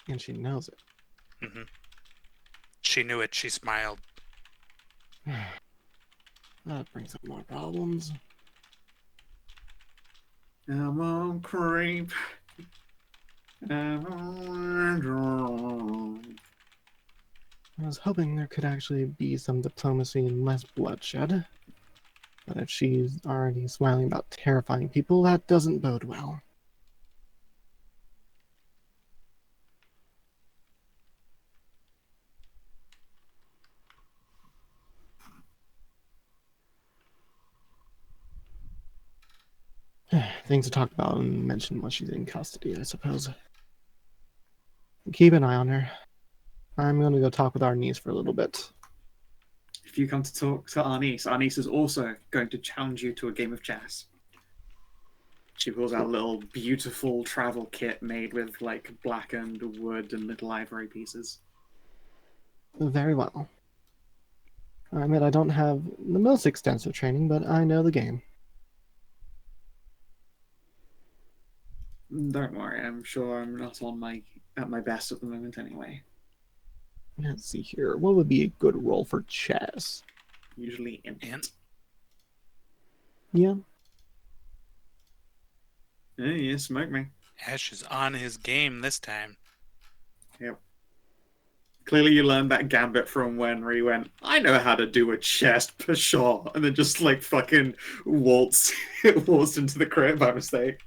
And she knows it. Mm-hmm. She knew it. She smiled. That brings up more problems. I'm on creep. I'm on I was hoping there could actually be some diplomacy and less bloodshed. But if she's already smiling about terrifying people, that doesn't bode well. Things to talk about and mention when she's in custody, I suppose. Keep an eye on her. I'm going to go talk with our niece for a little bit. If you come to talk to Arnis is also going to challenge you to a game of chess. She pulls out a little beautiful travel kit made with, like, blackened wood and little ivory pieces. Very well. I admit I don't have the most extensive training, but I know the game. Don't worry, I'm sure I'm not at my best at the moment anyway. Let's see here. What would be a good role for chess? Usually int. Yeah. Yeah, smoke me. Ashe is on his game this time. Yep. Clearly you learned that gambit from when he went, I know how to do a chest, pshaw, and then just, like, fucking waltzed into the crib by mistake.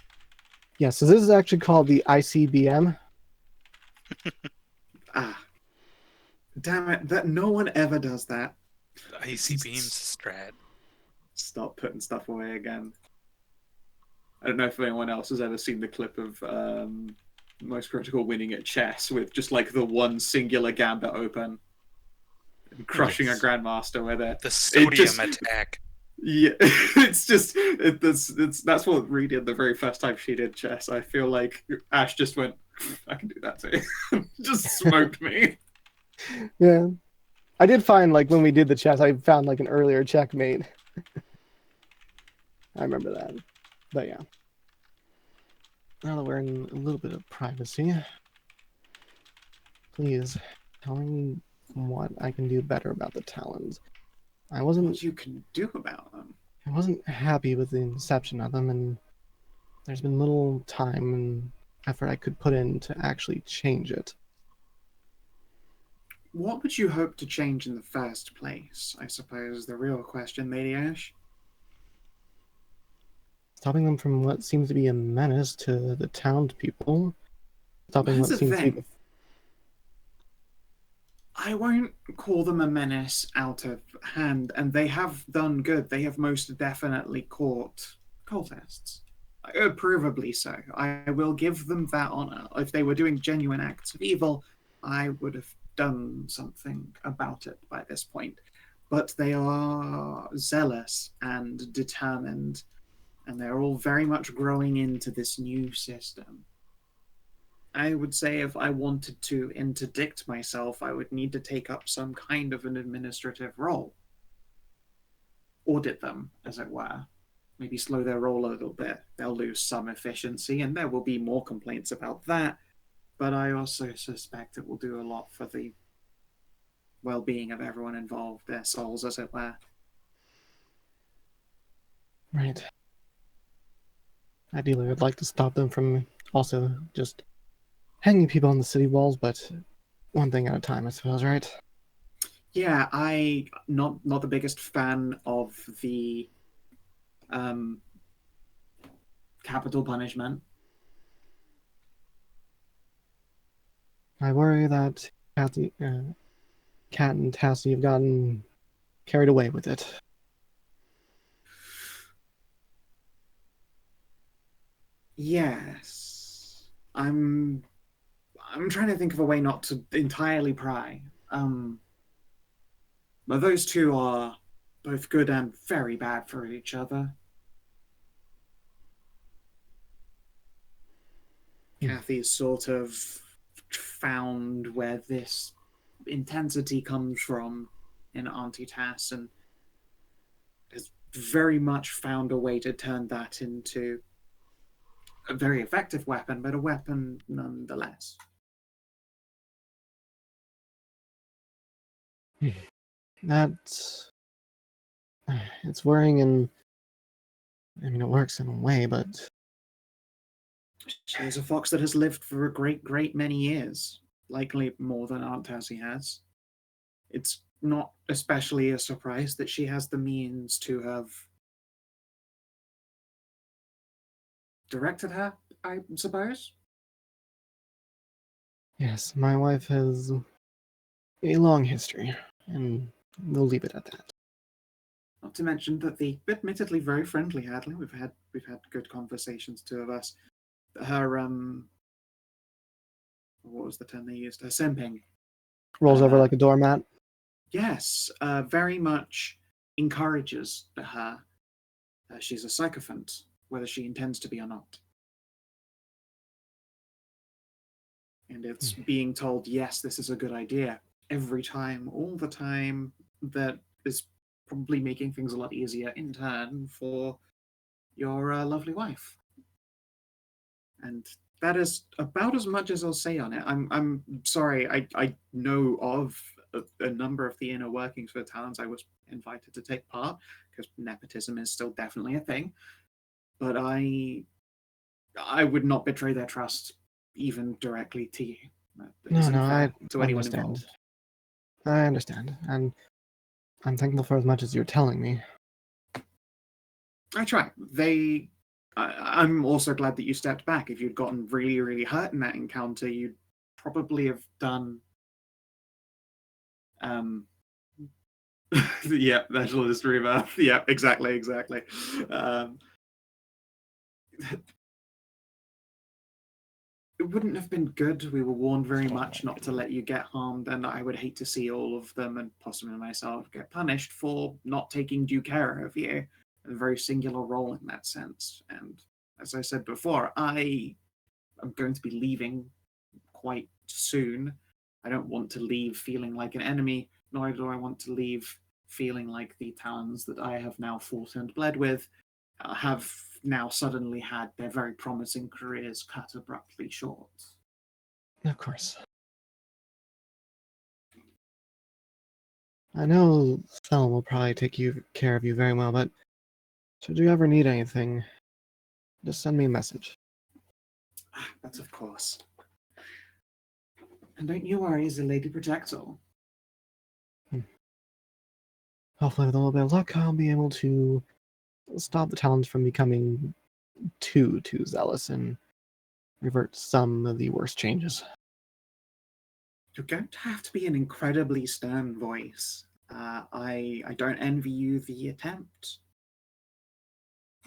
Yeah, so this is actually called the ICBM. Damn it, that no one ever does that. Icy beams strat. Stop putting stuff away again. I don't know if anyone else has ever seen the clip of Most Critical winning at chess with just, like, the one singular gambit open and crushing a grandmaster with it. The sodium attack. Yeah, that's what Ree did the very first time she did chess. I feel like Ashe just went, I can do that too. Just smoked me. Yeah. I did find, like, when we did the chess, I found, like, an earlier checkmate. I remember that. But yeah. Now that we're in a little bit of privacy, please tell me what I can do better about the Talons. I wasn't... What you can do about them? I wasn't happy with the inception of them, and there's been little time and effort I could put in to actually change it. What would you hope to change in the first place? I suppose is the real question, Lady Ashe. Stopping them from what seems to be a menace to the townspeople. Stopping Here's what the seems to be thing. I won't call them a menace out of hand, and they have done good. They have most definitely caught cultists. Provably so. I will give them that honor. If they were doing genuine acts of evil, I would have done something about it by this point. But they are zealous and determined, and they're all very much growing into this new system. I would say if I wanted to interdict myself, I would need to take up some kind of an administrative role. Audit them, as it were. Maybe slow their roll a little bit. They'll lose some efficiency, and there will be more complaints about that. But I also suspect it will do a lot for the well-being of everyone involved, their souls, as it were. right. Ideally, I'd like to stop them from also just hanging people on the city walls, but one thing at a time, I suppose, right? Yeah, I not the biggest fan of the capital punishment. I worry that Cat and Tassie have gotten carried away with it. Yes. I'm trying to think of a way not to entirely pry. But those two are both good and very bad for each other. Kathy's sort of found where this intensity comes from in Auntie Tass and has very much found a way to turn that into a very effective weapon, but a weapon nonetheless. That's it's worrying, and I mean it works in a way, but She's a fox that has lived for a great many years, likely more than Aunt Tassie has. It's not especially a surprise that she has the means to have directed her, I suppose. yes, my wife has a long history, and we'll leave it at that. Not to mention that the admittedly very friendly Hadley, we've had good conversations, two of us. Her what was the term they used? Her simping. Rolls over like a doormat. Yes, very much encourages her. She's a sycophant, whether she intends to be or not. And it's being told, yes, this is a good idea every time, all the time, that is probably making things a lot easier in turn for your lovely wife. And that is about as much as I'll say on it. I'm sorry, I know of a number of the inner workings for the Talons. I was invited to take part because nepotism is still definitely a thing. But I would not betray their trust even directly to you. No, I to anyone understand. involved. I understand, and I'm thankful for as much as you're telling me. I try. I'm also glad that you stepped back. If you'd gotten really hurt in that encounter, you'd probably have done. Yeah, Nationalist Rebirth. Yeah, exactly. It wouldn't have been good. We were warned very much not to let you get harmed, and I would hate to see all of them, and possibly myself, get punished for not taking due care of you. A very singular role in that sense. And as I said before, I am going to be leaving quite soon. I don't want to leave feeling like an enemy, nor do I want to leave feeling like the Talons that I have now fought and bled with have now suddenly had their very promising careers cut abruptly short. Of course. I know Sel will probably take care of you very well, but Should you ever need anything, just send me a message. That's of course. And don't you worry, he's a Lady Protector. Hopefully, with a little bit of luck, I'll be able to stop the Talons from becoming too zealous and revert some of the worst changes. You're going to have to be an incredibly stern voice. I don't envy you the attempt.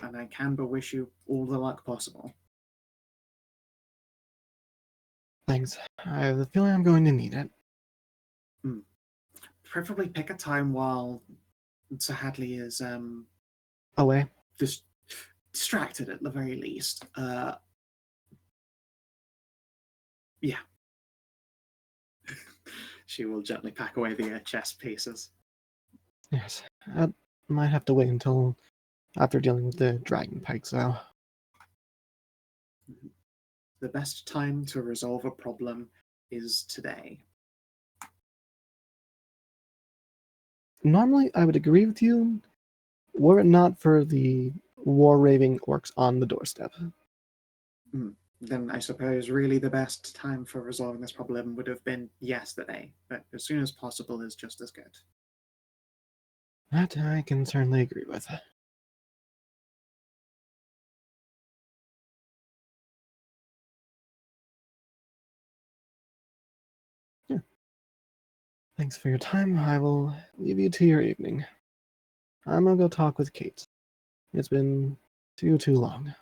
And I can but wish you all the luck possible. Thanks. I have the feeling I'm going to need it. Preferably pick a time while Sir Hadley is Away. just distracted at the very least. Yeah. She will gently pack away the chess pieces. Yes. I might have to wait until after dealing with the dragon pikes, though. The best time to resolve a problem is today. Normally, I would agree with you, were it not for the war-raving orcs on the doorstep. Then I suppose really the best time for resolving this problem would have been yesterday, but as soon as possible is just as good. That I can certainly agree with. Yeah. Thanks for your time. I will leave you to your evening. I'm gonna go talk with Kate. It's been too long.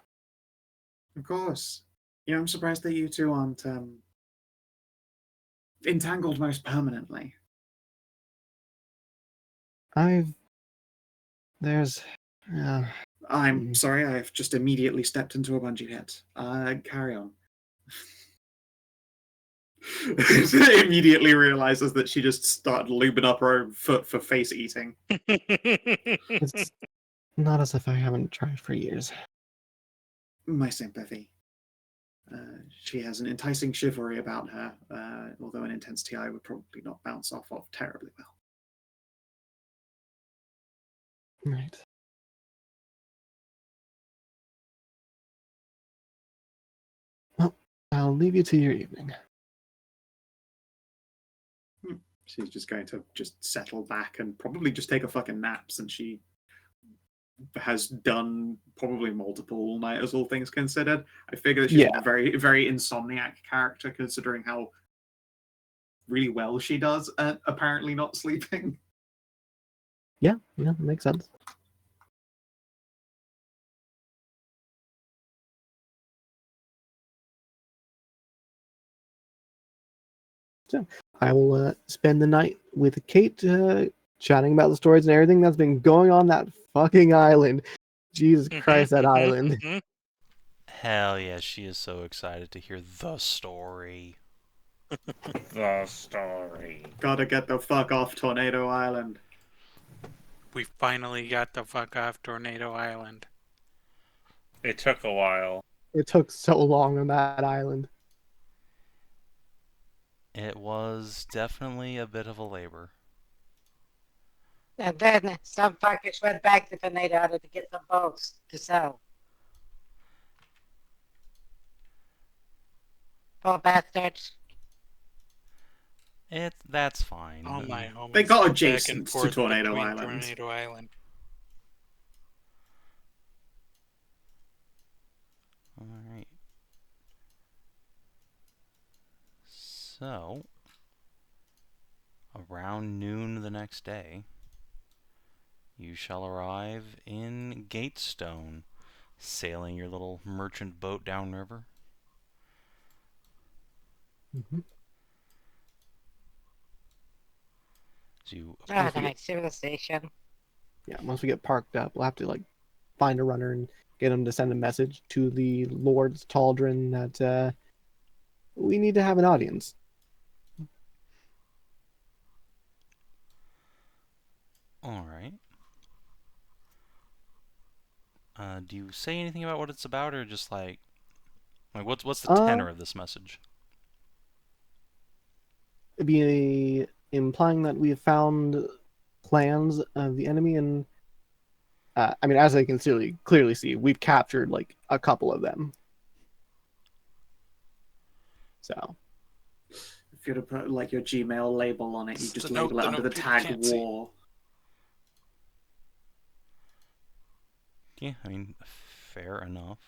Of course. I'm surprised that you two aren't entangled most permanently. There's... I'm sorry, I've just immediately stepped into a bungee hit. Carry on. Immediately realizes that she just started lubing up her own foot for face eating. It's not as if I haven't tried for years. My sympathy. She has an enticing chivalry about her, although an intensity I would probably not bounce off of terribly well. Right. Well, I'll leave you to your evening. She's just going to just settle back and probably just take a fucking nap since she has done probably multiple all-nighters, all things considered. I figure that she's a very, very insomniac character considering how really well she does at apparently not sleeping. Yeah, makes sense. So I will spend the night with Kate, chatting about the stories and everything that's been going on that fucking island. Jesus Christ, that island. Hell yeah, she is so excited to hear the story. The story. Gotta get the fuck off Tornado Island. We finally got the fuck off Tornado Island. It took a while. It took so long on that island. It was definitely a bit of a labor. And then some fuckers went back to Tornado Island to get some boats to sell. Poor bastards. That's fine. All my homies They got go adjacent back and to forth Tornado between Island. Tornado Island. Alright. So, around noon the next day, you shall arrive in Gatestone, sailing your little merchant boat downriver. Mm-hmm. So you Nice civilization. Yeah, once we get parked up, we'll have to find a runner and get him to send a message to the Lord's Taldron that we need to have an audience. Alright. Do you say anything about what it's about, or just what's the tenor of this message? It'd be implying that we have found plans of the enemy and I mean, as I can clearly see, we've captured like a couple of them. So If you'd have put like your Gmail label on it, you It's just the label note- it the under note the people tag can't see. war. Yeah, I mean, fair enough.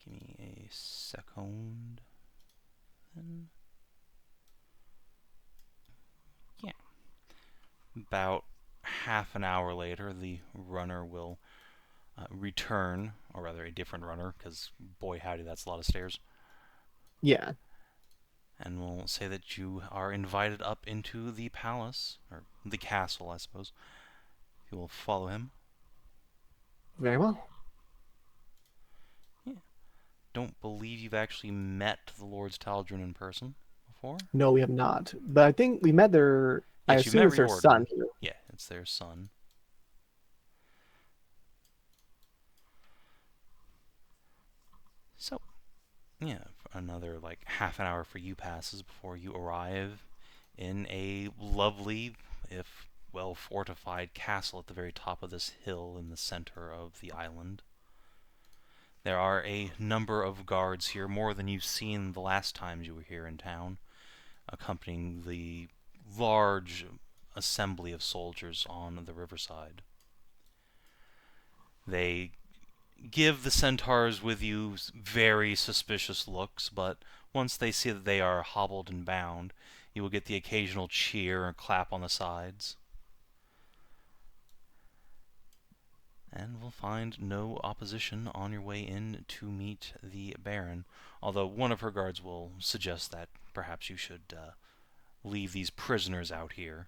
Give me a second. Then. Yeah. About half an hour later, the runner will return, or rather a different runner, because boy howdy, that's a lot of stairs. yeah, And we'll say that you are invited up into the palace, or the castle, I suppose. You will follow him. very well. Don't believe you've actually met the Lords Tal'Drin in person before. No, we have not. But I think we met their. I Yes, you assume met it's their Riordan. son here. Yeah, it's their son. So, yeah, another like half an hour for you passes before you arrive in a lovely, if well fortified castle at the very top of this hill in the center of the island. There are a number of guards here, more than you've seen the last times you were here in town, accompanying the large assembly of soldiers on the riverside. They give the centaurs with you very suspicious looks, but once they see that they are hobbled and bound, you will get the occasional cheer or clap on the sides. And will find no opposition on your way in to meet the Baron, although one of her guards will suggest that perhaps you should leave these prisoners out here.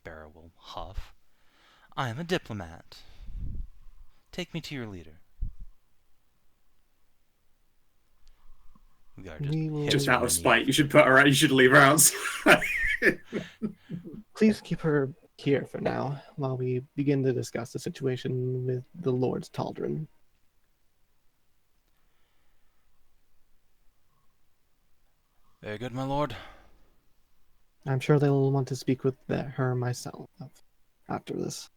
Barra will huff. I am a diplomat. Take me to your leader. The guard We will- hits Just her out on of the knee. spite, you should put her. You should leave her outside. Please keep her here for now while we begin to discuss the situation with the Lords Tal'Drin. Very good, my lord. I'm sure they'll want to speak with her myself after this.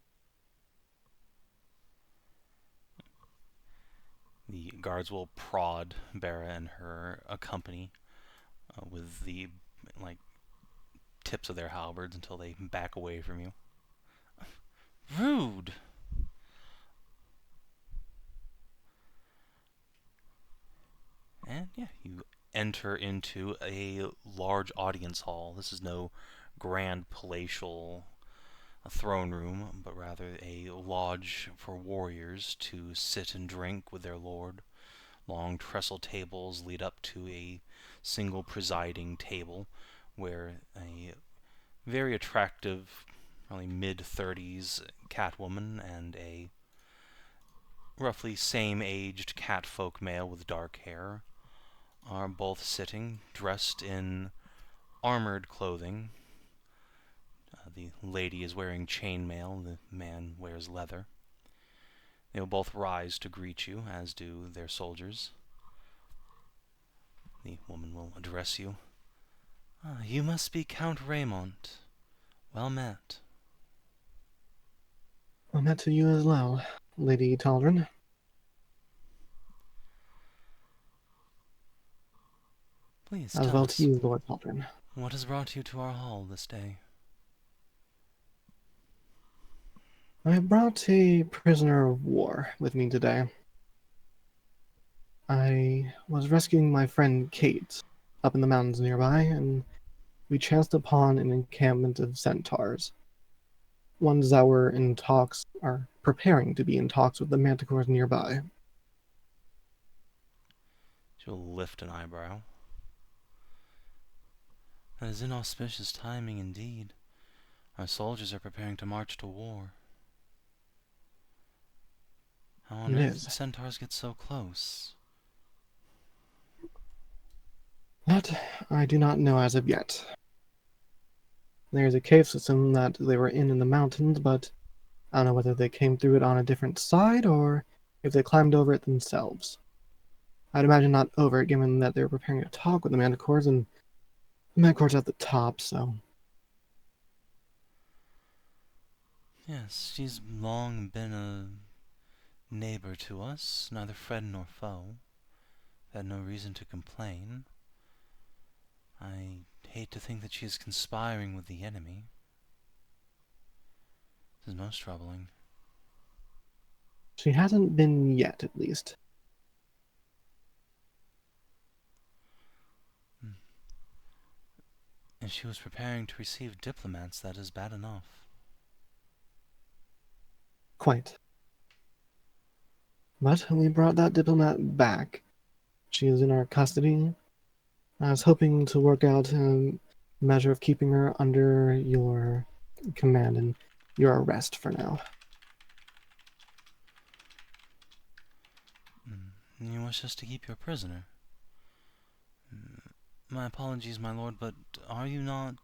The guards will prod Barra and her company with the like tips of their halberds until they back away from you. Rude. And yeah, you enter into a large audience hall. This is no grand palatial throne room, but rather a lodge for warriors to sit and drink with their lord. Long trestle tables lead up to a single presiding table where a very attractive, probably mid-30s catwoman and a roughly same-aged catfolk male with dark hair are both sitting, dressed in armored clothing. The lady is wearing chainmail, the man wears leather. They will both rise to greet you, as do their soldiers. The woman will address you. You must be Count Raymont. Well met. Well met to you as well, Lady Tal'Drin. Please As tell well us, to you, Lord Tal'Drin. what has brought you to our hall this day? I brought a prisoner of war with me today. I was rescuing my friend Kate up in the mountains nearby, and we chanced upon an encampment of centaurs. Ones that were in talks, are preparing to be in talks with the manticores nearby. She'll lift an eyebrow. That is inauspicious timing indeed. Our soldiers are preparing to march to war. How on It earth is. did centaurs get so close? That I do not know as of yet. There's a cave system that they were in the mountains, but I don't know whether they came through it on a different side or if they climbed over it themselves. I'd imagine not over it, given that they were preparing to talk with the manticores, and the manticore's at the top, so... Yes, she's long been a neighbor to us, neither friend nor foe. Had no reason to complain. I hate to think that she is conspiring with the enemy. This is most troubling. She hasn't been yet, at least. If she was preparing to receive diplomats, that is bad enough. Quite. But we brought that diplomat back. She is in our custody. I was hoping to work out a measure of keeping her under your command and your arrest for now. You wish us to keep you a prisoner? My apologies, my lord, but are you not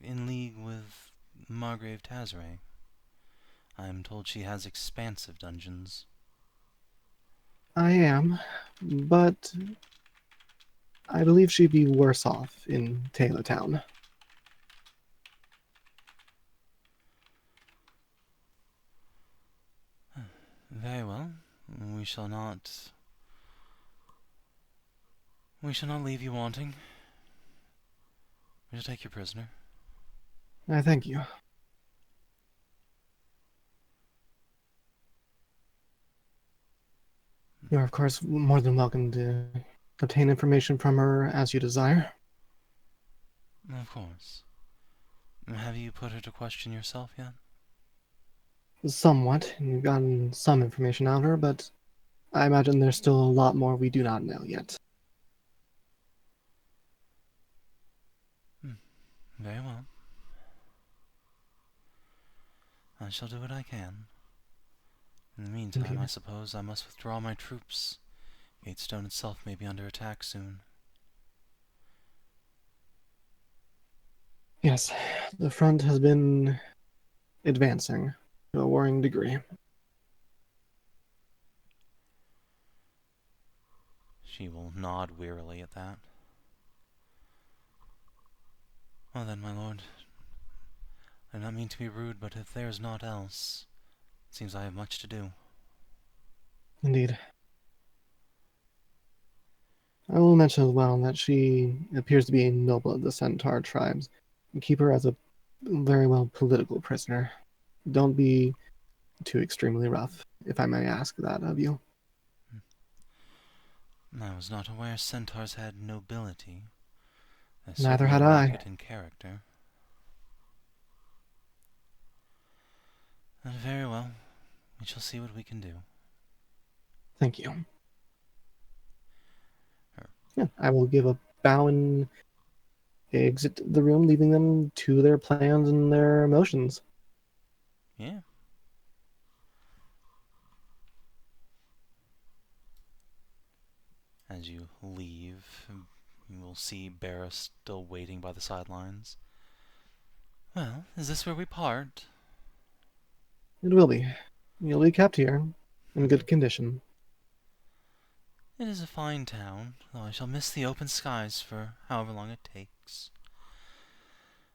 in league with Margrave Tazray? I am told she has expansive dungeons. I am, but I believe she'd be worse off in Taylor Town. Very well. We shall not leave you wanting. We shall take you prisoner. I thank you. You're, of course, more than welcome to obtain information from her as you desire. Of course. Have you put her to question yourself yet? Somewhat. You've gotten some information out of her, but I imagine there's still a lot more we do not know yet. Very well. I shall do what I can. In the meantime, Indeed. I suppose I must withdraw my troops. Gatestone itself may be under attack soon. Yes, the front has been advancing to a worrying degree. She will nod wearily at that. Well then, my lord, I do not mean to be rude, but if there is naught else, it seems I have much to do. Indeed. I will mention as well that she appears to be a noble of the Centaur tribes. Keep her as a very well political prisoner. Don't be too extremely rough, if I may ask that of you. I was not aware centaurs had nobility. They Neither certainly had lack I. it in character. Very well. We shall see what we can do. Thank you. Yeah, I will give a bow and exit the room, leaving them to their plans and their emotions. Yeah. As you leave, you will see Barra still waiting by the sidelines. Well, is this where we part? It will be. You'll be kept here, in good condition. It is a fine town, though I shall miss the open skies for however long it takes.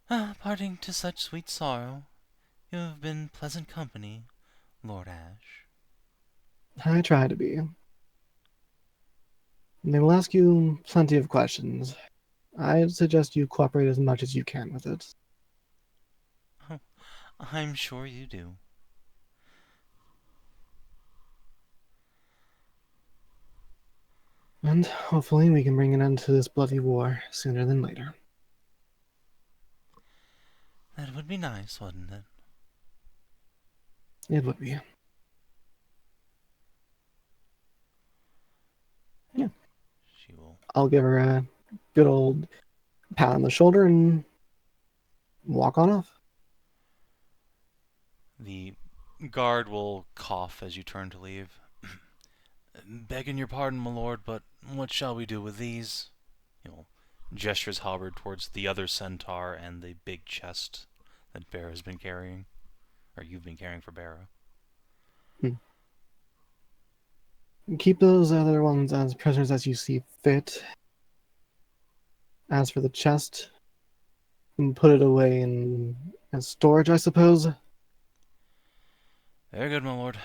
Parting to such sweet sorrow, you have been pleasant company, Lord Ashe. I try to be. They will ask you plenty of questions. I'd suggest you cooperate as much as you can with it. Oh, I'm sure you do. And hopefully we can bring an end to this bloody war sooner than later. That would be nice, wouldn't it? It would be. Yeah. She will. I'll give her a good old pat on the shoulder and walk on off. The guard will cough as you turn to leave. Begging your pardon, my lord, but what shall we do with these? He'll gesture his halberd towards the other centaur and the big chest that Barra has been carrying. Or you've been carrying for Barra. Keep those other ones as prisoners as you see fit. As for the chest, and put it away in as storage, I suppose. Very good, my lord.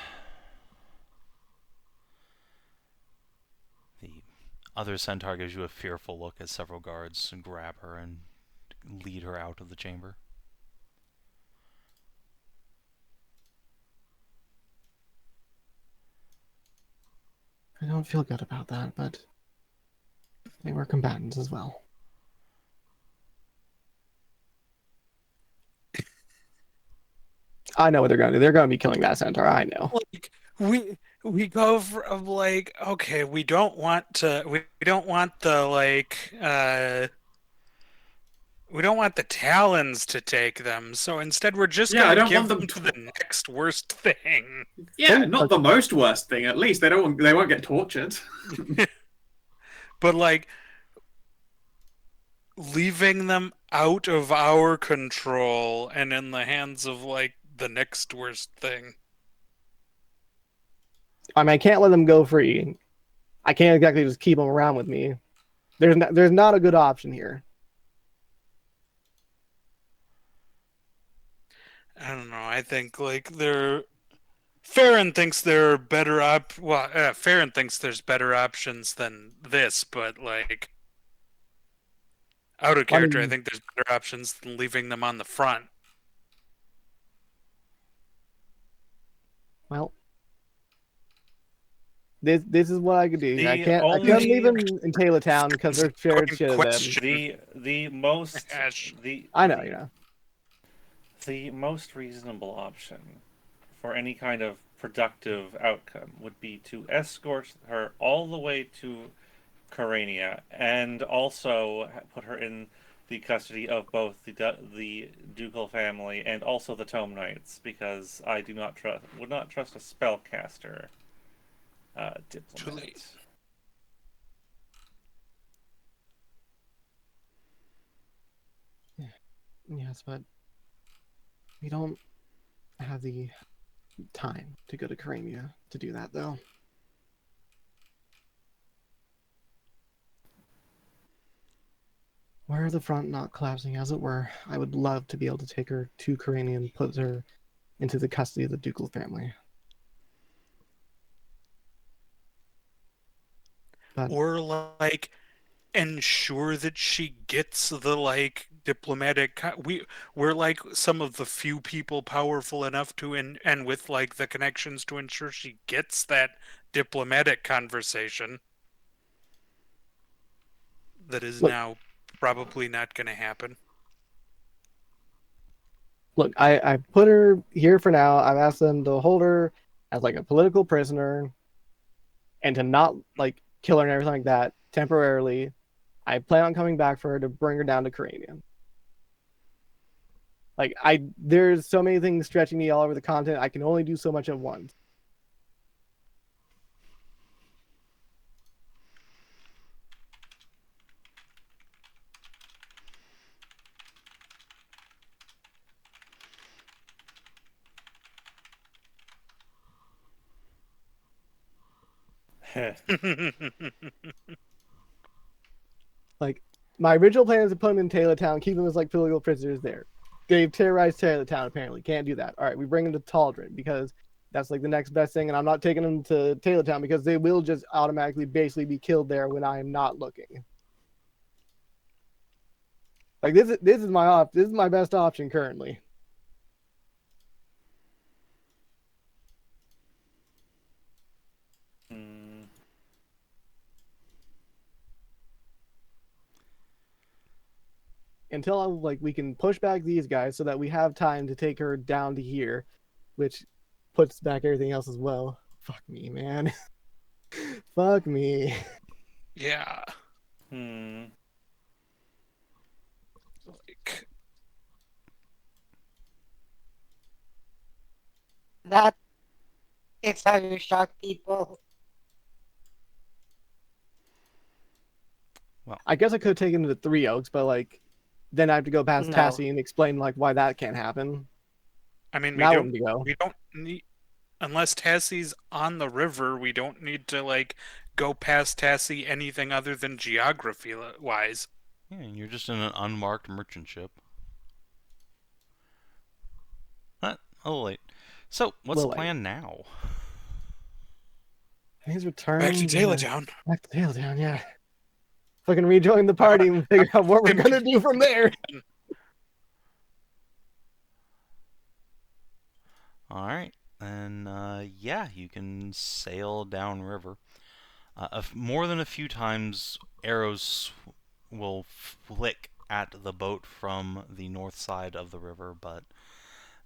The other centaur gives you a fearful look as several guards grab her and lead her out of the chamber. I don't feel good about that, but they were combatants as well. I know what they're going to do. They're going to be killing that centaur. I know. Like we go from like, okay, we don't want the we don't want the Talons to take them, so instead we're just Yeah, I gonna don't give want them them to the next worst thing. Yeah, not the most worst thing. At least they won't get tortured. But like leaving them out of our control and in the hands of like the next worst thing. I mean, I can't let them go free. I can't exactly just keep them around with me. There's not a good option here. I don't know. I think like Farron thinks there are better Farron thinks there's better options than this, but like out of character, I think there's better options than leaving them on the front. Well, this is what I could do. I couldn't only- leave them in Taylor Town because they're shared shit of them. Question. The most Ashe. I know, you know. The most reasonable option for any kind of productive outcome would be to escort her all the way to Corania and also put her in the custody of both the ducal family and also the Tome Knights, because I would not trust a spellcaster diplomat. Too late. Yes, but we don't have the time to go to Corania to do that, though. Were the front not collapsing, as it were, I would love to be able to take her to Corania and put her into the custody of the ducal family. But Or like ensure that she gets the like diplomatic we're like some of the few people powerful enough to and with like the connections to ensure she gets that diplomatic conversation that is now probably not going to happen. look, I put her here for now. I've asked them to hold her as like a political prisoner and to not like kill her and everything like that temporarily. I plan on coming back for her to bring her down to Corania. Like there's so many things stretching me all over the continent. I can only do so much at once. Like my original plan is to put him in Taylor Town, keep him as like political prisoners there. They've terrorized Taylor Town apparently. Can't do that. All right, we bring him to Taldrin because that's like the next best thing, and I'm not taking them to Taylor Town because they will just automatically basically be killed there when I am not looking. Like this is my best option currently. Until like we can push back these guys so that we have time to take her down to here, which puts back everything else as well. Fuck me, man. Fuck me. Yeah. Like That is how you shock people. Well, I guess I could have taken him to Three Oaks, but like then I have to go past No. Tassie and explain like why that can't happen. I mean Now wouldn't go. we don't need unless Tassie's on the river, we don't need to like go past Tassie anything other than geography wise. yeah, you're just in an unmarked merchant ship. Oh, wait. So, what's the Well, plan now? He's returned. Back to Taylortown. Back to Taylortown, yeah. Fucking rejoin the party and figure out what we're gonna do from there. Alright, then, yeah, you can sail downriver. More than a few times, arrows will flick at the boat from the north side of the river, but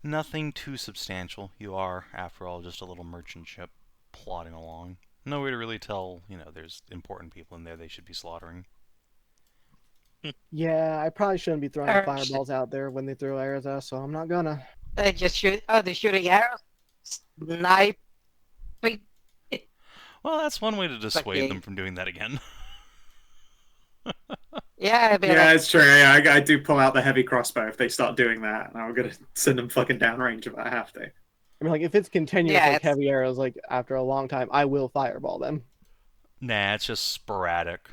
nothing too substantial. You are, after all, just a little merchant ship plodding along. No way to really tell, there's important people in there they should be slaughtering. Yeah, I probably shouldn't be throwing Or- fireballs out there when they throw arrows at us, so I'm not gonna. They just shoot. Oh, they're shooting arrows. Snipe. Well, that's one way to dissuade Okay. them from doing that again. Yeah, I mean, Yeah, like, it's true. Yeah, I do pull out the heavy crossbow if they start doing that, and I'm gonna send them fucking downrange if I have to. I mean, like, if it's continuous, Yeah, like, it's- heavy arrows, like, after a long time, I will fireball them. Nah, it's just sporadic.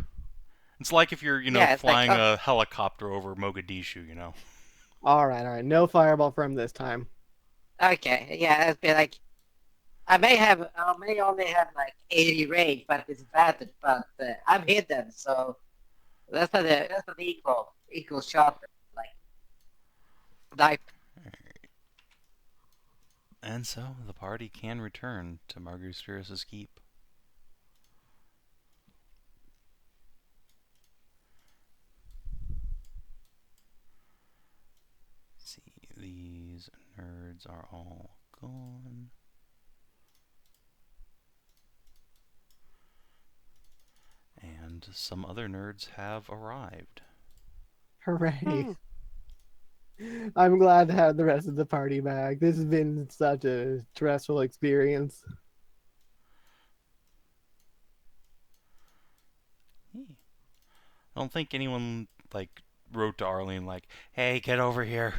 It's like if you're, Yeah, it's like, flying a helicopter over Mogadishu. Alright, no fireball from this time. okay, yeah, it'd be like, I may only have like 80 range, but it's advantage. But I'm hidden, so that's an equal shot. Like, snipe. And so, the party can return to Margusterus' keep. Let's see, these nerds are all gone. And some other nerds have arrived. Hooray. I'm glad to have the rest of the party back. This has been such a stressful experience. I don't think anyone, wrote to Arlene, hey, get over here.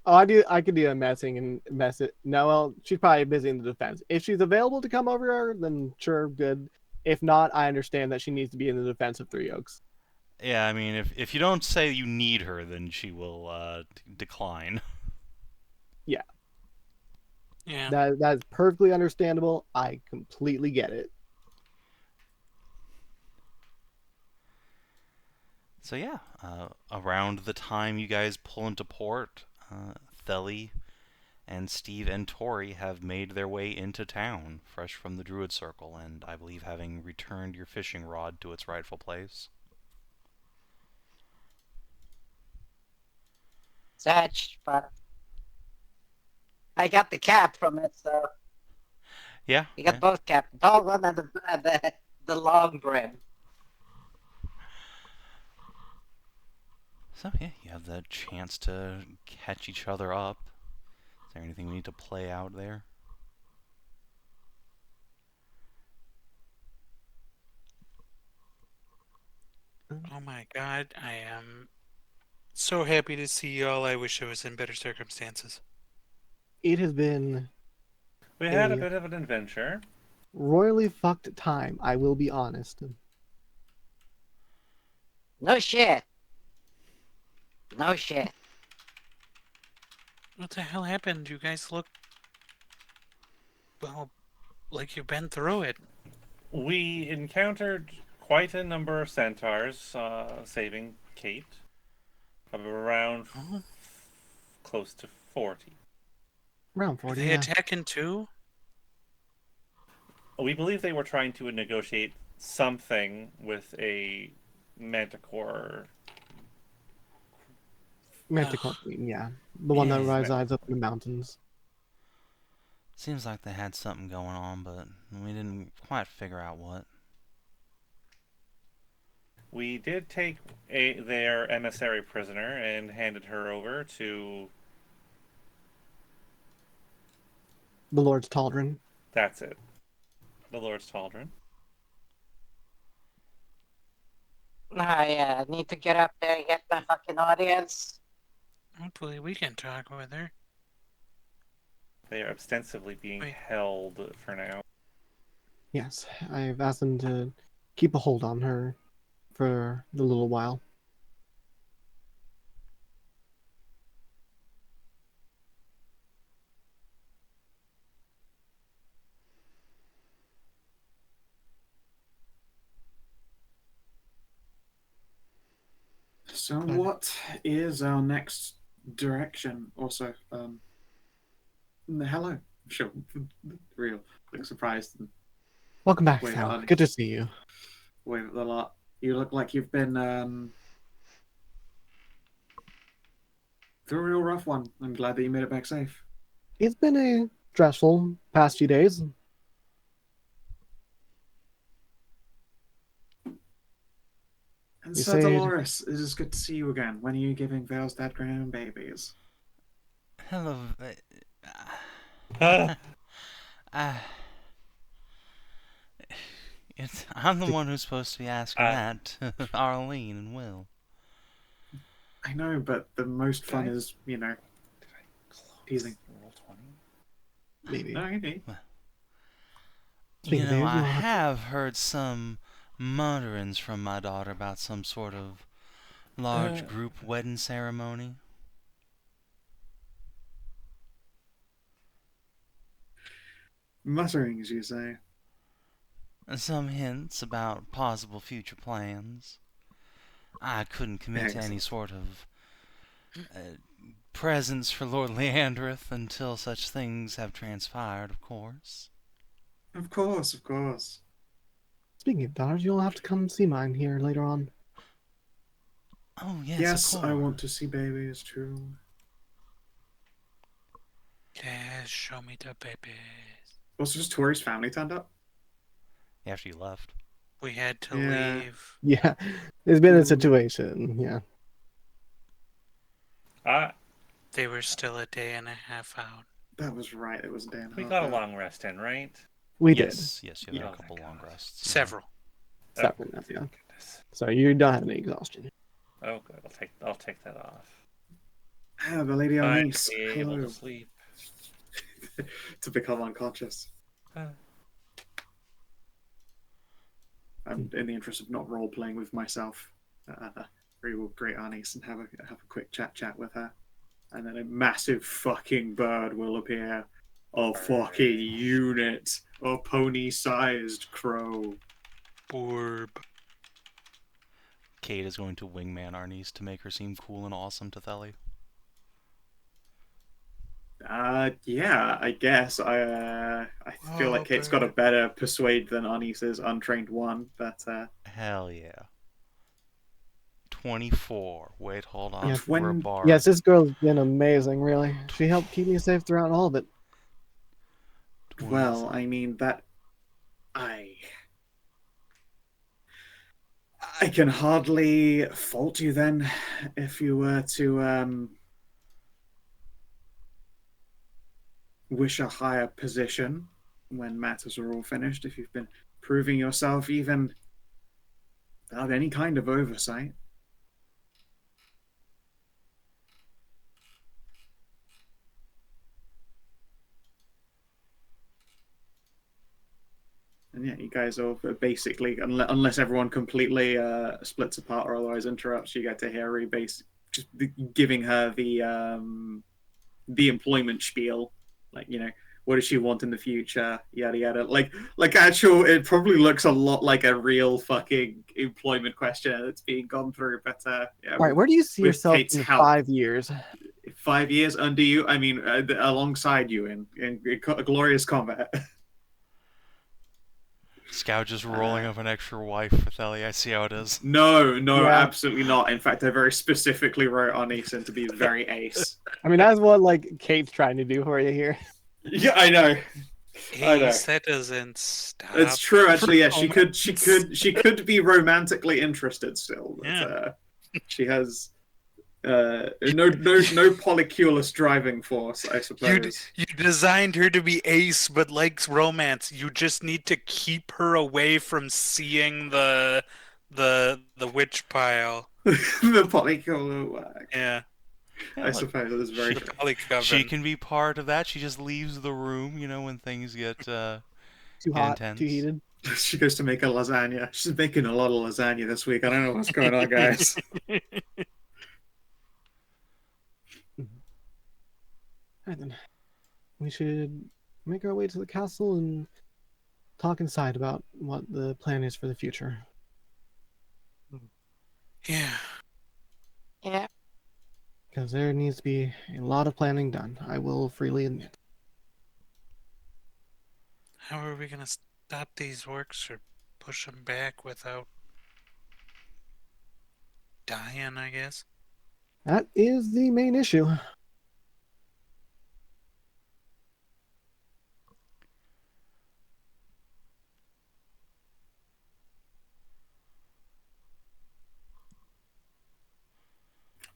Oh, I could do a messing and mess it. No, well, she's probably busy in the defense. If she's available to come over here, then sure, good. If not, I understand that she needs to be in the defense of Three Oaks. Yeah, I mean, if you don't say you need her, then she will decline. Yeah. Yeah. That's perfectly understandable. I completely get it. So yeah, around the time you guys pull into port, Theli and Steve and Tori have made their way into town, fresh from the Druid Circle, and I believe having returned your fishing rod to its rightful place. Such, but I got the cap from it, so Yeah. you got both cap, the tall one and the long brim. So yeah, you have the chance to catch each other up. Is there anything we need to play out there? Oh my god, I am so happy to see y'all. I wish I was in better circumstances. It has been We had a bit of an adventure. royally fucked time, I will be honest. No shit. No shit. What the hell happened? You guys look, well, like you've been through it. We encountered quite a number of centaurs, saving Kate, of around close to 40. Around Are 40, they yeah. attacking too? We believe they were trying to negotiate something with a manticore. Manticore Queen, yeah. The one that Yes. resides up in the mountains. Seems like they had something going on, but we didn't quite figure out what. We did take their emissary prisoner and handed her over to... The Lord's Taldron. That's it. The Lord's Taldron. I need to get up there and get my fucking audience. Hopefully we can talk with her. They are ostensibly being Wait. held for now. Yes, I've asked them to keep a hold on her for a little while. So what is our next direction? Also, hello. Sure. Real. Look surprised. And Welcome back, wave Sal. at Good to see you. wave at the lot. You look like you've been through a real rough one. I'm glad that you made it back safe. It's been a stressful past few days. And You Sir say- Dolores, it is good to see you again. When are you giving Vale's dad grandbabies? Hello. Huh? Uh, I'm the one who's supposed to be asking that to Arlene and Will. I know, but the most fun Guys? is, Did I teasing. roll 20? Maybe. No, okay. Speaking You of know, babies, I we'll have to- have heard some mutterings from my daughter about some sort of large group wedding ceremony. Mutterings, you say? And some hints about possible future plans. I couldn't commit to any Excellent. sort of presents for Lord Leandrith until such things have transpired, of course. Of course, of course. Speaking of daughters, you'll have to come see mine here later on. Oh, yes, Yes, of course. I want to see babies too. Yes, show me the babies. Also, just Tori's family turned up. After you left. We had to Yeah. leave. Yeah, it's been a Ooh. situation. Yeah, They were still a day and a half out. That was right. It was a day and a We half got a out. long rest in, right? we Yes, you had Yeah. a couple long rests. yeah. Several. did. Several, yeah. Goodness. So you don't have any exhaustion. Oh, good. I'll take that off. Ah, the lady Finally Alnice. able Hello. to sleep. To become unconscious. Uh, I'm in the interest of not role playing with myself. We will greet Arnice and have a quick chat with her, and then a massive fucking bird will appear. A fucking unit, a pony-sized crow. Borb. Kate is going to wingman Arnice to make her seem cool and awesome to Theli. Yeah, I guess. I feel like Kate's got a better persuade than Arnice's untrained one, but Hell yeah. 24. Wait, hold on. Yeah, We're a when- bar. Yes, this girl's been amazing, really. She helped keep me safe throughout all of it. well, I mean that I can hardly fault you then if you were to wish a higher position when matters are all finished, if you've been proving yourself even without any kind of oversight. And yeah, you guys are basically, unless everyone completely splits apart or otherwise interrupts, you get to hear her just giving her the employment spiel, like, you know, what does she want in the future, yada yada. Like actual, it probably looks a lot like a real fucking employment question that's being gone through. But yeah, All right, where do you see with yourself Kate's in help. 5 years? 5 years under you, I mean, alongside you in glorious combat. Scout just rolling up an extra wife for Theli. I see how it is. No, Yeah. absolutely not. In fact, I very specifically wrote Arnice in to be very ace. I mean, that's what like Kate's trying to do for you here. Yeah, I know. I know. Ace, that doesn't stop. It's true, actually. Yeah, she romance. could be romantically interested still. But, Yeah. she has no polyculus driving force, I suppose. You designed her to be ace, but likes romance. You just need to keep her away from seeing the witch pile. The polyculus work. Yeah, Yeah, I look, suppose that is very the true. polycoven. she can be part of that. She just leaves the room, you know, when things get Too Get hot, intense. too heated. She goes to make a lasagna. She's making a lot of lasagna this week. I don't know what's going on, guys. Alright then. We should make our way to the castle and talk inside about what the plan is for the future. Yeah. Yeah. Because there needs to be a lot of planning done. I will freely admit. How are we gonna stop these orcs or push them back without dying, I guess? That is the main issue.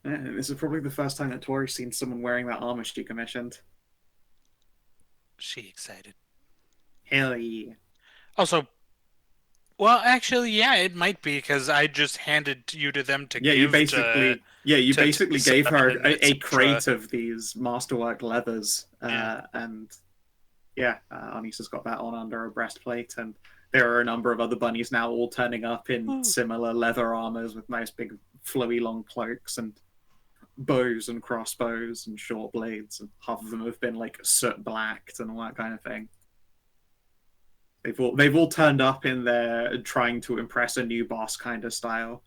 This is probably the first time that Tori's seen someone wearing that armor she commissioned. She excited. Hell yeah. Also, well, actually, yeah, it might be because I just handed you to them to Yeah, give you basically to gave her Savin and a etc. crate of these masterwork leathers, Yeah. and Anisa's got that on under her breastplate, and there are a number of other bunnies now all turning up in similar leather armors with nice big flowy long cloaks and bows and crossbows and short blades, and half of them have been like soot blacked and all that kind of thing. They've all turned up in their trying to impress a new boss kind of style.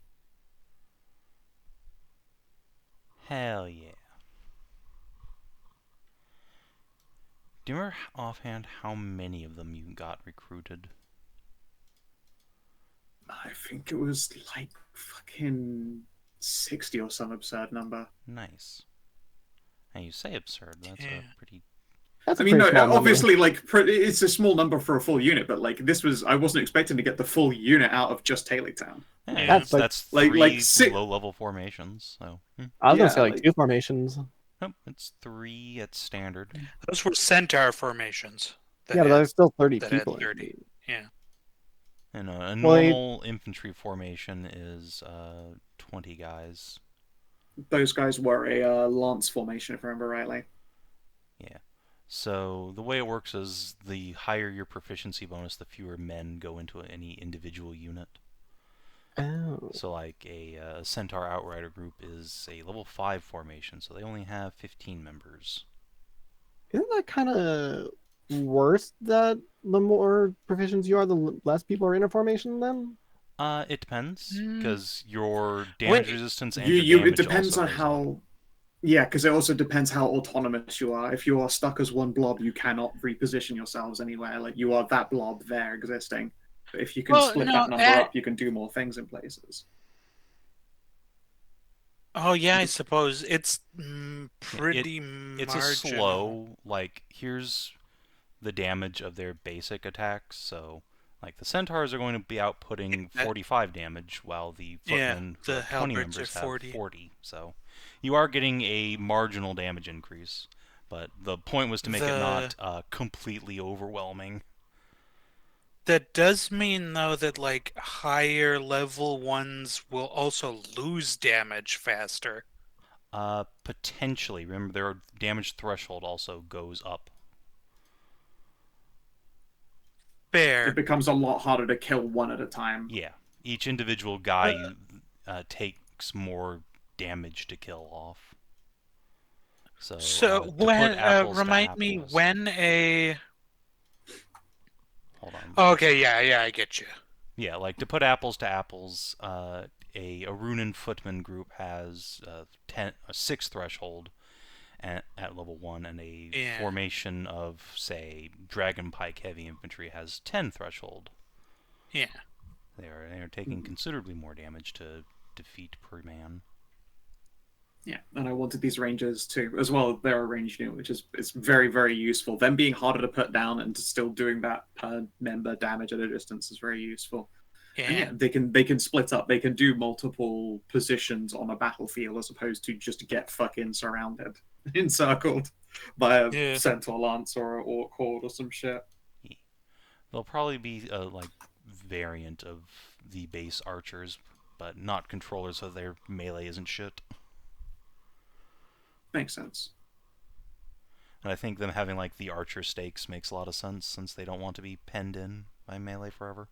Hell yeah. Do you remember offhand how many of them you got recruited? I think it was like fucking 60 or some absurd number. Nice. And you say absurd, that's Yeah. a pretty... That's I a mean, pretty no, small obviously, like, it's a small number for a full unit, but, like, I wasn't expecting to get the full unit out of just Haley Town. Yeah, Yeah. that's like three six- low-level formations, so... I was Yeah, gonna say like like- 2 formations. Nope, it's 3 at standard. Those were Centaur formations. that Yeah, but had- there's still 30 that had people. 30. Yeah. And a Well, normal infantry formation is 20 guys. Those guys were a lance formation, if I remember rightly. Yeah. So the way it works is the higher your proficiency bonus, the fewer men go into any individual unit. Oh. So like a Centaur Outrider group is a level 5 formation, so they only have 15 members. Isn't that kind of worse that the more proficients you are, the less people are in a formation then? It depends, Mm. because your damage Wait, resistance and your damage It depends also on goes up. how. Yeah, because it also depends how autonomous you are. If you are stuck as one blob, you cannot reposition yourselves anywhere. Like, you are that blob there existing. But if you can Well, split no, that number up, you can do more things in places. Oh yeah, I suppose it's Yeah, pretty It's marginal. a slow, like, here's the damage of their basic attacks, so... Like, the Centaurs are going to be outputting 45 damage, while the Yeah, footmen, who the have 20 halberds members, are have 40. 40. So, you are getting a marginal damage increase. But the point was to make it not completely overwhelming. That does mean though that like higher level ones will also lose damage faster. Potentially. Remember, their damage threshold also goes up. Fair. It becomes a lot harder to kill one at a time. Yeah. Each individual guy takes more damage to kill off. So, So to put when apples to remind me apples- when a Hold on. okay, yeah, I get you. Yeah, like, to put apples to apples, a Runen footman group has a 6 threshold at level 1, and a Yeah. formation of, say, Dragon Pike heavy infantry has 10 threshold. Yeah. They are taking considerably more damage to defeat per man. Yeah, and I wanted these rangers too, as well. They're a range unit, which is very, very useful. Them being harder to put down and still doing that per member damage at a distance is very useful. And Yeah. they can split up. They can do multiple positions on a battlefield as opposed to just get fucking surrounded, encircled by a Yeah. centaur lance or an orc horde or some shit. There'll probably be a variant of the base archers, but not controllers, so their melee isn't shit. Makes sense. And I think them having like the archer stakes makes a lot of sense, since they don't want to be penned in by melee forever.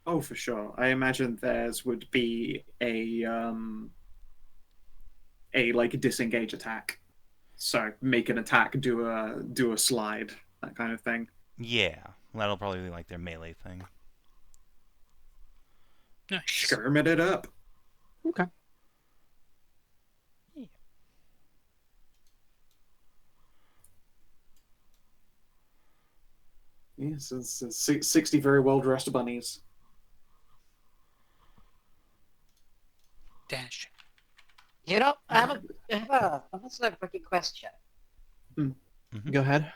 Oh, for sure. I imagine theirs would be a like disengage attack. So make an attack, do a slide, that kind of thing. Yeah, that'll probably be like their melee thing. Nice. Skirmit it up. Okay. Yes, it's 60 very well dressed bunnies. Dash. You know, I have a also a quick question. Go ahead.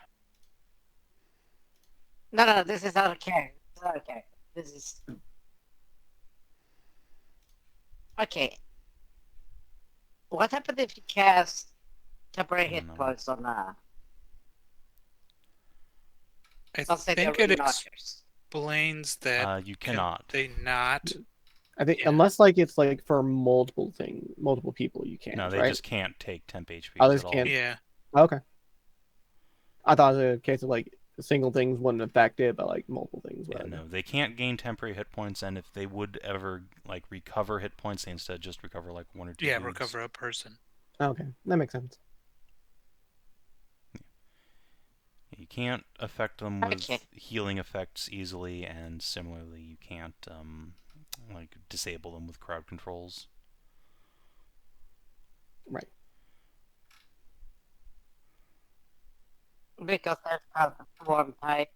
No, this is out of character. This is out of character. This is okay. What happened if you cast temporary hit No. points on I I'll say think the it arena archers? explains that You can cannot. they not? I think Yeah. unless like it's like for multiple people, you can't. No, they right? just can't take temp HPs Oh, they at all. can't. Yeah. Okay. I thought it was a case of like single things wouldn't affect it, but like multiple things Yeah, would. no, they can't gain temporary hit points, and if they would ever like recover hit points, they instead just recover like 1 or 2. Yeah, dudes. recover a person. Okay, that makes sense. You can't affect them with Okay. healing effects easily, and similarly, you can't like disable them with crowd controls. Right. Because that's part of the form type.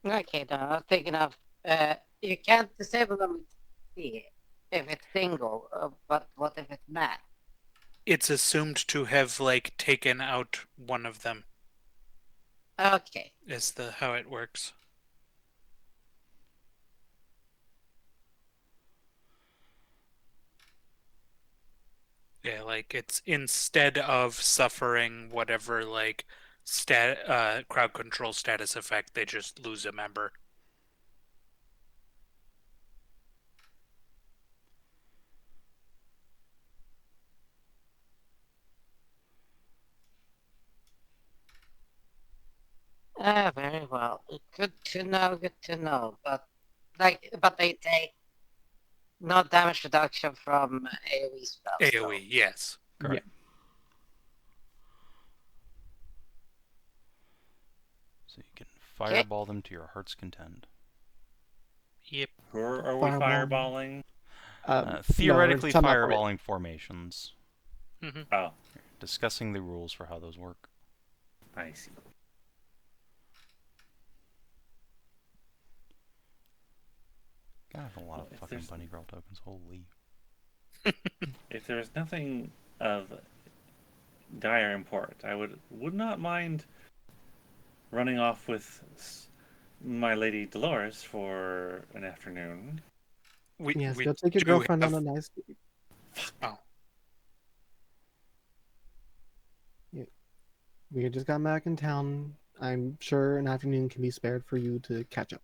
Okay, no, I was thinking of you can't disable them with C if it's single, but what if it's max? It's assumed to have like taken out one of them. Okay. Is the how it works. Yeah, like it's instead of suffering whatever like crowd control status effect, they just lose a member. Very well. Good to know, good to know. But but they take no damage reduction from AoE spells. AoE, yes. Correct. So you can fireball them to your heart's content. Yep. Who are we Fireball. fireballing? Theoretically, no, we're talking about fireballing formations. Mm-hmm. Oh, Discussing the rules for how those work. I see. God, I have a lot of If fucking there's- bunny girl tokens. Holy. If there's nothing of dire import, I would not mind running off with my lady Dolores for an afternoon. Yes, we go take your do girlfriend have- on a nice. Oh, We just got back in town. I'm sure an afternoon can be spared for you to catch up.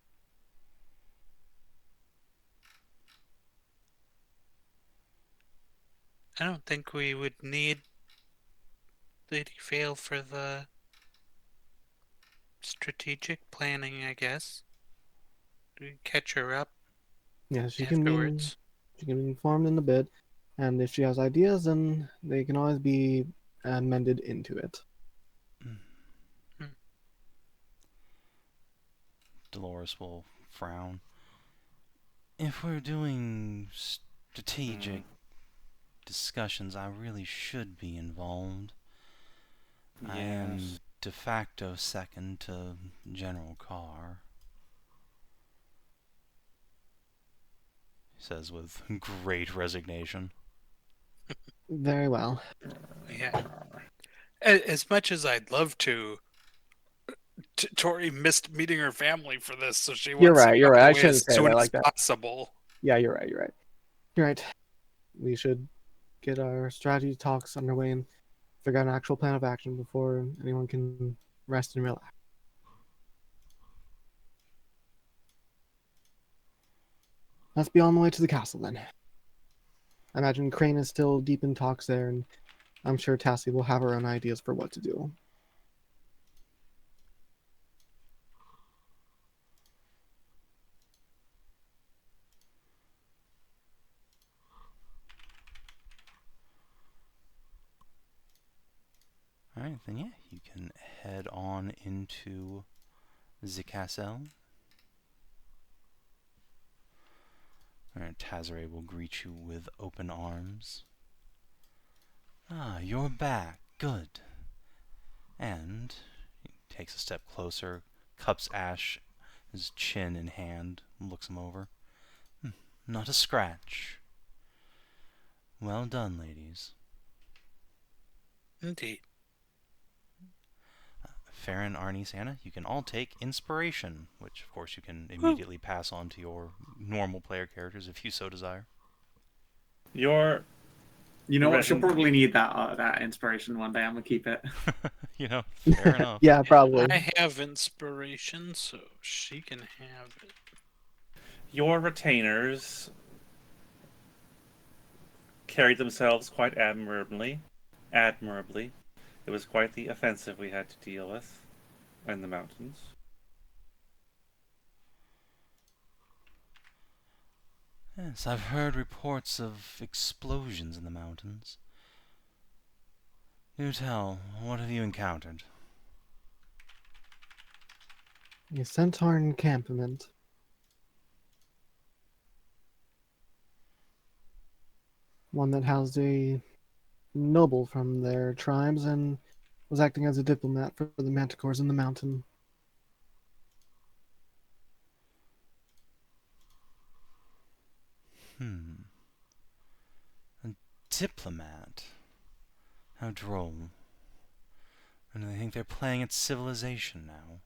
I don't think we would need Lady Vale for the strategic planning, I guess. We catch her up Yeah, she afterwards. can be informed in a bit, and if she has ideas, then they can always be amended into it. Dolores will frown. If we're doing strategic discussions, I really should be involved. I am Yes. de facto second to General Carr. He says with great resignation. Very well. Yeah. As much as I'd love to, Tori missed meeting her family for this, so she You're wants right, to you're get right. I away shouldn't as say soon that as like that. possible. Yeah, you're right. You're right. You're right. We should get our strategy talks underway and figure out an actual plan of action before anyone can rest and relax. Let's be on the way to the castle then. I imagine Crane is still deep in talks there, and I'm sure Tassie will have her own ideas for what to do. Alright, then yeah, you can head on into the castle. Alright, Tazare will greet you with open arms. Ah, you're back. Good. And he takes a step closer, cups Ashe, his chin in hand, looks him over. Not a scratch. Well done, ladies. Indeed. Farron, Arnie, Santa, you can all take inspiration, which of course you can immediately pass on to your normal player characters if you so desire. Your You know what? She'll Resin- probably need that inspiration one day. I'm gonna keep it. Fair enough. Yeah, probably. I have inspiration, so she can have it. Your retainers carried themselves quite admirably. It was quite the offensive we had to deal with in the mountains. Yes, I've heard reports of explosions in the mountains. Do tell, what have you encountered? A Centaur encampment. One that housed a noble from their tribes and was acting as a diplomat for the manticores in the mountain. A diplomat? How droll. And they think they're playing at civilization now.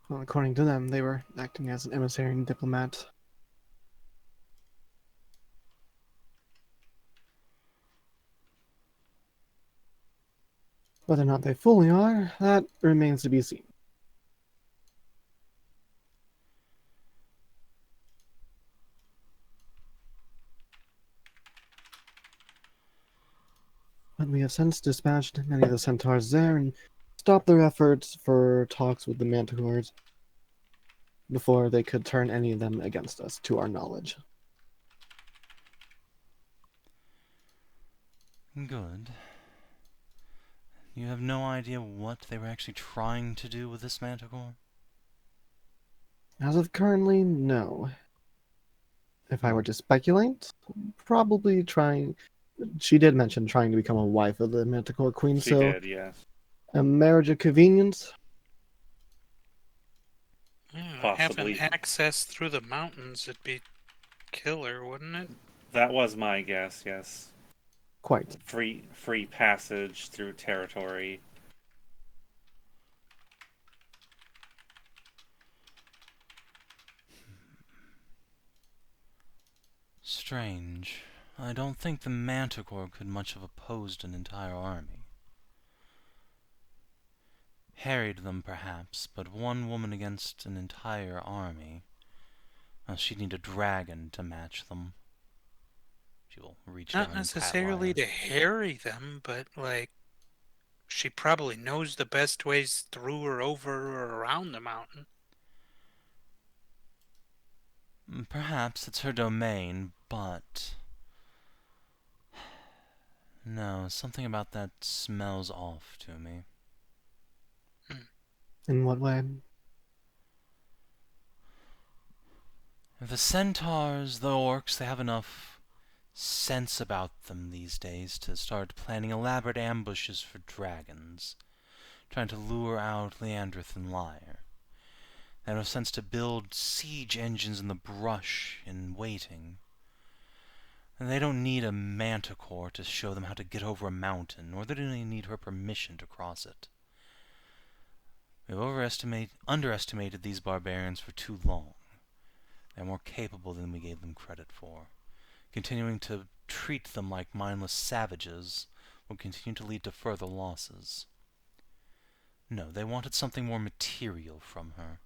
Well, according to them, they were acting as an emissary and diplomat. Whether or not they fully are, that remains to be seen. But we have since dispatched many of the centaurs there and stopped their efforts for talks with the manticores before they could turn any of them against us, to our knowledge. Good. You have no idea what they were actually trying to do with this manticore? As of currently, no. If I were to speculate, probably trying. She did mention trying to become a wife of the Manticore Queen, She so did, yes. a marriage of convenience. Yeah, Possibly. having access through the mountains would be killer, wouldn't it? That was my guess, yes. Quite. Free passage through territory. Strange. I don't think the manticore could much have opposed an entire army. Harried them, perhaps, but one woman against an entire army. Well, she'd need a dragon to match them. She will reach Not down and pat necessarily to Liar. harry them, but like she probably knows the best ways through or over or around the mountain. Perhaps it's her domain, but... No, something about that smells off to me. In what way? The centaurs, the orcs, they have enough sense about them these days to start planning elaborate ambushes for dragons, trying to lure out Leandrith and Lyre. They have enough sense to build siege engines in the brush in waiting. And they don't need a manticore to show them how to get over a mountain, nor do they need her permission to cross it. We've underestimated these barbarians for too long. They're more capable than we gave them credit for. Continuing to treat them like mindless savages will continue to lead to further losses. No, they wanted something more material from her.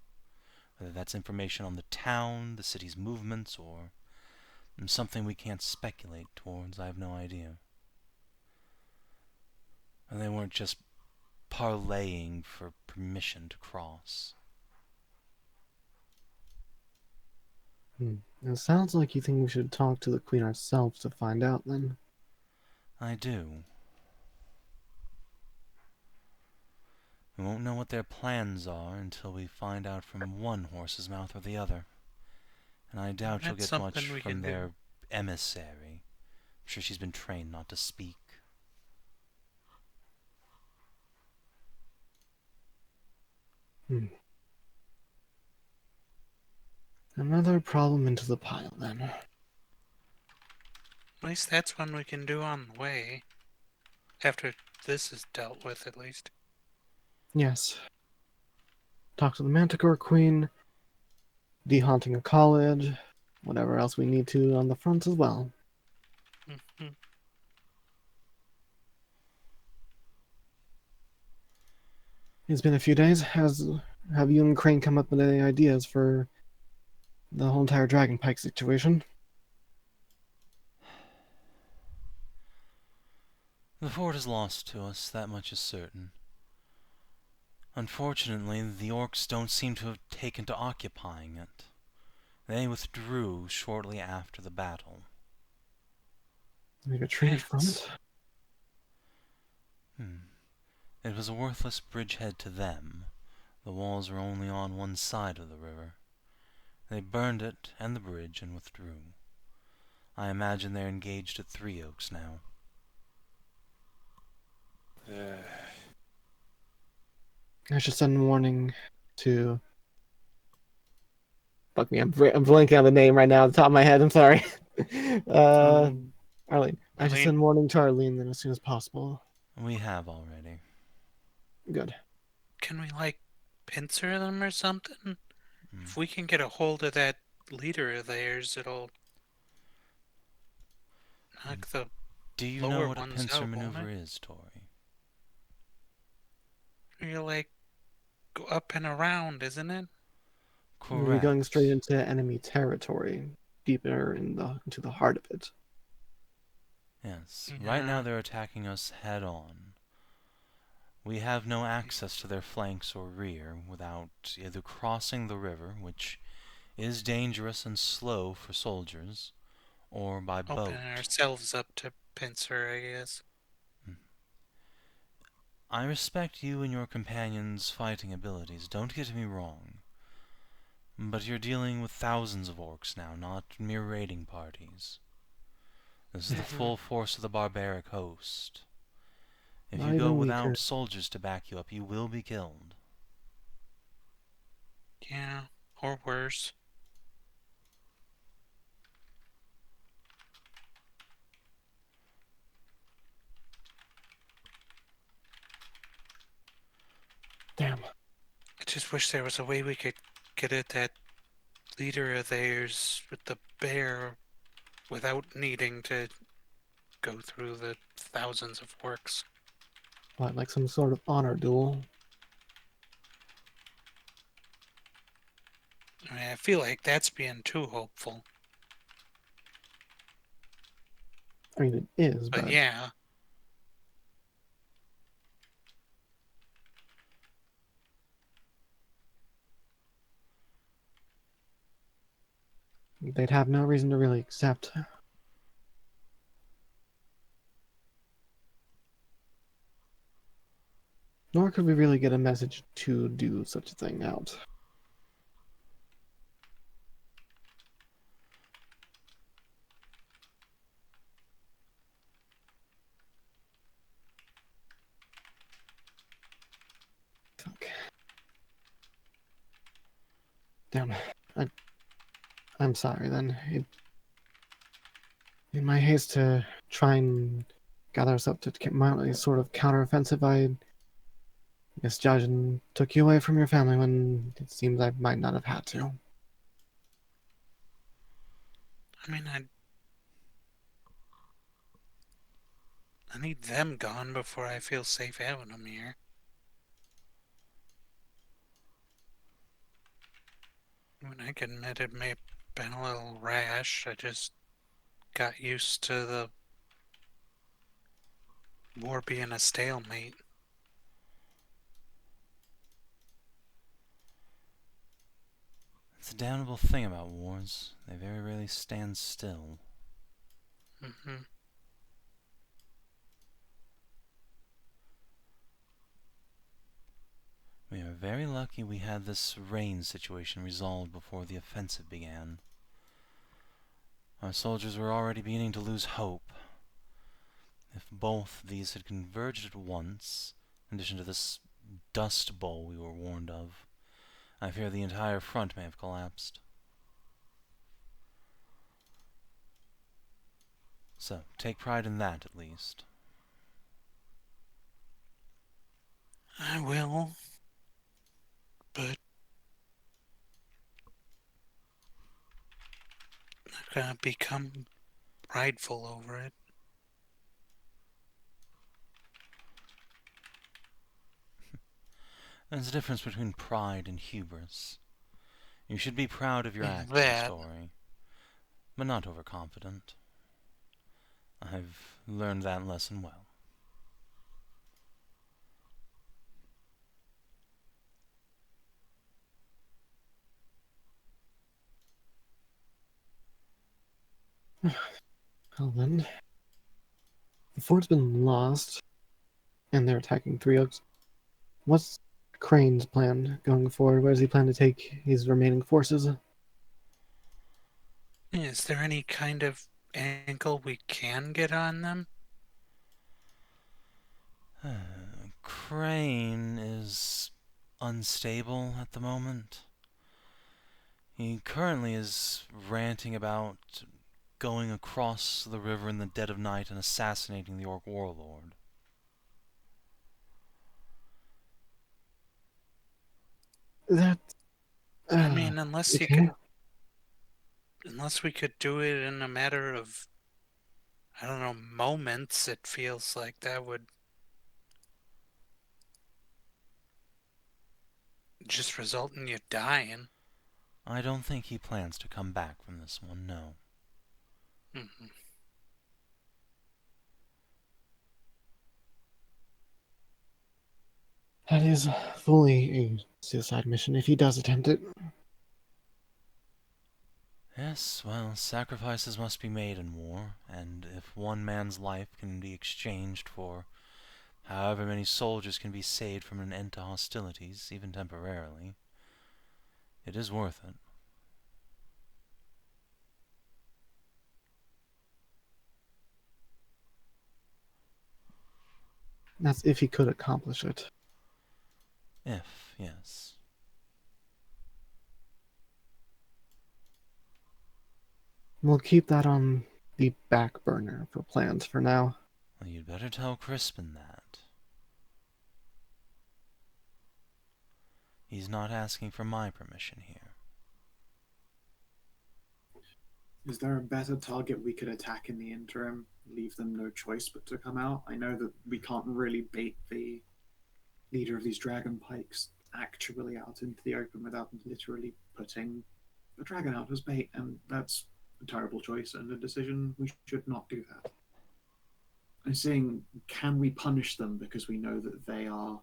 Whether that's information on the town, the city's movements, or something we can't speculate towards, I have no idea. And they weren't just parlaying for permission to cross. It sounds like you think we should talk to the Queen ourselves to find out, then. I do. We won't know what their plans are until we find out from one horse's mouth or the other. And I doubt you'll That's get much something we from can their do. emissary. I'm sure she's been trained not to speak. Another problem into the pile, then. At least that's one we can do on the way. After this is dealt with, at least. Yes. Talk to the Manticore Queen, dehaunting a college, whatever else we need to on the front as well. Mhm. It's been a few days. Have you and Crane come up with any ideas for the whole entire Dragon Pike situation? The fort is lost to us, that much is certain. Unfortunately, the orcs don't seem to have taken to occupying it. They withdrew shortly after the battle. They retreated from it? It was a worthless bridgehead to them. The walls were only on one side of the river. They burned it and the bridge and withdrew. I imagine they're engaged at Three Oaks now. I should send a warning to... Fuck me, I'm blanking on the name right now at the top of my head, I'm sorry. Arlene. I should send a warning to Arlene then as soon as possible. We have already. Good. Can we, like, pincer them or something? If we can get a hold of that leader of theirs, it'll knock the Do you lower know what a ones pincer out, won't maneuver it? is, Tori? You, like, go up and around, isn't it? We'll be going Correct. straight into enemy territory, deeper into the heart of it. Yes. Yeah. Right now they're attacking us head on. We have no access to their flanks or rear without either crossing the river, which is dangerous and slow for soldiers, or by boat. Opening ourselves up to pincer, I guess. I respect you and your companions' fighting abilities, don't get me wrong. But you're dealing with thousands of orcs now, not mere raiding parties. This is the full force of the barbaric host. If Not you go even without weaker. soldiers to back you up, you will be killed. Yeah, or worse. Damn. I just wish there was a way we could get at that leader of theirs with the bear without needing to go through the thousands of orcs. What, like some sort of honor duel? I mean, I feel like that's being too hopeful. I mean, it is, But but yeah, they'd have no reason to really accept. Nor could we really get a message to do such a thing out. Fuck. Damn. I'm sorry then. In my haste to try and gather us up to mount a sort of counteroffensive, I misjudged and took you away from your family when it seems I might not have had to. I mean, I need them gone before I feel safe having them here. I mean, I can admit it may have been a little rash. I just got used to the war being a stalemate. It's a damnable thing about wars. They very rarely stand still. Mm-hmm. We are very lucky we had this rain situation resolved before the offensive began. Our soldiers were already beginning to lose hope. If both these had converged at once, in addition to this dust bowl we were warned of, I fear the entire front may have collapsed. So, take pride in that, at least. I will. But I'm gonna become prideful over it. There's a difference between pride and hubris. You should be proud of your acting That. story, but not overconfident. I've learned that lesson well. Well then, the fort's been lost, and they're attacking Three Oaks. What's Crane's plan going forward? Where does he plan to take his remaining forces? Is there any kind of angle we can get on them? Crane is unstable at the moment. He currently is ranting about going across the river in the dead of night and assassinating the Orc warlord. That. I mean, unless you okay. could, unless we could do it in a matter of, I don't know, moments, it feels like that would just result in you dying. I don't think he plans to come back from this one, no. Mhm. That is fully a suicide mission if he does attempt it. Yes, well, sacrifices must be made in war, and if one man's life can be exchanged for however many soldiers can be saved from an end to hostilities, even temporarily, it is worth it. That's if he could accomplish it. If, yes. We'll keep that on the back burner for plans for now. Well, you'd better tell Crispin that. He's not asking for my permission here. Is there a better target we could attack in the interim? Leave them no choice but to come out? I know that we can't really bait the leader of these dragon pikes actually out into the open without literally putting the dragon out as bait, and that's a terrible choice and a decision. We should not do that. I'm saying, can we punish them because we know that they are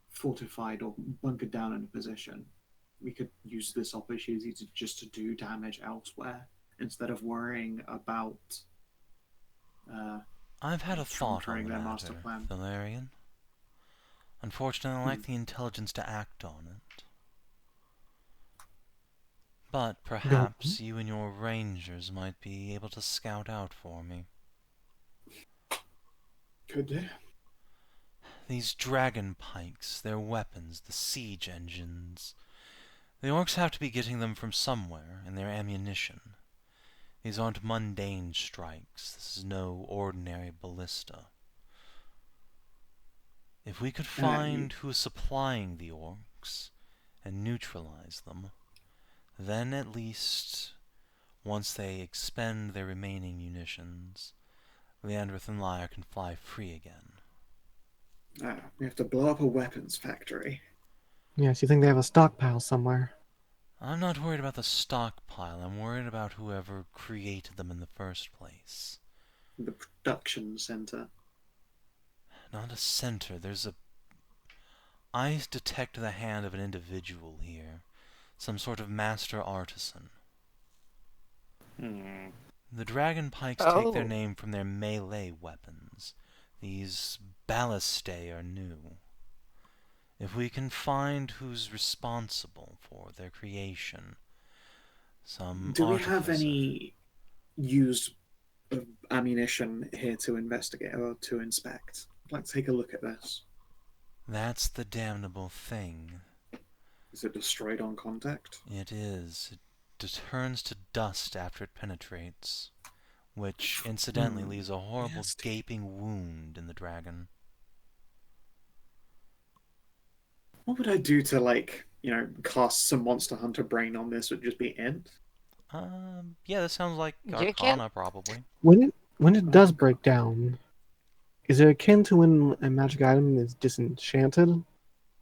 fortified or bunkered down in a position? We could use this opportunity to just to do damage elsewhere instead of worrying about I've had a thought on countering the their master matter, plan. Thelerien. Unfortunately, I lack the intelligence to act on it. But perhaps you and your rangers might be able to scout out for me. Could do. These dragon pikes, their weapons, the siege engines. The orcs have to be getting them from somewhere, and their ammunition. These aren't mundane strikes. This is no ordinary ballista. If we could find who is supplying the orcs and neutralize them, then at least, once they expend their remaining munitions, Leandrith and Lyre can fly free again. We have to blow up a weapons factory. Yes, you think they have a stockpile somewhere? I'm not worried about the stockpile. I'm worried about whoever created them in the first place. The production center. Not a center. I detect the hand of an individual here. Some sort of master artisan. The dragon pikes take their name from their melee weapons. These ballistae are new. If we can find who's responsible for their creation, some Do we have artificer. any used ammunition here to investigate or to inspect? I'd like to take a look at this. That's the damnable thing. Is it destroyed on contact? It is. It turns to dust after it penetrates, which incidentally leaves a horrible Nasty. gaping wound in the dragon. What would I do to, like, cast some Monster Hunter brain on this? Would it just be int? Yeah, that sounds like You Arcana, probably. When it does break down, is it akin to when a magic item is disenchanted?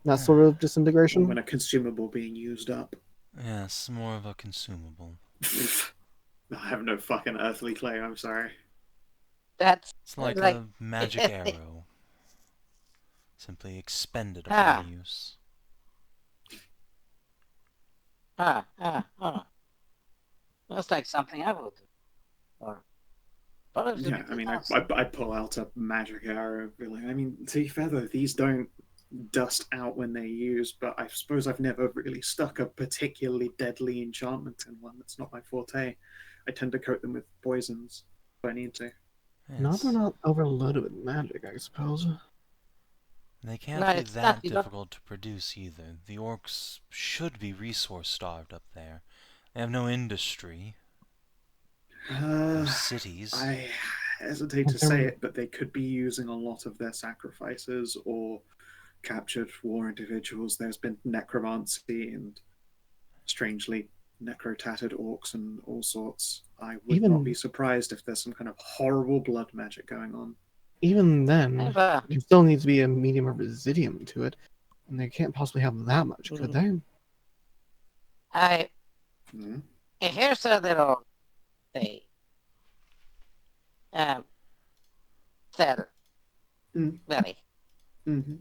That sort of Or disintegration? when a consumable being used up? Yes, more of a consumable. I have no fucking earthly clue, I'm sorry. That's It's like like a magic arrow, simply expended Ah. upon use. That's like something I would do. Or probably Yeah, I mean, I pull out a magic arrow. Really. I mean, to be fair though, these don't dust out when they're used, but I suppose I've never really stuck a particularly deadly enchantment in one. That's not my forte. I tend to coat them with poisons if I need to. No, Yes. they're not overloaded with magic, I suppose. They can't No, be it's that not, you don't- difficult to produce either. The orcs should be resource-starved up there. They have no industry, no cities. I hesitate to say it, but they could be using a lot of their sacrifices or captured war individuals. There's been necromancy and, strangely, necro-tattered orcs and all sorts. I would not be surprised if there's some kind of horrible blood magic going on. Even then, I've, uh, there still needs to be a medium of residium to it, and they can't possibly have that much, could they? Hmm? Here's a little thing. Vale. Mm-hmm.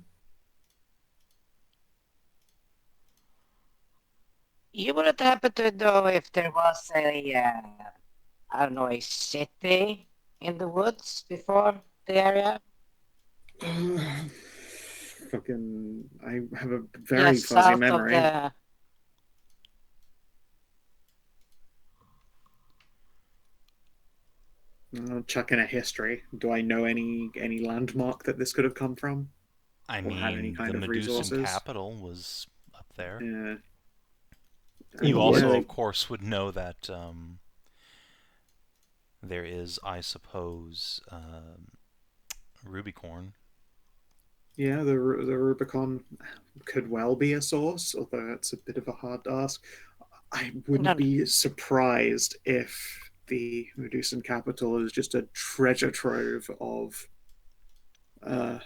You wouldn't happen to know if there was a, I don't know, a city in the woods before the area? Fucking, I have a very fuzzy south memory. of Chuck in a history. Do I know any landmark that this could have come from? I Or had any mean, kind the of Medusan resources? capital was up there. Yeah. You Yeah, also, they- of course, would know that there is, I suppose, Rubycorn. Yeah, the Rubicon could well be a source, although it's a bit of a hard ask. I wouldn't be surprised if the Medusan capital is just a treasure trove of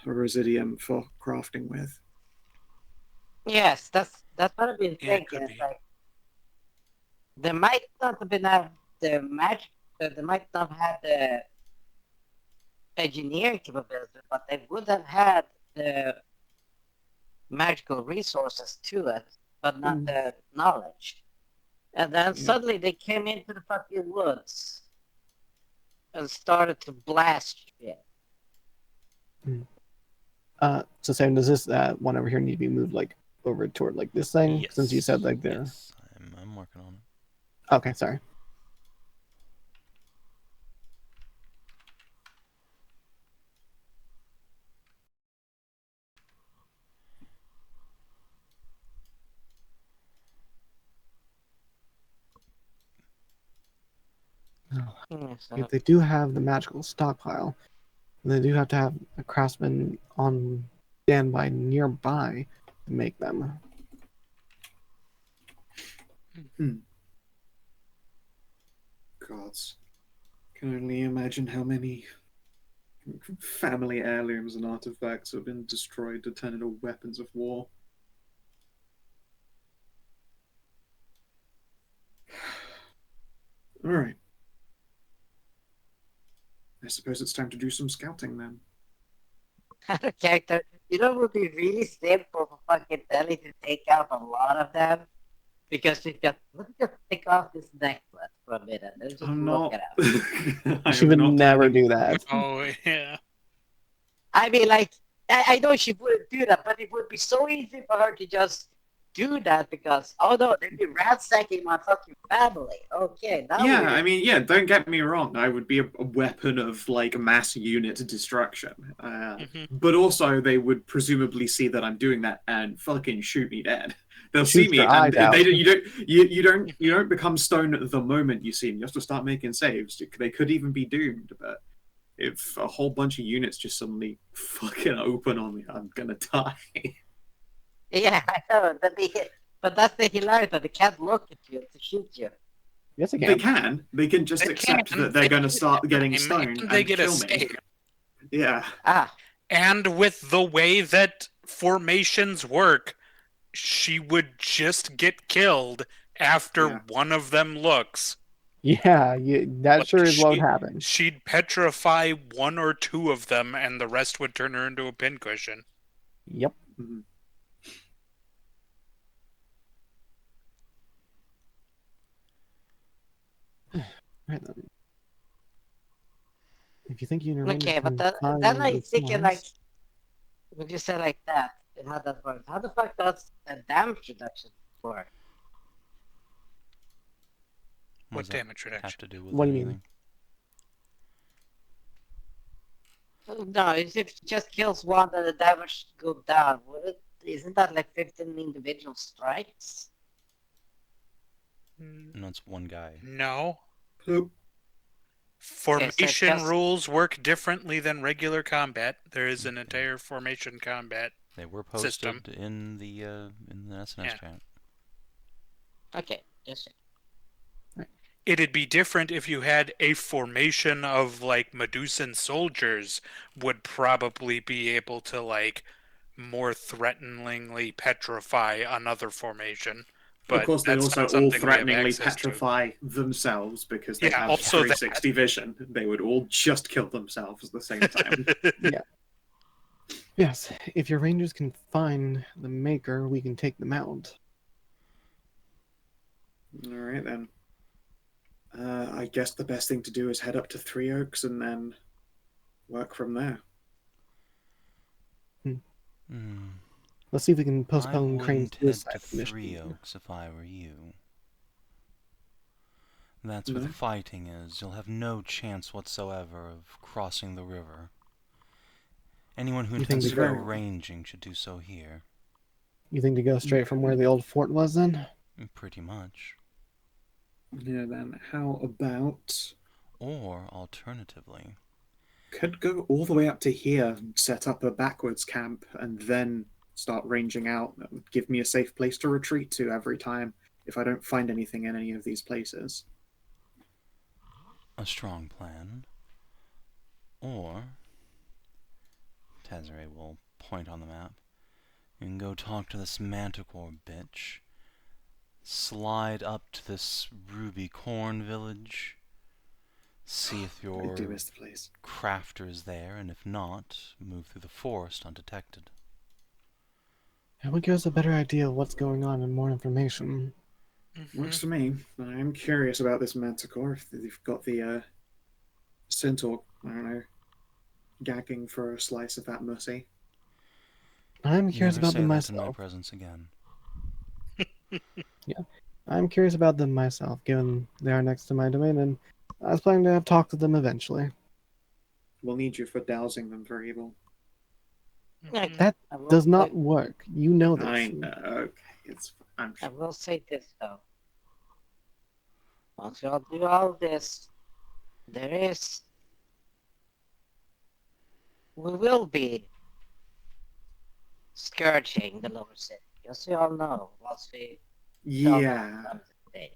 residium for crafting with. Yes, that's what I've been Yeah, it thinking. could It's be. like they might not have been have the magic, they might not have had the engineering capability, but they would have had the magical resources to it, but not the knowledge. And then suddenly they came into the fucking woods and started to blast shit. So Sam, does this one over here need to be moved like over toward like this thing? Yes. Since you said like there. Yes, I'm working on it. Okay, sorry. If they do have the magical stockpile, they do have to have a craftsman on standby nearby to make them. Gods. Can only imagine how many family heirlooms and artifacts have been destroyed to turn into weapons of war. Alright. I suppose it's time to do some scouting then. Out of character, you know, it would be really simple for fucking Telly to take out a lot of them. Because you just, let's just take off this necklace for a minute and just I'm look not. it up. She would never do that. Oh, yeah. I mean, like, I know she wouldn't do that, but it would be so easy for her to just do that because, oh no, they'd be ransacking my fucking family. Okay, now Yeah, we're... I mean, yeah, don't get me wrong. I would be a weapon of, like, mass unit destruction. But also, they would presumably see that I'm doing that and fucking shoot me dead. They'll see Shoot me, your and eyes out. you don't become stone the moment you see me. You have to start making saves. They could even be doomed, but if a whole bunch of units just suddenly fucking open on me, I'm gonna die. Yeah, I know. But that's the hilarity that they can't look at you to shoot you. Yes, I They can. can. They can just They accept can. that they're They going to do start getting time, stoned and they and get a kill me. save. Yeah. Ah, And with the way that formations work, she would just get killed after Yeah. one of them looks. Yeah, that Like, sure is what would happen. She'd petrify one or two of them, and the rest would turn her into a pincushion. Yep. Mhm. Right then. If you think you know, okay, but then I thinking like, when you say like that, and how that works, how the fuck does a damage reduction work? What does that damage have reduction? to do with What do you anything? mean? No, if it just kills one, then the damage go down. Isn't that like 15 individual strikes? No, it's one guy. No. Oop. Formation just- rules work differently than regular combat. There is an entire formation combat. They were posted System. in the SNS Yeah. chat. Okay, just It'd be different if you had a formation of, like, Medusan soldiers would probably be able to, like, more threateningly petrify another formation. But Of course, they that's also not all something we have threateningly access to. petrify themselves because they Yeah, have also that. 360 vision. They would all just kill themselves at the same time. Yeah. Yes, if your rangers can find the maker, we can take them out. All right, then. I guess the best thing to do is head up to Three Oaks and then work from there. Hmm. Let's see if we can I postpone Crane's wouldn't head suicide to mission. Three Oaks if I were you. That's where No? the fighting is. You'll have no chance whatsoever of crossing the river. Anyone who You think intends to we go go- ranging should do so here. You think to go straight from where the old fort was then? Pretty much. Yeah, then how about... Or, alternatively, Could go all the way up to here, set up a backwards camp, and then start ranging out. That would give me a safe place to retreat to every time if I don't find anything in any of these places. a strong plan. Or, Tezere will point on the map. You can go talk to this manticore bitch. Slide up to this ruby corn village. See if I your do miss the place. crafter is there, and if not, move through the forest undetected. That would give us a better idea of what's going on and more information. Works for me. I'm curious about this manticore. If they've got the Centaur, I don't know, gagging for a slice of that mussy. I'm curious Never about say them that in my myself. presence again. I'm curious about them myself, given they are next to my domain, and I was planning to have talked with them eventually. We'll need you for dousing them for evil. Like, That I will does not say- work. You know this. I know. Okay, I'm I will say this though. Once you all do all this, we will be scourging the lower city. Just so you all know, once we yeah. today.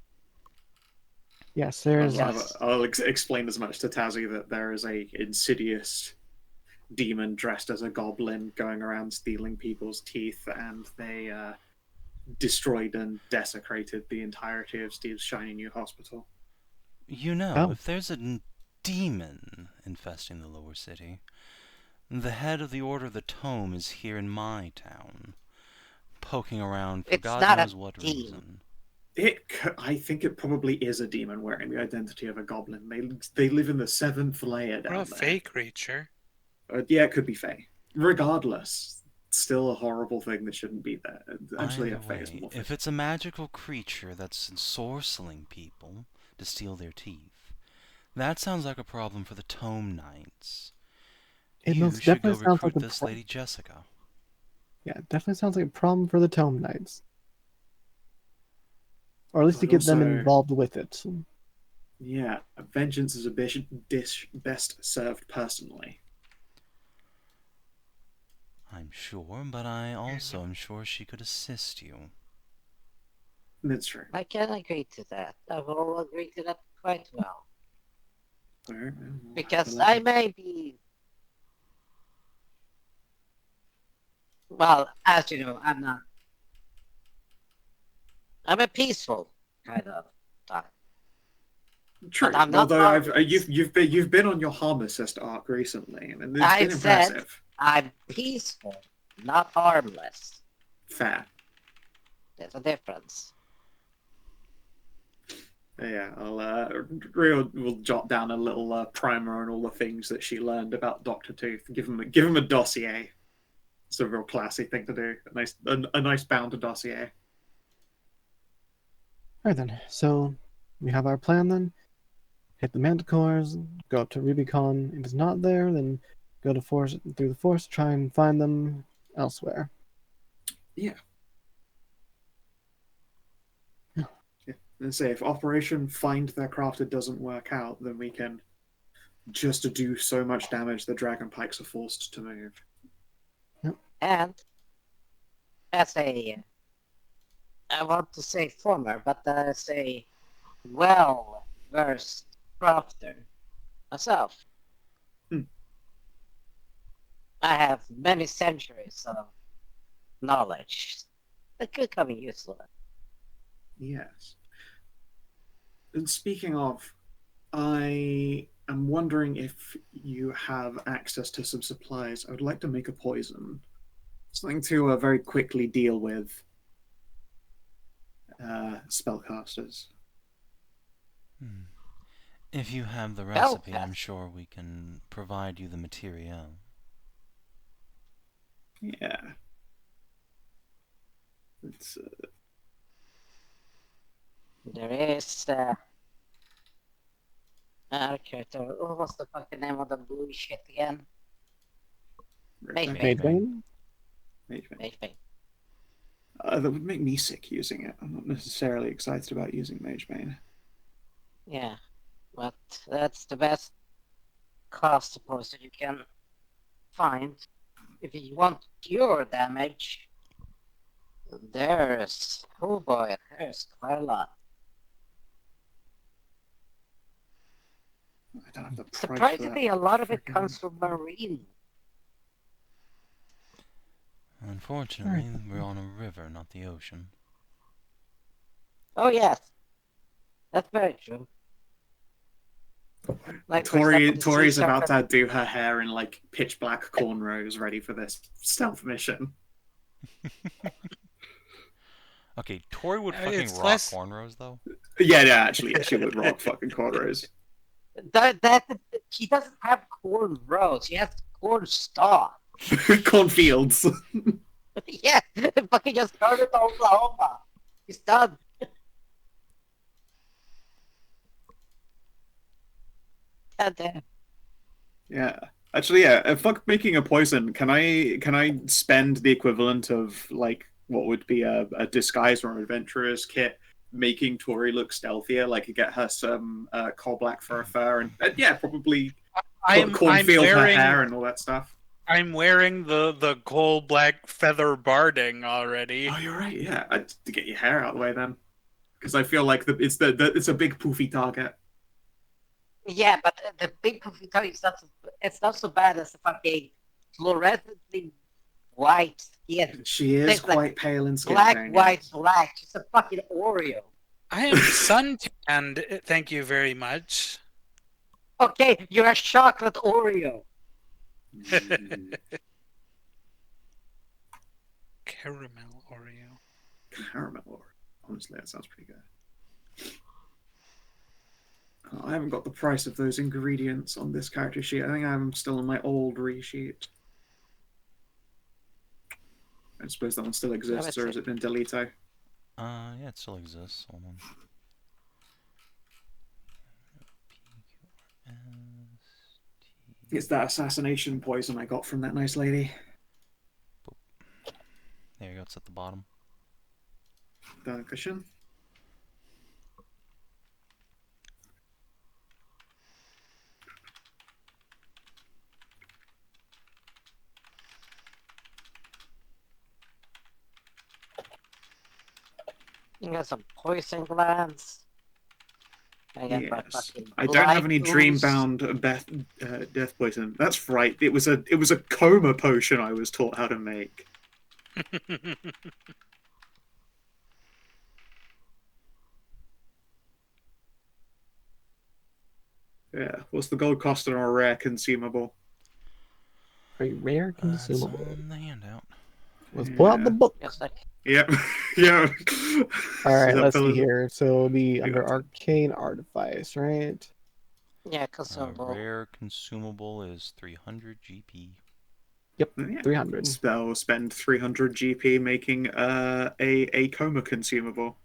Yes, there is. Yes. I'll explain as much to Tazzy that there is a insidious demon dressed as a goblin going around stealing people's teeth, and they destroyed and desecrated the entirety of Steve's shiny new hospital. You know, Oh. if there's a demon infesting the lower city, the head of the Order of the Tome is here in my town, poking around for It's God not a knows what demon. reason. I think it probably is a demon wearing the identity of a goblin. They live in the 7th layer Or down a there. fey creature. Yeah, it could be Fae. Regardless, still a horrible thing that shouldn't be there. Actually, Either Fae is way, more if fit. it's a magical creature that's ensorceling people to steal their teeth, that sounds like a problem for the Tome Knights. It You most should go definitely sounds like recruit a this Lady Jessica. yeah, it definitely sounds like a problem for the Tome Knights, or at least to But get them also, involved with it. yeah, vengeance is a dish best served personally. I'm sure, but I also am sure she could assist you. That's true. I can agree to that. I will agree to that quite well. We'll Because have I to may be... Well, as you know, I'm not... I'm a peaceful kind of type. True. But I'm not Although harmless. you've been on your harm assist arc recently, and it's I been said impressive. I'm peaceful, not harmless. Fair. There's a difference. Yeah, we'll jot down a little primer on all the things that she learned about Doctor Tooth. Give him a dossier. It's a real classy thing to do. A nice bound dossier. Alright then, so we have our plan then. Hit the Manticores, go up to Rubicon. If it's not there, then go to force through the force, try and find them elsewhere. Yeah. And say if Operation Find Their Crafted doesn't work out, then we can just do so much damage the Dragon Pikes are forced to move. And as a... I want to say former, but as a well-versed crafter myself, I have many centuries of knowledge that could come in useful. Yes. And speaking of, I am wondering if you have access to some supplies. I would like to make a poison. Something to very quickly deal with spellcasters. If you have the Oh, recipe, yes. I'm sure we can provide you the material. Yeah. It's There is character. What was the fucking name of the blue shit again? Mage Bane. Magebane? Mage Bane. Mage Bane. That would make me sick using it. I'm not necessarily excited about using Mage Bane. Yeah, but that's the best cost poster you can find. If you want pure damage, there's... Oh boy, there's quite a lot. I don't have the price Surprisingly, a lot of it frickin- comes from marine. Unfortunately, we're on a river, not the ocean. Oh yes, that's very true. Like for Tori's example, the sea about serpent. to do her hair in like pitch black cornrows, ready for this stealth mission. Okay, Tori would fucking It's rock less- cornrows, though. Yeah, actually, she would rock fucking cornrows. That she doesn't have corn rows. She has corn stalk. Cornfields. Yeah, fucking just started to Oklahoma. He's done. God damn. Yeah. Actually, yeah. Fuck making a poison. Can I spend the equivalent of like what would be a disguise or adventurer's kit, making Tori look stealthier? Like get her some coal black for her fur, and yeah, probably I'm cornfield her wearing hair and all that stuff. I'm wearing the coal black feather barding already. Oh, you're right. Yeah, to get your hair out of the way then, because I feel like it's a big poofy target. Yeah, but the big poofy target is it's not so bad as the fucking fluorescently white skin. She is It's like quite pale in skin. Black, tone, white, yes. black. She's a fucking Oreo. I am suntanned. Thank you very much. Okay, you're a chocolate Oreo. Caramel Oreo. Caramel. Honestly, that sounds pretty good. Oh, I haven't got the price of those ingredients on this character sheet. I think I'm still on my old resheet. I suppose that one still exists, or has it been deleted? Yeah, it still exists. Hold on. It's that assassination poison I got from that nice lady. There you go, it's at the bottom. Dankeschön. You got some poison glands. I got my Yes. fucking I don't have any blight ooze. dream-bound death poison. That's right. It was a coma potion I was taught how to make. Yeah. What's the gold cost on a rare consumable? A rare It's consumable. on the handout. Let's pull out the book. Yes, like, Yep. Yeah. All right, let's see Paladin? here. So it'll be Yeah, under that's it. Arcane Artifice, right? yeah, consumable. Rare consumable is 300 GP. Yep, Yeah. 300. Spell spend 300 GP making a coma consumable.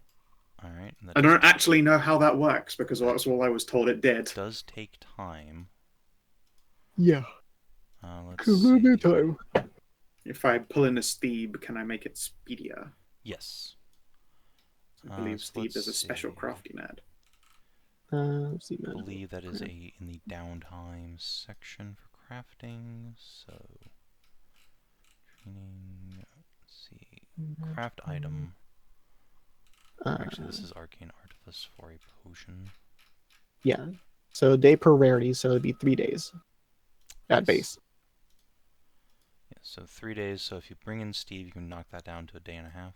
Alright. I don't actually know how that works because that's all I was told it did. does take time. Yeah. Let's Could be see. time. If I pull in a Stebe, can I make it speedier? Yes. I believe So Stebe let's is a special see. crafting ad. Let's see, I man. believe that is in the downtime section for crafting. So training. Let's see. Craft item. Actually, this is arcane artifice for a potion. Yeah. So a day per rarity, so it'd be 3 days at base. Yeah, so 3 days. So if you bring in Steve, you can knock that down to a day and a half.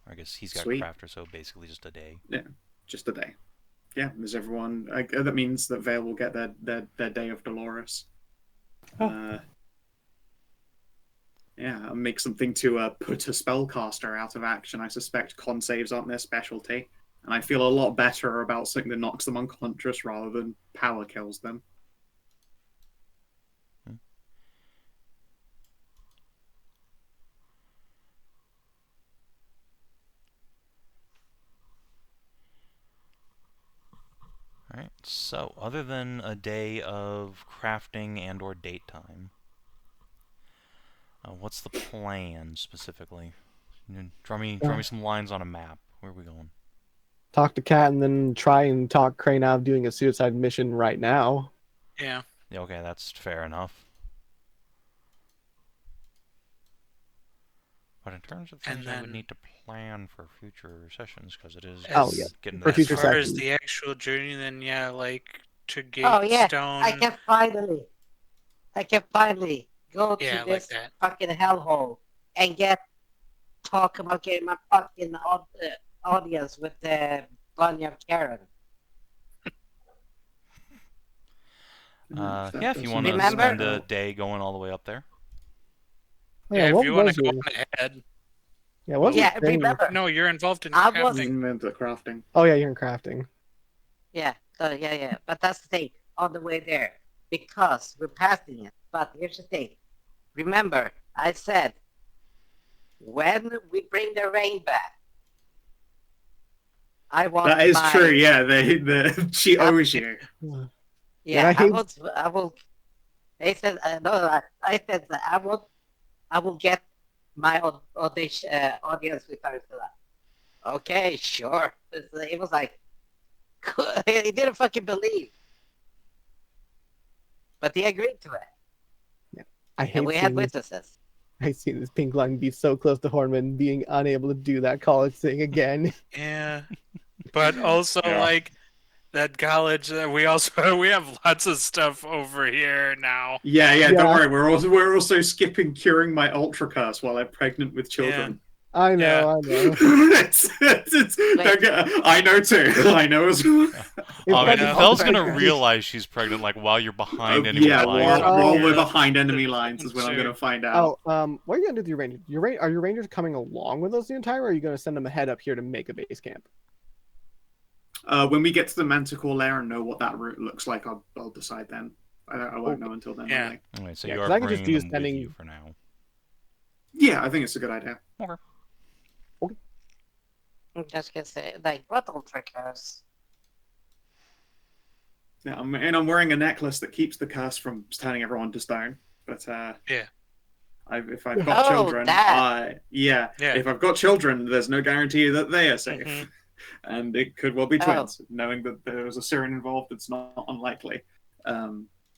Or I guess he's got Sweet. crafter, so basically just a day. Yeah, just a day. Yeah, there's everyone. That means that Vale will get their day of Dolores. Yeah, I'll make something to put a spellcaster out of action. I suspect con saves aren't their specialty. And I feel a lot better about something that knocks them unconscious rather than power kills them. Alright, so other than a day of crafting and or date time, what's the plan specifically? Draw me some lines on a map. Where are we going? Talk to Kat and then try and talk Crane out of doing a suicide mission right now. Yeah. Yeah, okay, that's fair enough. But in terms of things I would need to plan for future sessions, because it is getting to For that future As time. far as sessions. the actual journey, then yeah, like to Oh yeah, Gatestone. I can finally go to Yeah, this like that. fucking hellhole and talk about getting my fucking audience with the Bunny of Karen. Yeah, if you want to Remember? spend a day going all the way up there. Yeah, Yeah, what if you want was to go your... on ahead. Yeah, what was Yeah, your thing? remember? No, you're involved in I was- crafting. Into crafting. Oh yeah, you're in crafting. Yeah, so yeah. But that's the thing, on the way there. Because we're passing it. But here's the thing. Remember, I said, when we bring the rain back, I want That is my... true, yeah. She owes you. Yeah, Yeah, I will. They said no. I said that I will get my audience with her. Okay, sure. It was like he didn't fucking believe, but he agreed to it. I And hate we had seeing this. witnesses. I see this pink line be so close to Hornman being unable to do that college thing again. Yeah, but also Yeah. like that college. We have lots of stuff over here now. Yeah, Yeah. don't worry. We're also skipping curing my ultra curse while I'm pregnant with children. I know, Yeah. I know. I know too. I know as well. Fel's gonna realize she's pregnant like while you're behind enemy Yeah, lines. while Yeah. we're behind enemy lines is when I'm Sure. gonna find out. Oh, what are you gonna do with your rangers? Are your rangers coming along with us the entire, or are you gonna send them ahead up here to make a base camp? When we get to the Manticore lair and know what that route looks like, I'll decide then. I won't know until then. Yeah. Really. Anyway, so Yeah, you 'cause are I can just bringing do them with sending- you for now. Yeah, I think it's a good idea. Okay. I'm just gonna say, like, bottle trickers. Yeah, I'm wearing a necklace that keeps the curse from turning everyone to stone. But Yeah. if I've got Oh, children, that. Yeah. if I've got children, there's no guarantee that they are safe, Mhm. and it could well be Oh. twins. Knowing that there was a Syrian involved, it's not unlikely.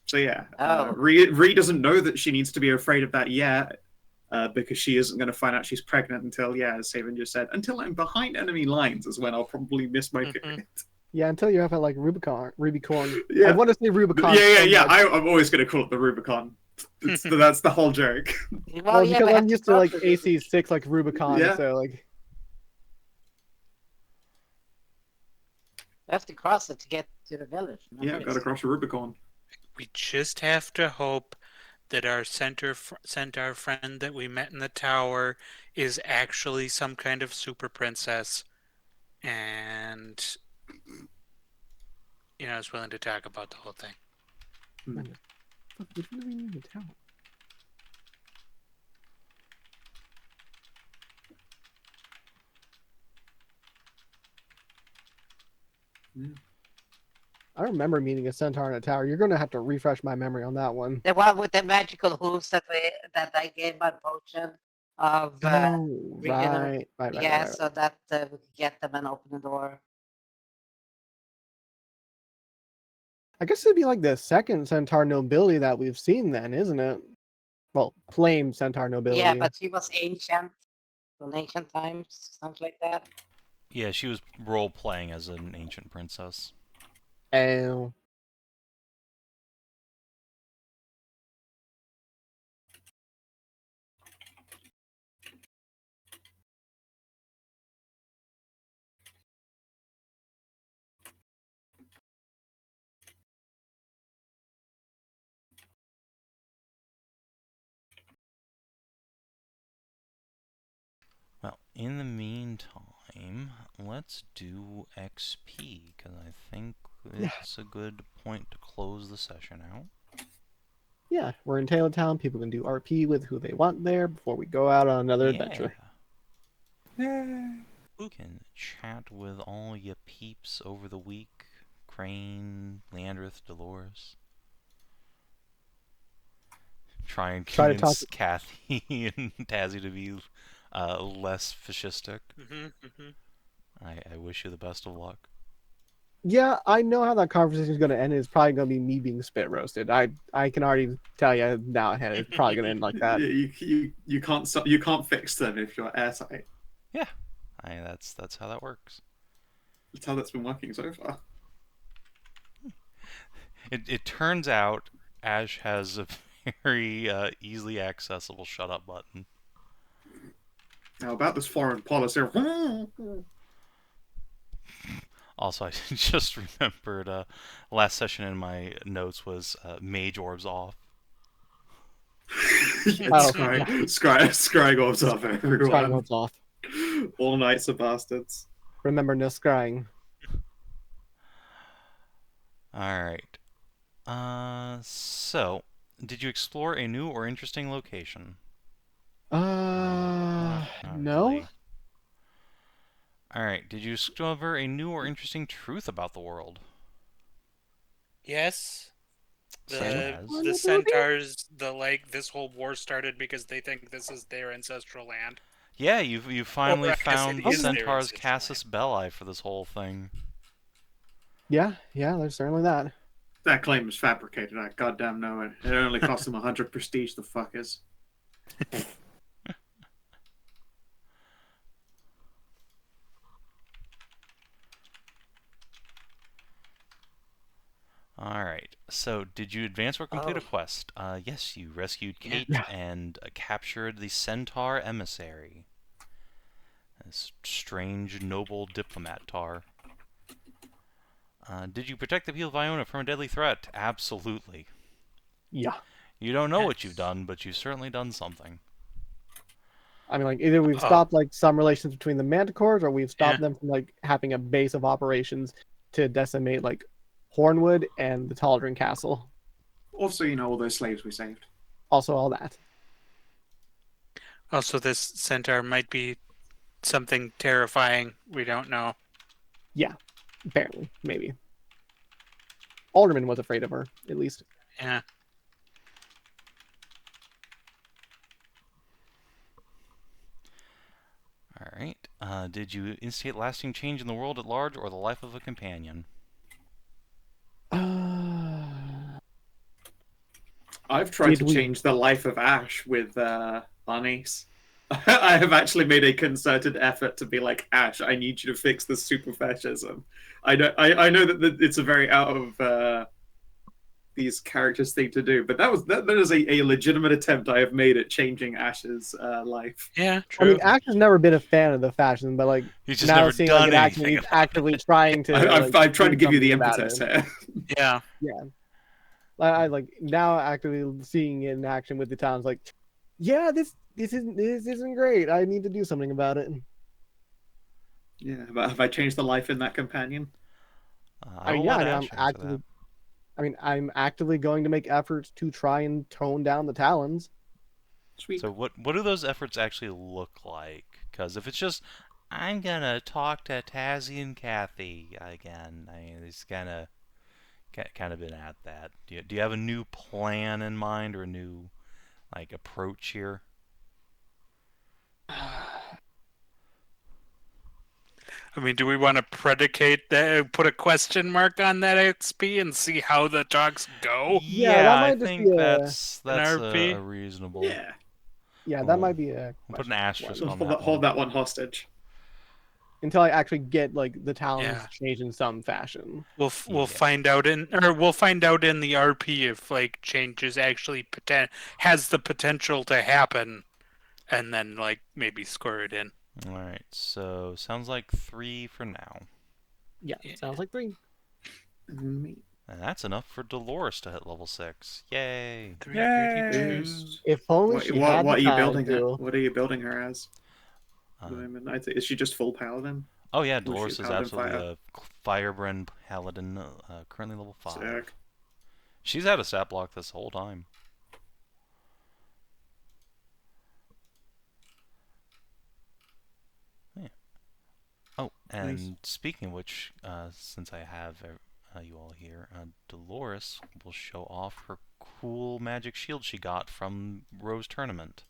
So yeah, Oh. Ree doesn't know that she needs to be afraid of that yet, because she isn't going to find out she's pregnant until, as Savin just said, until I'm behind enemy lines is when I'll probably miss my period. Yeah, until you have like Rubicon. Yeah. I want to say Rubicon. Yeah. so much. I'm always going to call it the Rubicon. That's the whole joke. Well, yeah, because we I'm have used to cross like the AC6 like Rubicon, Yeah. so like We have to cross it to get to the village. Yeah, got to cross the Rubicon. We just have to hope that our centaur friend that we met in the tower is actually some kind of super princess, and is willing to talk about the whole thing. fuck, which one do we need to tell? Yeah. I remember meeting a centaur in a tower. You're gonna have to refresh my memory on that one. The one with the magical hooves that I gave my potion of. Oh, regener- right. Yeah, so that we could get them and open the door. I guess it'd be like the second centaur nobility that we've seen, then, isn't it? Well, claimed centaur nobility. Yeah, but she was ancient from ancient times, something like that. Yeah, she was role-playing as an ancient princess. Oh. Well, in the meantime, let's do XP, because I think it's a good point to close the session out. Yeah, we're in Taylor Town. People can do RP with who they want there before we go out on another adventure. We can chat with all ya peeps over the week. Crane, Leandrith, Dolores. Try and Try to convince talk- Kathy and Tazzy to be less fascistic. I wish you the best of luck. Yeah, I know how that conversation is going to end. It's probably going to be me being spit roasted. I can already tell you now ahead. It's probably going to end like that. You can't fix them if you're airtight. Yeah, that's how that works. That's how that's been working so far. It turns out Ashe has a very easily accessible shut up button. Now about this foreign policy. Also, I just remembered last session in my notes was mage orbs off. Scrying orbs off, everyone. Scrying orbs off. All knights are bastards. Remember no scrying. Alright. So, did you explore a new or interesting location? Not No. really. Alright, did you discover a new or interesting truth about the world? Yes. Such The as? centaurs, this whole war started because they think this is their ancestral land. Yeah, you finally I guess found it the is their Centaur's ancestral Cassis Belli for this whole thing. Yeah, there's certainly that. That claim is fabricated. I goddamn know it. It only cost them 100 prestige, the fuckers. Alright, so did you advance or complete a quest? Yes, you rescued Kate and captured the Centaur Emissary. This strange, noble diplomat tar. Did you protect the people of Iona from a deadly threat? Absolutely. Yeah. You don't know what you've done, but you've certainly done something. I mean, like, either we've stopped like some relations between the manticores, or we've stopped them from like having a base of operations to decimate like Hornwood and the Tal'Darim Castle. Also, all those slaves we saved. Also, all that. Also, this centaur might be something terrifying. We don't know. Yeah, apparently, maybe. Alderman was afraid of her, at least. Yeah. Alright. Did you instigate lasting change in the world at large or the life of a companion? I've tried to Did we- change the life of Ashe with Barnice. I have actually made a concerted effort to be like, Ashe, I need you to fix this super fascism. I know that it's a very out of these characters thing to do, but that is a legitimate attempt I have made at changing Ashe's life. Yeah, I true. mean, Ash has never been a fan of the fashion, but like He's just now never seeing done like in action, anything he's about actively trying to. I've tried to do give you the something about impetus it. here. Yeah. Yeah, I like now actively seeing it in action with the towns. Like, yeah, this isn't great. I need to do something about it. Yeah, but have I changed the life in that companion? I mean, will yeah, let I mean, Ashe answer that. I'm actively going to make efforts to try and tone down the Talons. Sweet. So what do those efforts actually look like? Because if it's just, I'm gonna talk to Tazzy and Kathy again, I mean, it's kind of been at that. Do you have a new plan in mind or a new like approach here? I mean, do we want to predicate that, put a question mark on that XP and see how the talks go? Yeah, that I might just think be a- that's RP? a reasonable. Yeah. Yeah, Oh, that might be a We'll put an question. asterisk on Hold that that, hold one. that one hostage. Until I actually get like the Talons Yeah. changed in some fashion. We'll Yeah. find out in the RP if like changes actually has the potential to happen, and then like maybe score it in. Alright, so sounds like 3 for now. Yeah, Yeah. sounds like 3. And that's enough for Dolores to hit level 6. Yay! 332. If only What, she what, had what are the you time building her? to. What are you building her as? Uh, Is she just full paladin? oh yeah, Was she Dolores is Paladin absolutely Fire? a Firebrand Paladin, currently level 5. Sick. She's had a stat block this whole time. Yeah. Oh, and Nice. speaking of which, since I have you all here, Dolores will show off her cool magic shield she got from Rose Tournament.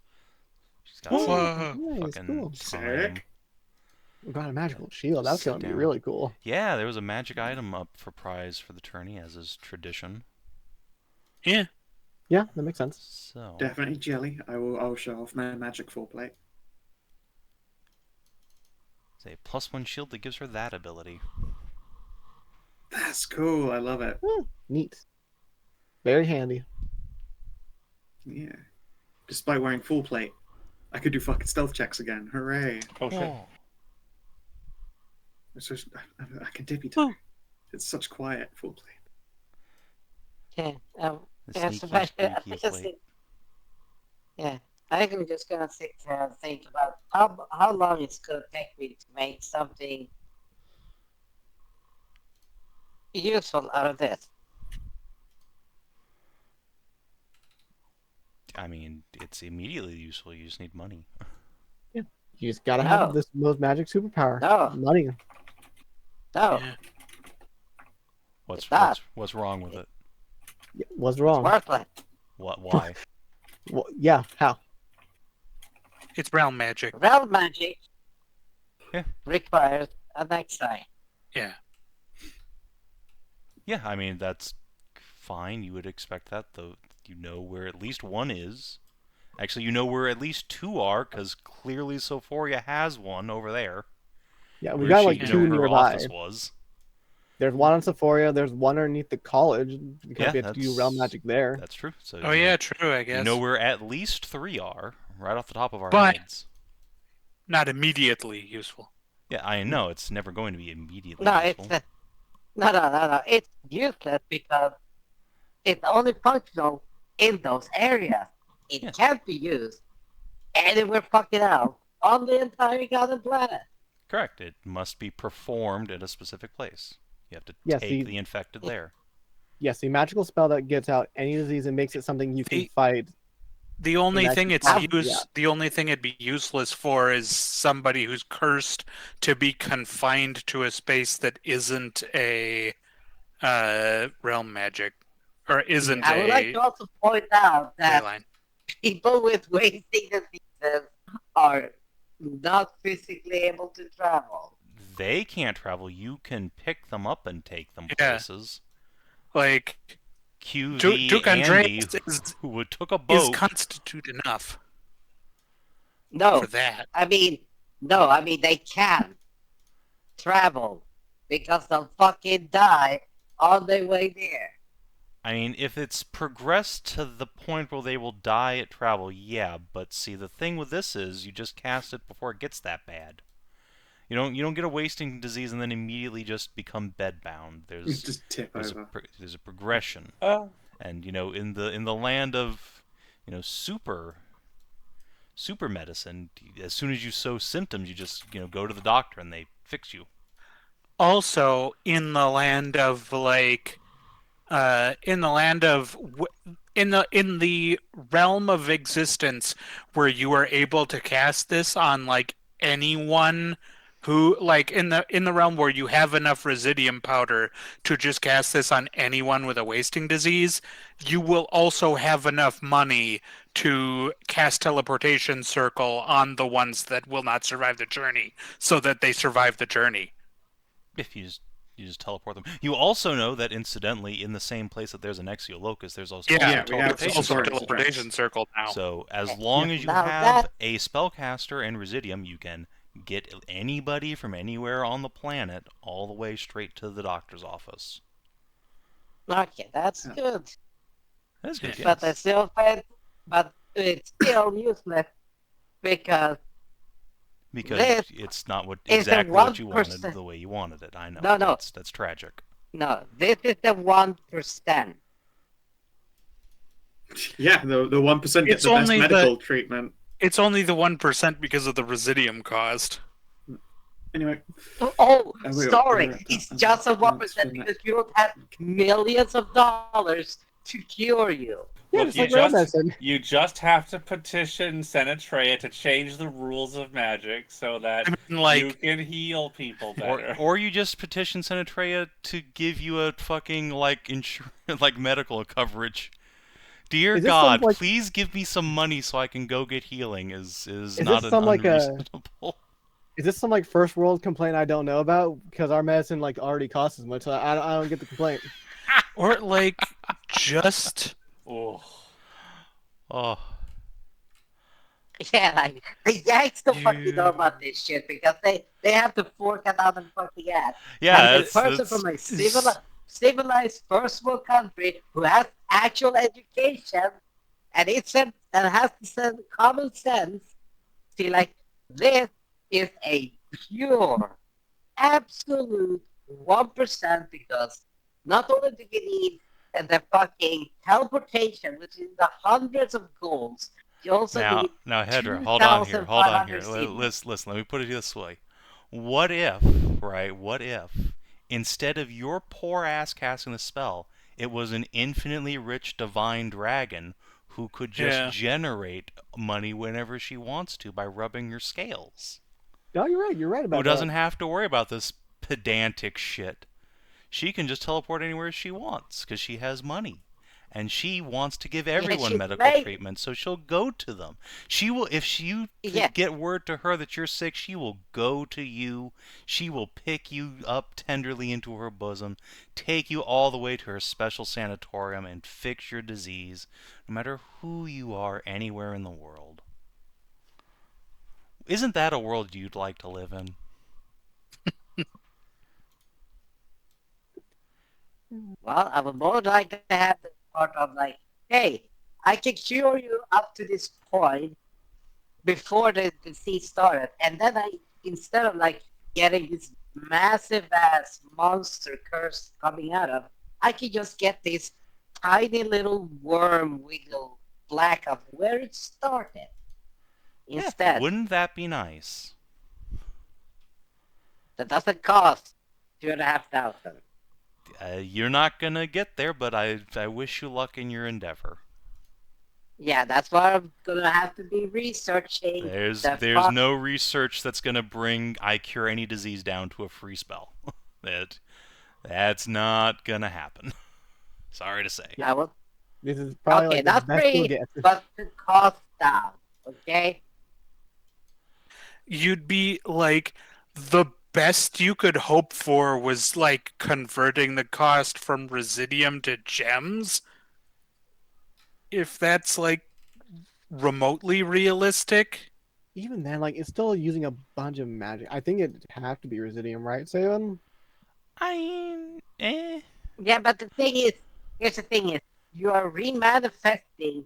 She's got some Whoa. Nice, fucking cool. time. Sick. We got a magical shield. That's Sit going to be down. really cool. Yeah, there was a magic item up for prize for the tourney, as is tradition. Yeah. Yeah, that makes sense. So Definitely jelly. I'll show off my magic full plate. it's a +1 shield that gives her that ability. That's cool. I love it. Neat. Very handy. Yeah. Despite wearing full plate, I could do fucking stealth checks again. Hooray. Oh shit. Oh. It's just, I can dippy toe. It's such quiet full plate. Yeah. The Yeah, sneaky, so I squeaky just plate. think, yeah, I'm just gonna sit there and think about how long it's gonna take me to make something useful out of this. I mean, it's immediately useful. You just need money. You just gotta have No. this most magic superpower. No. Money. No, Yeah. What's It's not. what's wrong with it? Yeah, what's it's wrong? worthless. What? Why? Well, yeah, how? It's realm magic. Realm magic Yeah. requires an exile. Yeah. Yeah, I mean that's fine. You would expect that, though. You know where at least one is. Actually, you know where at least 2 are, because clearly Sophoria has one over there. Yeah, we where got she, like you 2 know, her nearby. office was. There's one on Sephoria. There's one underneath the college because Yeah, we have to do realm magic there. That's true. So Oh you yeah, know, true. I guess. you know where at least 3 are, right off the top of our But- heads. Not immediately useful. Yeah, I know it's never going to be immediately No, useful. it's no. It's useless because it's only functional in those areas. It Yeah. can't be used anywhere fucking else on the entire goddamn planet. Correct. It must be performed at a specific place. You have to Yes, take the infected there. Yes, the magical spell that gets out any disease and makes it something you can fight. The only that thing you it's have- the only thing it'd be useless for is somebody who's cursed to be confined to a space that isn't a realm magic, or isn't I would like a to also point out ley that line. people with wasting diseases are not physically able to travel. They can't travel. You can pick them up and take them Yeah. places. Like QV Duke Andy, Andreas who took a is boat. constitute enough No, for that. I mean they can travel because they'll fucking die on their way there. I mean, if it's progressed to the point where they will die at travel, yeah. But see, the thing with this is, you just cast it before it gets that bad. You don't get a wasting disease and then immediately just become bedbound. You There's just tip over. there's a progression, and in the land of super medicine, as soon as you show symptoms, you just go to the doctor and they fix you. Also, in the land of in the realm of existence where you are able to cast this on anyone who in the realm where you have enough residium powder to just cast this on anyone with a wasting disease, you will also have enough money to cast teleportation circle on the ones that will not survive the journey so that they survive the journey. If you just teleport them. You also know that incidentally, in the same place that there's an Exiolocus, there's also Yeah, a we have teleportation also a Sorcerer. circle. teleportation circle now. So as long as you Now have that- a spellcaster and Residium, you can get anybody from anywhere on the planet all the way straight to the doctor's office. Okay, that's Yeah. good. That's good. Yeah. But Yes. it's still useless because Because this it's not is the exactly what you 1%. wanted the way you wanted it. I know. No. That's tragic. no, this is the 1%. Yeah, the 1% get It's the best only medical treatment. It's only the 1% because of the residium cost. Anyway, Oh, we'll sorry, figure it it's out. just a That's 1% fine. because you don't have millions of dollars to cure you. Yeah, Look, it's like realm medicine. you just have to petition Senatrea to change the rules of magic so that I mean, you can heal people better. Or you just petition Senatrea to give you a fucking medical coverage. Dear Is this God, some, please give me some money so I can go get healing. Is this not an some, unreasonable. Is this some first world complaint I don't know about? Because our medicine already costs as much. So I don't get the complaint. or just Oh. Oh, Yeah, the Yanks don't fucking You- know about this shit because they have to fork it out and fucking ass. yeah. And a It's, person from a civilized first world country who has actual education and has some common sense, see, this is a pure, absolute 1% because not only do you need the fucking teleportation, which is the hundreds of golds, you also need now, Hedrah, hold on here. 2,500 seed. Listen, let me put it this way. What if, instead of your poor ass casting the spell, it was an infinitely rich divine dragon who could just Yeah. generate money whenever she wants to by rubbing your scales? No, you're right. You're right about Who that. doesn't have to worry about this pedantic shit. She can just teleport anywhere she wants because she has money. And she wants to give everyone she's medical right. treatment, so she'll go to them. She will, if you Yeah. get word to her that you're sick, she will go to you. She will pick you up tenderly into her bosom, take you all the way to her special sanatorium, and fix your disease, no matter who you are anywhere in the world. Isn't that a world you'd like to live in? Well, I would more like to have the part of hey, I can cure you up to this point before the disease started, and then instead of getting this massive ass monster curse coming out of, I can just get this tiny little worm wiggle black of where it started. Instead, Wouldn't that be nice? that doesn't cost 2,500. You're not gonna get there, but I wish you luck in your endeavor. Yeah, that's why I'm gonna have to be researching There's the there's fuck. no research that's gonna bring I cure any disease down to a free spell. That's not gonna happen. Sorry to say. I will. This is probably Okay, like the not best you'll free, get. but the cost down. Okay. You'd be like, the best you could hope for was like converting the cost from residium to gems. If that's like remotely realistic. Even then, like it's still using a bunch of magic. I think it'd have to be Residium, right, Savin? Yeah, but the thing is, here's the thing: is you are remanifesting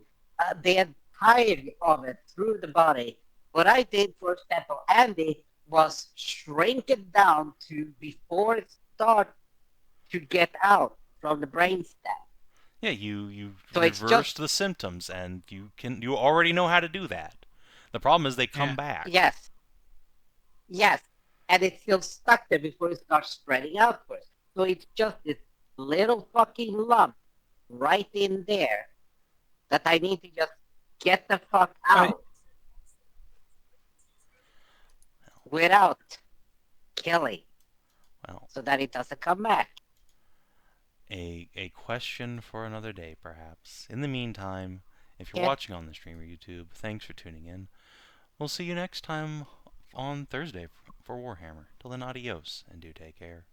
the entirety of it through the body. What I did, for example, Andy, was shrink it down to before it starts to get out from the brainstem. Yeah, you So it's reversed just the symptoms, and you already know how to do that. The problem is they come Yeah. back. yes, and it's still stuck there before it starts spreading outwards. So it's just this little fucking lump right in there that I need to just get the fuck out without killing, Well, so that it doesn't come back. a question for another day, perhaps. In the meantime, if you're Yeah. watching on the stream or YouTube, thanks for tuning in. We'll see you next time on Thursday for Warhammer. Till then, adios, and do take care.